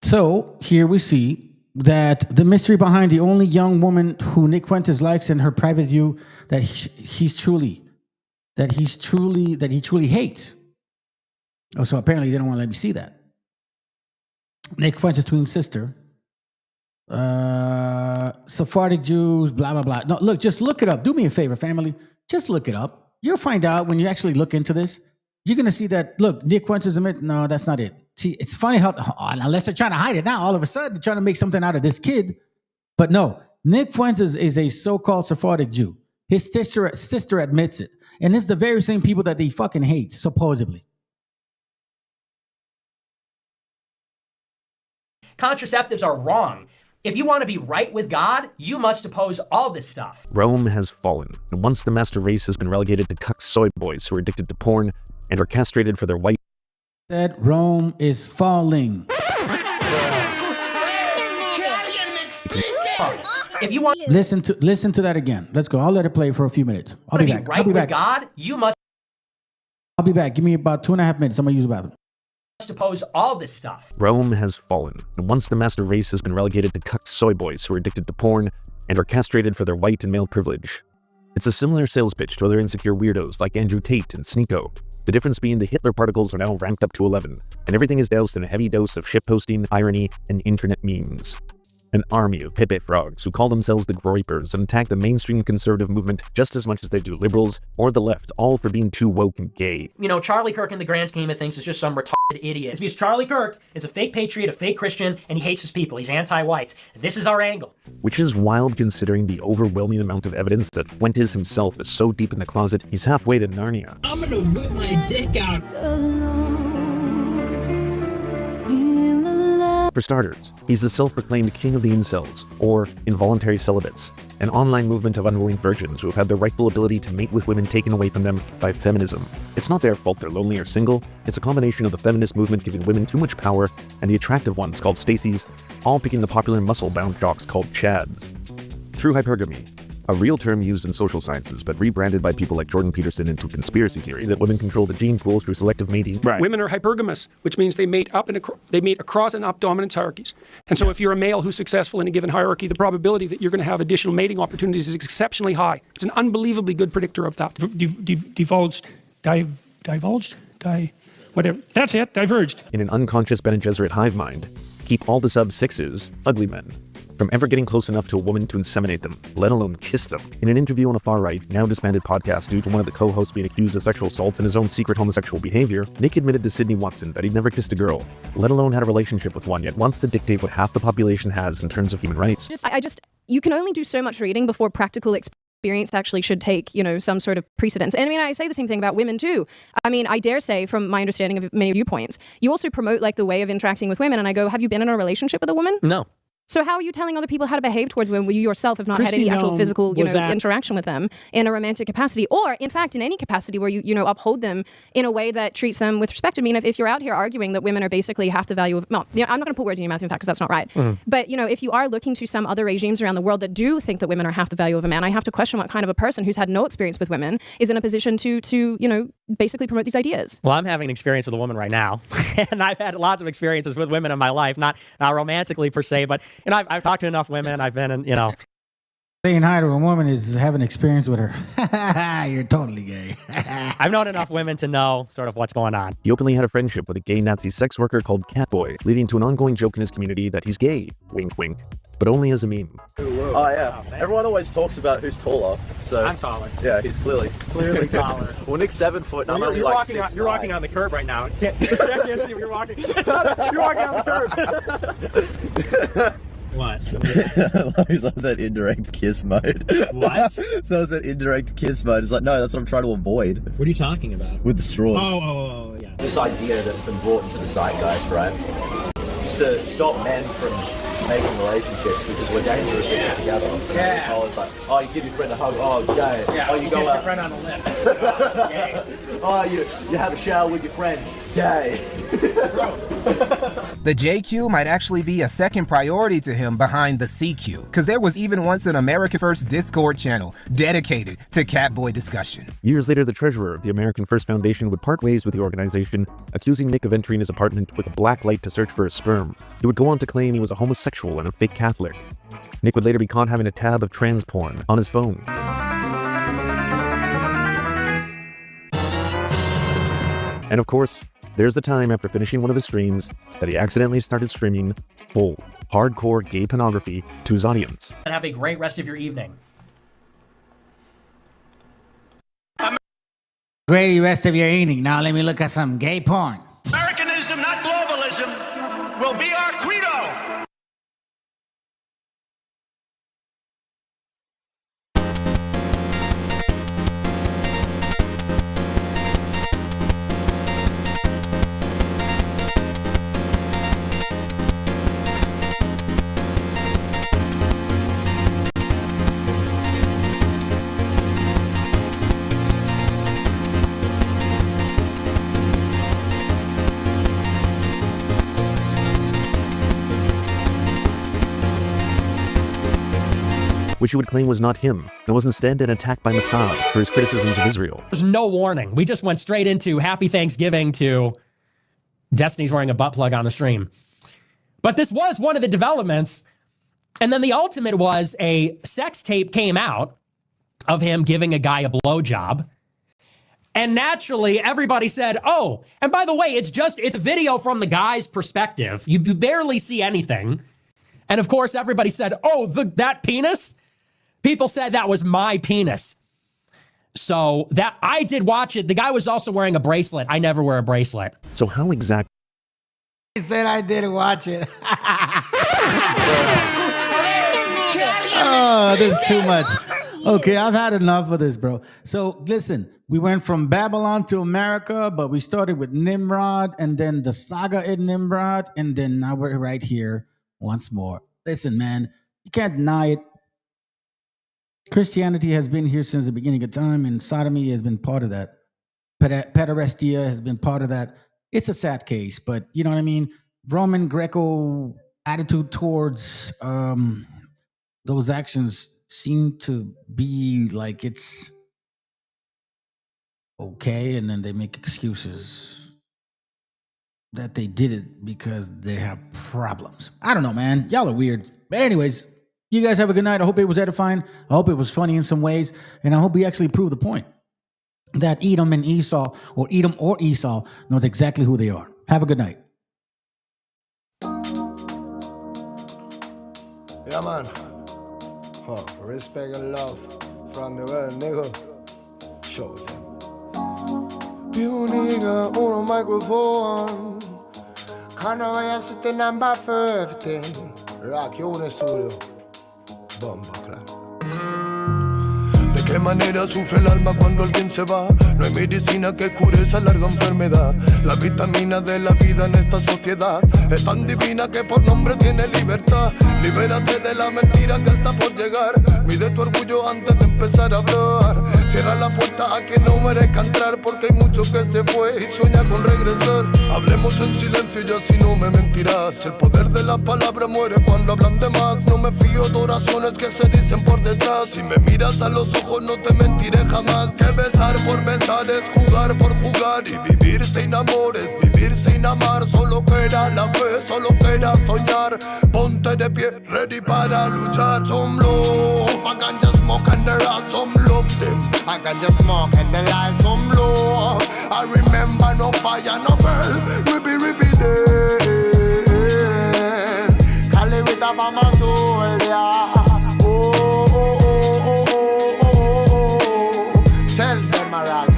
So here we see that the mystery behind the only young woman who Nick Fuentes likes in her private view that he truly hates. Oh, so apparently they don't want to let me see that. Nick Fuentes' twin sister, Sephardic Jews, blah, blah, blah. No, look, just look it up. Do me a favor, family. Just look it up. You'll find out when you actually look into this. You're going to see that, look, Nick Fuentes admits, no, that's not it. See, it's funny how, unless they're trying to hide it now, all of a sudden they're trying to make something out of this kid. But no, Nick Fuentes is a so-called Sephardic Jew. His sister admits it. And it's the very same people that they fucking hate, supposedly. Contraceptives are wrong. If you want to be right with God, you must oppose all this stuff. Rome has fallen, and once the master race has been relegated to cuck soy boys who are addicted to porn and are castrated for their white... That Rome is falling. If you want... Listen to that again. Let's go. I'll let it play for a few minutes. I'll be back. Right with God, you must... I'll be back. Give me about 2.5 minutes. I'm going to use the bathroom. Oppose all this stuff. Rome has fallen, and once the master race has been relegated to cuck soy boys who are addicted to porn and are castrated for their white and male privilege. It's a similar sales pitch to other insecure weirdos like Andrew Tate and Sneeko. The difference being the Hitler particles are now ramped up to 11, and everything is doused in a heavy dose of shitposting, irony, and internet memes. An army of Pepe frogs who call themselves the Groypers and attack the mainstream conservative movement just as much as they do liberals or the left, all for being too woke and gay. Charlie Kirk in the grand scheme of things is just some retarded idiot. It's because Charlie Kirk is a fake patriot, a fake Christian, and he hates his people. He's anti-white. This is our angle. Which is wild considering the overwhelming amount of evidence that Fuentes himself is so deep in the closet, he's halfway to Narnia. I'm gonna whip my dick out. For starters, he's the self-proclaimed king of the incels, or involuntary celibates, an online movement of unwilling virgins who have had their rightful ability to mate with women taken away from them by feminism. It's not their fault they're lonely or single, it's a combination of the feminist movement giving women too much power and the attractive ones called Stacys, all picking the popular muscle-bound jocks called Chads. Through hypergamy, a real term used in social sciences, but rebranded by people like Jordan Peterson into conspiracy theory that women control the gene pool through selective mating. Right. Women are hypergamous, which means they mate across and up dominance hierarchies. And so if you're a male who's successful in a given hierarchy, the probability that you're going to have additional mating opportunities is exceptionally high. It's an unbelievably good predictor of that. Whatever. That's it. Diverged. In an unconscious Bene Gesserit hive mind, keep all the sub-6s ugly men from ever getting close enough to a woman to inseminate them, let alone kiss them. In an interview on a far-right, now disbanded podcast due to one of the co-hosts being accused of sexual assault and his own secret homosexual behavior, Nick admitted to Sydney Watson that he'd never kissed a girl, let alone had a relationship with one, yet wants to dictate what half the population has in terms of human rights. You can only do so much reading before practical experience actually should take, some sort of precedence. And I say the same thing about women too. I dare say, from my understanding of many viewpoints, you also promote the way of interacting with women. And I go, have you been in a relationship with a woman? No. So how are you telling other people how to behave towards women when you yourself have not had any actual physical, interaction with them in a romantic capacity, or in fact in any capacity where you uphold them in a way that treats them with respect? If you're out here arguing that women are basically half the value of, I'm not going to put words in your mouth, in fact, because that's not right. Mm-hmm. But if you are looking to some other regimes around the world that do think that women are half the value of a man, I have to question what kind of a person who's had no experience with women is in a position to basically promote these ideas. Well, I'm having an experience with a woman right now, and I've had lots of experiences with women in my life, not romantically per se, but I've talked to enough women. I've been in, Saying hi to a woman is having experience with her. You're totally gay. I've known enough women to know sort of what's going on. He openly had a friendship with a gay Nazi sex worker called Catboy, leading to an ongoing joke in his community that he's gay, wink wink, but only as a meme. Oh yeah, everyone always talks about who's taller. So I'm taller. Yeah, he's clearly taller. Well, Nick's 7 foot, and I'm only You're like walking 6'9". You're walking on the curb right now. I can't see if you're walking. You're walking on the curb. What? Someone said indirect kiss mode. What? Someone said indirect kiss mode. It's like, no, that's what I'm trying to avoid. What are you talking about? With the straws. Oh, yeah. This idea that's been brought into the zeitgeist, right? Is to stop men from making relationships because we're dangerous if we're together. Yeah. Oh, it's like, oh, you give your friend a hug. Oh, gay. Yeah, Oh, you go kiss out. your friend on the lip. Oh, gay. Oh, you have a shower with your friend. Gay. The JQ might actually be a second priority to him behind the CQ, because there was even once an American First Discord channel dedicated to Catboy discussion. Years later, the treasurer of the American First Foundation would part ways with the organization, accusing Nick of entering his apartment with a black light to search for his sperm. He would go on to claim he was a homosexual and a fake Catholic. Nick would later be caught having a tab of trans porn on his phone. And of course, there's the time after finishing one of his streams that he accidentally started streaming full, hardcore gay pornography to his audience. And have a great rest of your evening. Great rest of your evening. Now let me look at some gay porn. Americanism, not globalism, will be our credo. Which he would claim was not him, and was instead an attack by Mossad for his criticisms of Israel. There's no warning. We just went straight into Happy Thanksgiving to Destiny's wearing a butt plug on the stream. But this was one of the developments. And then the ultimate was a sex tape came out of him giving a guy a blowjob. And naturally, everybody said, oh, and by the way, it's a video from the guy's perspective. You barely see anything. And of course, everybody said, oh, that penis? People said that was my penis. So that I did watch it. The guy was also wearing a bracelet. I never wear a bracelet. So how exactly? He said I didn't watch it. Oh, this is too much. Okay, I've had enough of this, bro. So listen, we went from Babylon to America, but we started with Nimrod and then the saga in Nimrod, and then now we're right here once more. Listen, man, you can't deny it. Christianity has been here since the beginning of time, and sodomy has been part of that. Pederastia has been part of that. It's a sad case, but you know what I mean? Roman Greco attitude towards those actions seem to be like it's okay, and then they make excuses that they did it because they have problems. I don't know, man. Y'all are weird. But anyways, you guys have a good night. I hope it was edifying. I hope it was funny in some ways. And I hope we actually proved the point that Edom and Esau, or Edom or Esau, knows exactly who they are. Have a good night. Yeah, man. Huh. Respect and love from the world, nigga. Show them. You nigga on a microphone. Kan jag vara sitta number 15. Rock you in studio. Bomba klar. ¿De qué manera sufre el alma cuando alguien se va? No hay medicina que cure esa larga enfermedad. La vitamina de la vida en esta sociedad es tan divina que por nombre tiene libertad. Libérate de la mentira que está por llegar. Mide tu orgullo antes de empezar a hablar. Cierra la puerta a quien no merezca entrar, porque hay mucho que se fue y sueña con regresar. Hablemos en silencio y así no me mentirás. El poder de la palabra muere cuando hablan de más. No me fío de oraciones que se dicen por detrás. Si me miras a los ojos no te mentiré jamás. Que besar por besar es jugar por jugar. Y vivir sin amor es vivir sin amar. Solo queda la fe, solo queda soñar. Ponte de pie, ready para luchar. Somlo, ganja smoke and the lights on blow. I remember no fire, no burn, ribby day. Cali with a farmer soul, yeah. Tell them around.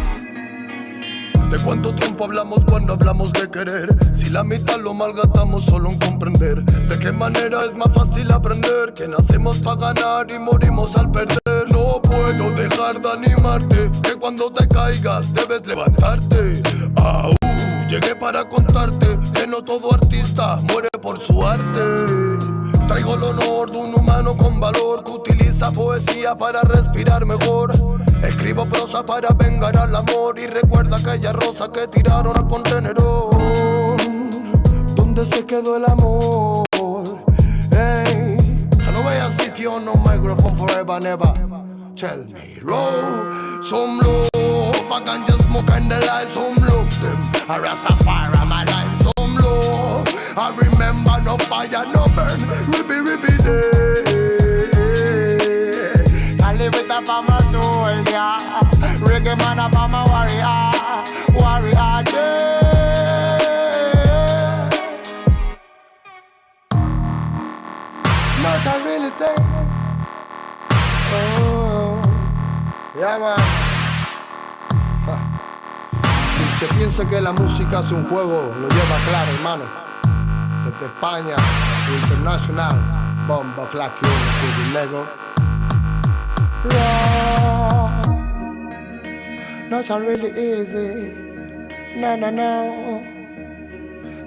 ¿De cuánto tiempo hablamos cuando hablamos de querer? Si la mitad lo malgastamos solo en comprender. ¿De qué manera es más fácil aprender? Que nacemos para ganar y morimos al perder. No puedo dejar de animarte, que cuando te caigas debes levantarte. Llegué para contarte que no todo artista muere por su arte. Traigo el honor de un humano con valor que utiliza poesía para respirar mejor. Escribo prosa para vengar al amor y recuerda aquella rosa que tiraron al contenedor. ¿Dónde se quedó el amor? Hey, I no vaya sitio, no microphone forever, never. Tell me, roll some love. I can just smoke and the lights, some love them. I Rastafari, my life, some love. I remember no fire, no burn, ribby day. I live with a farmer soul, yeah. Reggae man, a farmer warrior day. Not I really think. Oh, yeah, man. Si se piensa que la música es un juego, lo lleva claro, hermano. Desde España, internacional, bombo, clack, y Lego. Not really easy. No.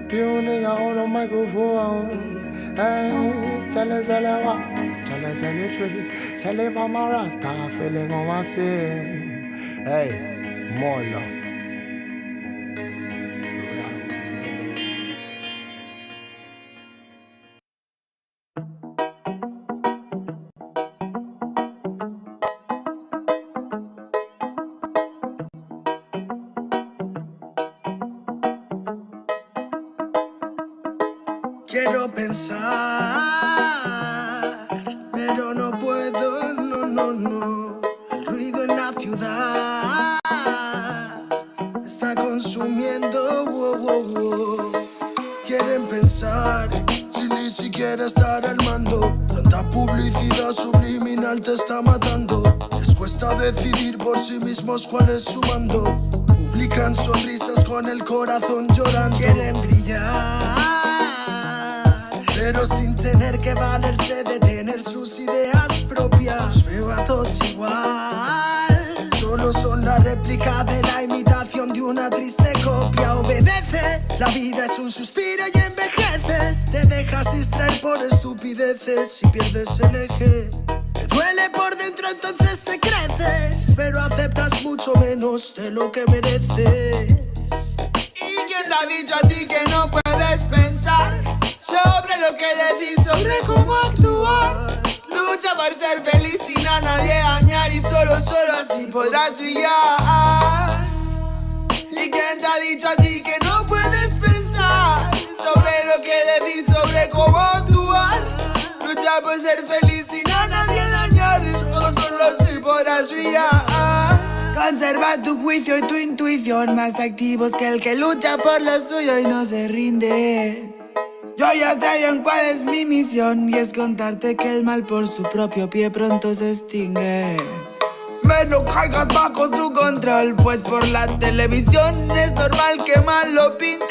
Pure nigga on a microphone. Hey, tell us any tree. Tell if I'm a Rasta, feeling on my sin. Hey, more love. Quiero pensar, pero no puedo, no. El ruido en la ciudad está consumiendo, wow. Quieren pensar, sin ni siquiera estar al mando. Tanta publicidad subliminal te está matando. Les cuesta decidir por sí mismos cuál es su mando. Publican sonrisas con el corazón llorando. Quieren brillar, pero sin tener que valerse de tener sus ideas propias. Los veo a todos igual, solo son la réplica de la imitación de una triste copia. Obedece, la vida es un suspiro y envejeces. Te dejas distraer por estupideces y pierdes el eje. Te duele por dentro, entonces te creces, pero aceptas mucho menos de lo que mereces. ¿Y quién te ha dicho a ti que no puedes pensar sobre lo que decís, sobre cómo actuar? Lucha por ser feliz sin a nadie dañar y solo así podrás brillar. ¿Y quién te ha dicho a ti que no puedes pensar sobre lo que decís, sobre cómo actuar? Lucha por ser feliz sin a nadie dañar y solo así podrás brillar. Conserva tu juicio y tu intuición, más activos que el que lucha por lo suyo y no se rinde. Yo ya sé bien cuál es mi misión, y es contarte que el mal por su propio pie pronto se extingue. No caigas bajo su control, pues por la televisión es normal que mal lo pinte.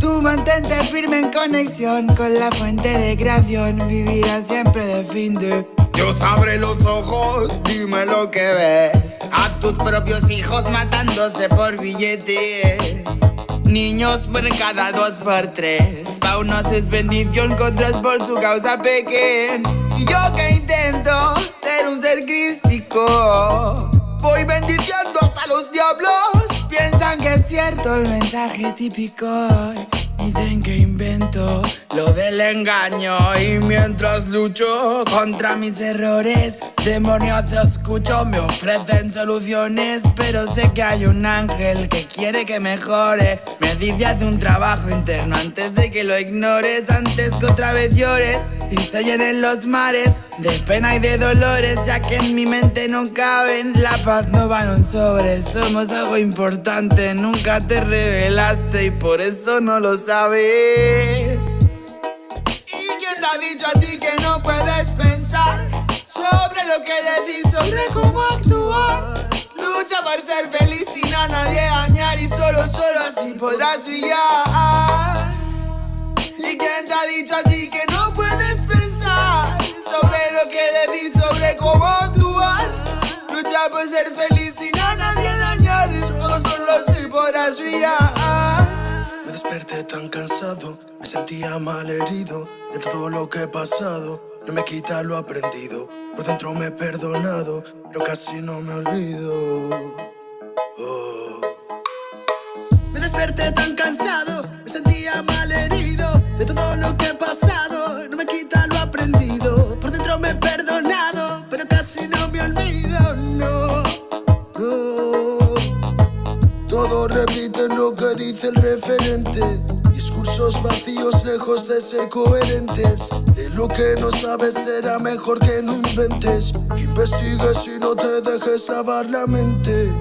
Tú mantente firme en conexión con la fuente de creación, vivirás siempre de fin de. Dios abre los ojos, dime lo que ves. A tus propios hijos matándose por billetes. Niños por cada 2 por 3. Pa' unos es bendición, con otros por su causa pequen. Y yo que intento ser un ser crístico, voy bendiciendo hasta los diablos. Piensan que es cierto el mensaje típico. Dicen que invento lo del engaño y mientras lucho contra mis errores, demonios escucho, me ofrecen soluciones, pero sé que hay un ángel que quiere que mejore. Me dice haz un trabajo interno antes de que lo ignores, antes que otra vez llores y se llenen los mares de pena y de dolores, ya que en mi mente no caben. La paz no va en un sobre, somos algo importante, nunca te revelaste y por eso no lo sabes. ¿Y quién te ha dicho a ti que no puedes pensar sobre lo que decís, sobre cómo actuar? Lucha por ser feliz sin a nadie dañar y solo así podrás brillar. ¿Y quién te ha dicho a ti que no puedes pensar sobre lo que decís, sobre cómo actuar? Lucha por ser feliz sin a nadie dañar y solo así podrás brillar. Me desperté tan cansado, me sentía mal herido de todo lo que he pasado. No me quita lo aprendido, por dentro me he perdonado, pero casi no me olvido. Me desperté tan cansado, me sentía mal herido de todo lo que he pasado. No me quita lo aprendido, por dentro me he perdonado, pero casi no me olvido, no. Todos repiten lo que dice el referente, discursos vacíos lejos de ser coherentes. De lo que no sabes será mejor que no inventes, que investigues y no te dejes lavar la mente.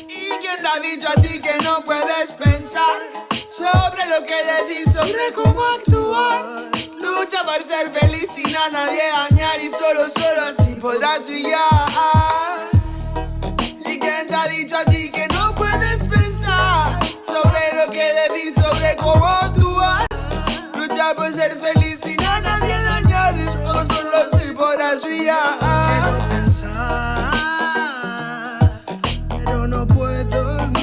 ¿Y quién te ha dicho a ti que no puedes pensar sobre lo que decís, sobre cómo actuar? Lucha por ser feliz sin a nadie dañar y solo así podrás brillar. ¿Y quién te ha dicho a ti que no puedes pensar sobre lo que decís, sobre cómo actuar? Lucha por ser feliz sin a nadie dañar y solo así podrás brillar. Quiero pensar, pero no puedo, no.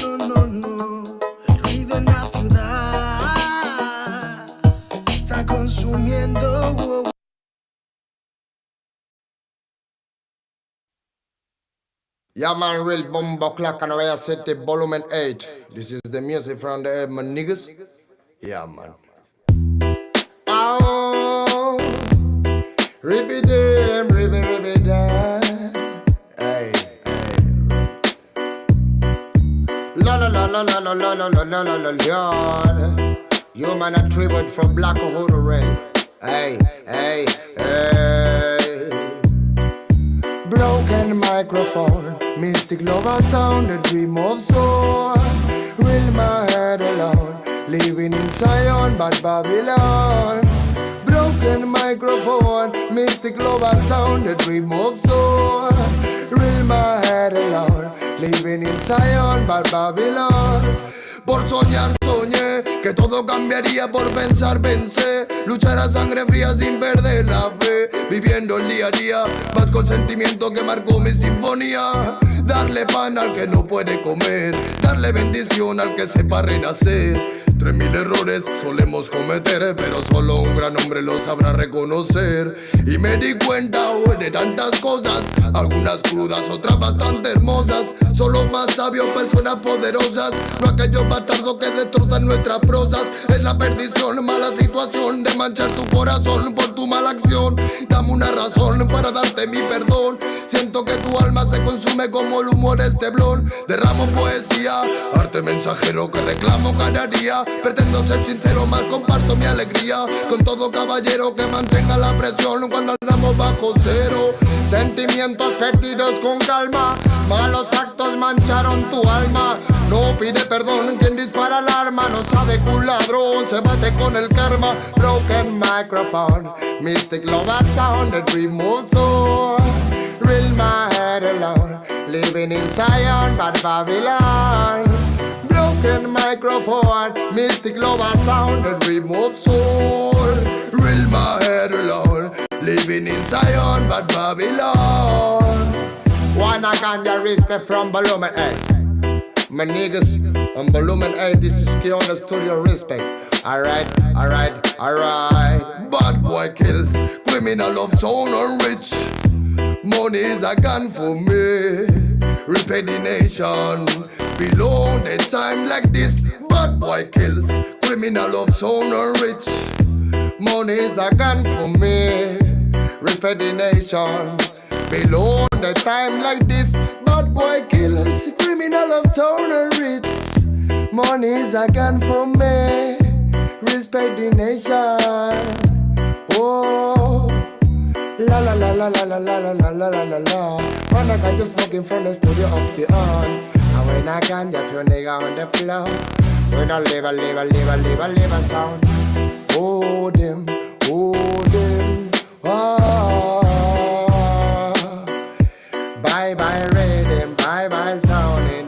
El ruido en la ciudad está consumiendo. Yeah, man, real bumbo clock and I set it volume 8. This is the music from the my niggas. Yeah, man. Oh, ribby damn, ribby damn. Hey. La la la la la la la la la la la la la. You man a tribute from Black Uhuru Ray. Hey. Broken microphone, mystic lover sound, a dream of soul. Will my head alone, living in Zion, but Babylon. Broken microphone, mystic lover sound, a dream of soul. Will my head alone, living in Zion, but Babylon. Por soñar soñé que todo cambiaría, por pensar pensé, luchar a sangre fría sin perder la fe, viviendo el día a día, más con sentimiento que marcó mi sinfonía. Darle pan al que no puede comer, darle bendición al que sepa renacer. 3000 errores solemos cometer, pero solo un gran hombre lo sabrá reconocer. Y me di cuenta hoy de tantas cosas, algunas crudas, otras bastante hermosas. Son los más sabios, personas poderosas, no aquellos bastardos que destrozan nuestras prosas. Es la perdición, mala situación de manchar tu corazón por tu mala acción. Dame una razón para darte mi perdón. Siento que tu alma se consume como el humo de este blon. Derramo poesía, arte mensajero que reclamo cada día. Pretendo ser sincero, más comparto mi alegría con todo caballero que mantenga la presión cuando andamos bajo cero. Sentimientos perdidos con calma, malos actos mancharon tu alma. No pide perdón quien dispara el arma, no sabe que un ladrón se bate con el karma. Broken microphone, mystic love sound, a dream of soul. Real my head alone, living in Zion, but Babylon. Broken microphone, mystic love sound, a dream of soul. Real my head alone, living in Zion, but Babylon. One I can get respect from Volume 8. My niggas on Volume 8, this is key on the studio respect. Alright. Bad boy kills, criminal of sound and rich. Money is a gun for me. Respect the nation. Belong the time like this. Bad Bad boy kills, criminal of sound and rich. Money is a gun for me. Respect the nation. Below the time like this, bad boy kills, criminal of sound and rich. Money is a gun for me. Respect the nation. Oh, la la la la la la la la la la la la. When I can just smoking from the studio up the on. And when I can just put nigga on the floor. When I live a sound. Oh them, oh. Bye bye rhythm, bye bye sound in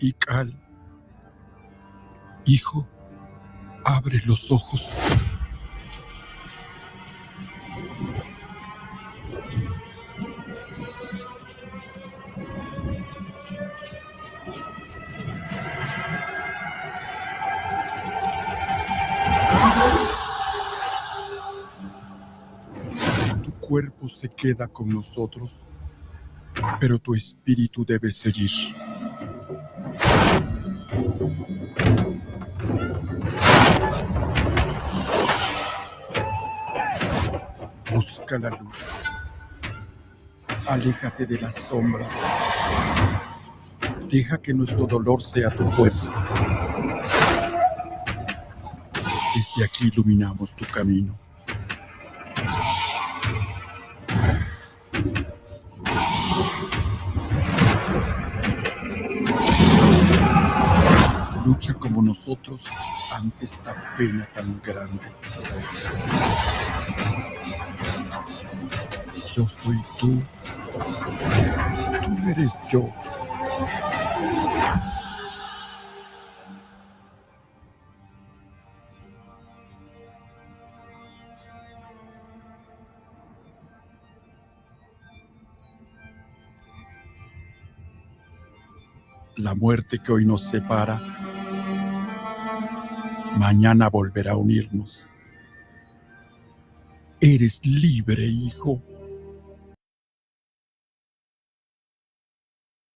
Ical, hijo, abre los ojos. Tu cuerpo se queda con nosotros, pero tu espíritu debe seguir. Busca la luz. Aléjate de las sombras. Deja que nuestro dolor sea tu fuerza. Desde aquí iluminamos tu camino. Lucha como nosotros ante esta pena tan grande. Yo soy tú. Tú eres yo. La muerte que hoy nos separa, mañana volverá a unirnos. Eres libre, hijo.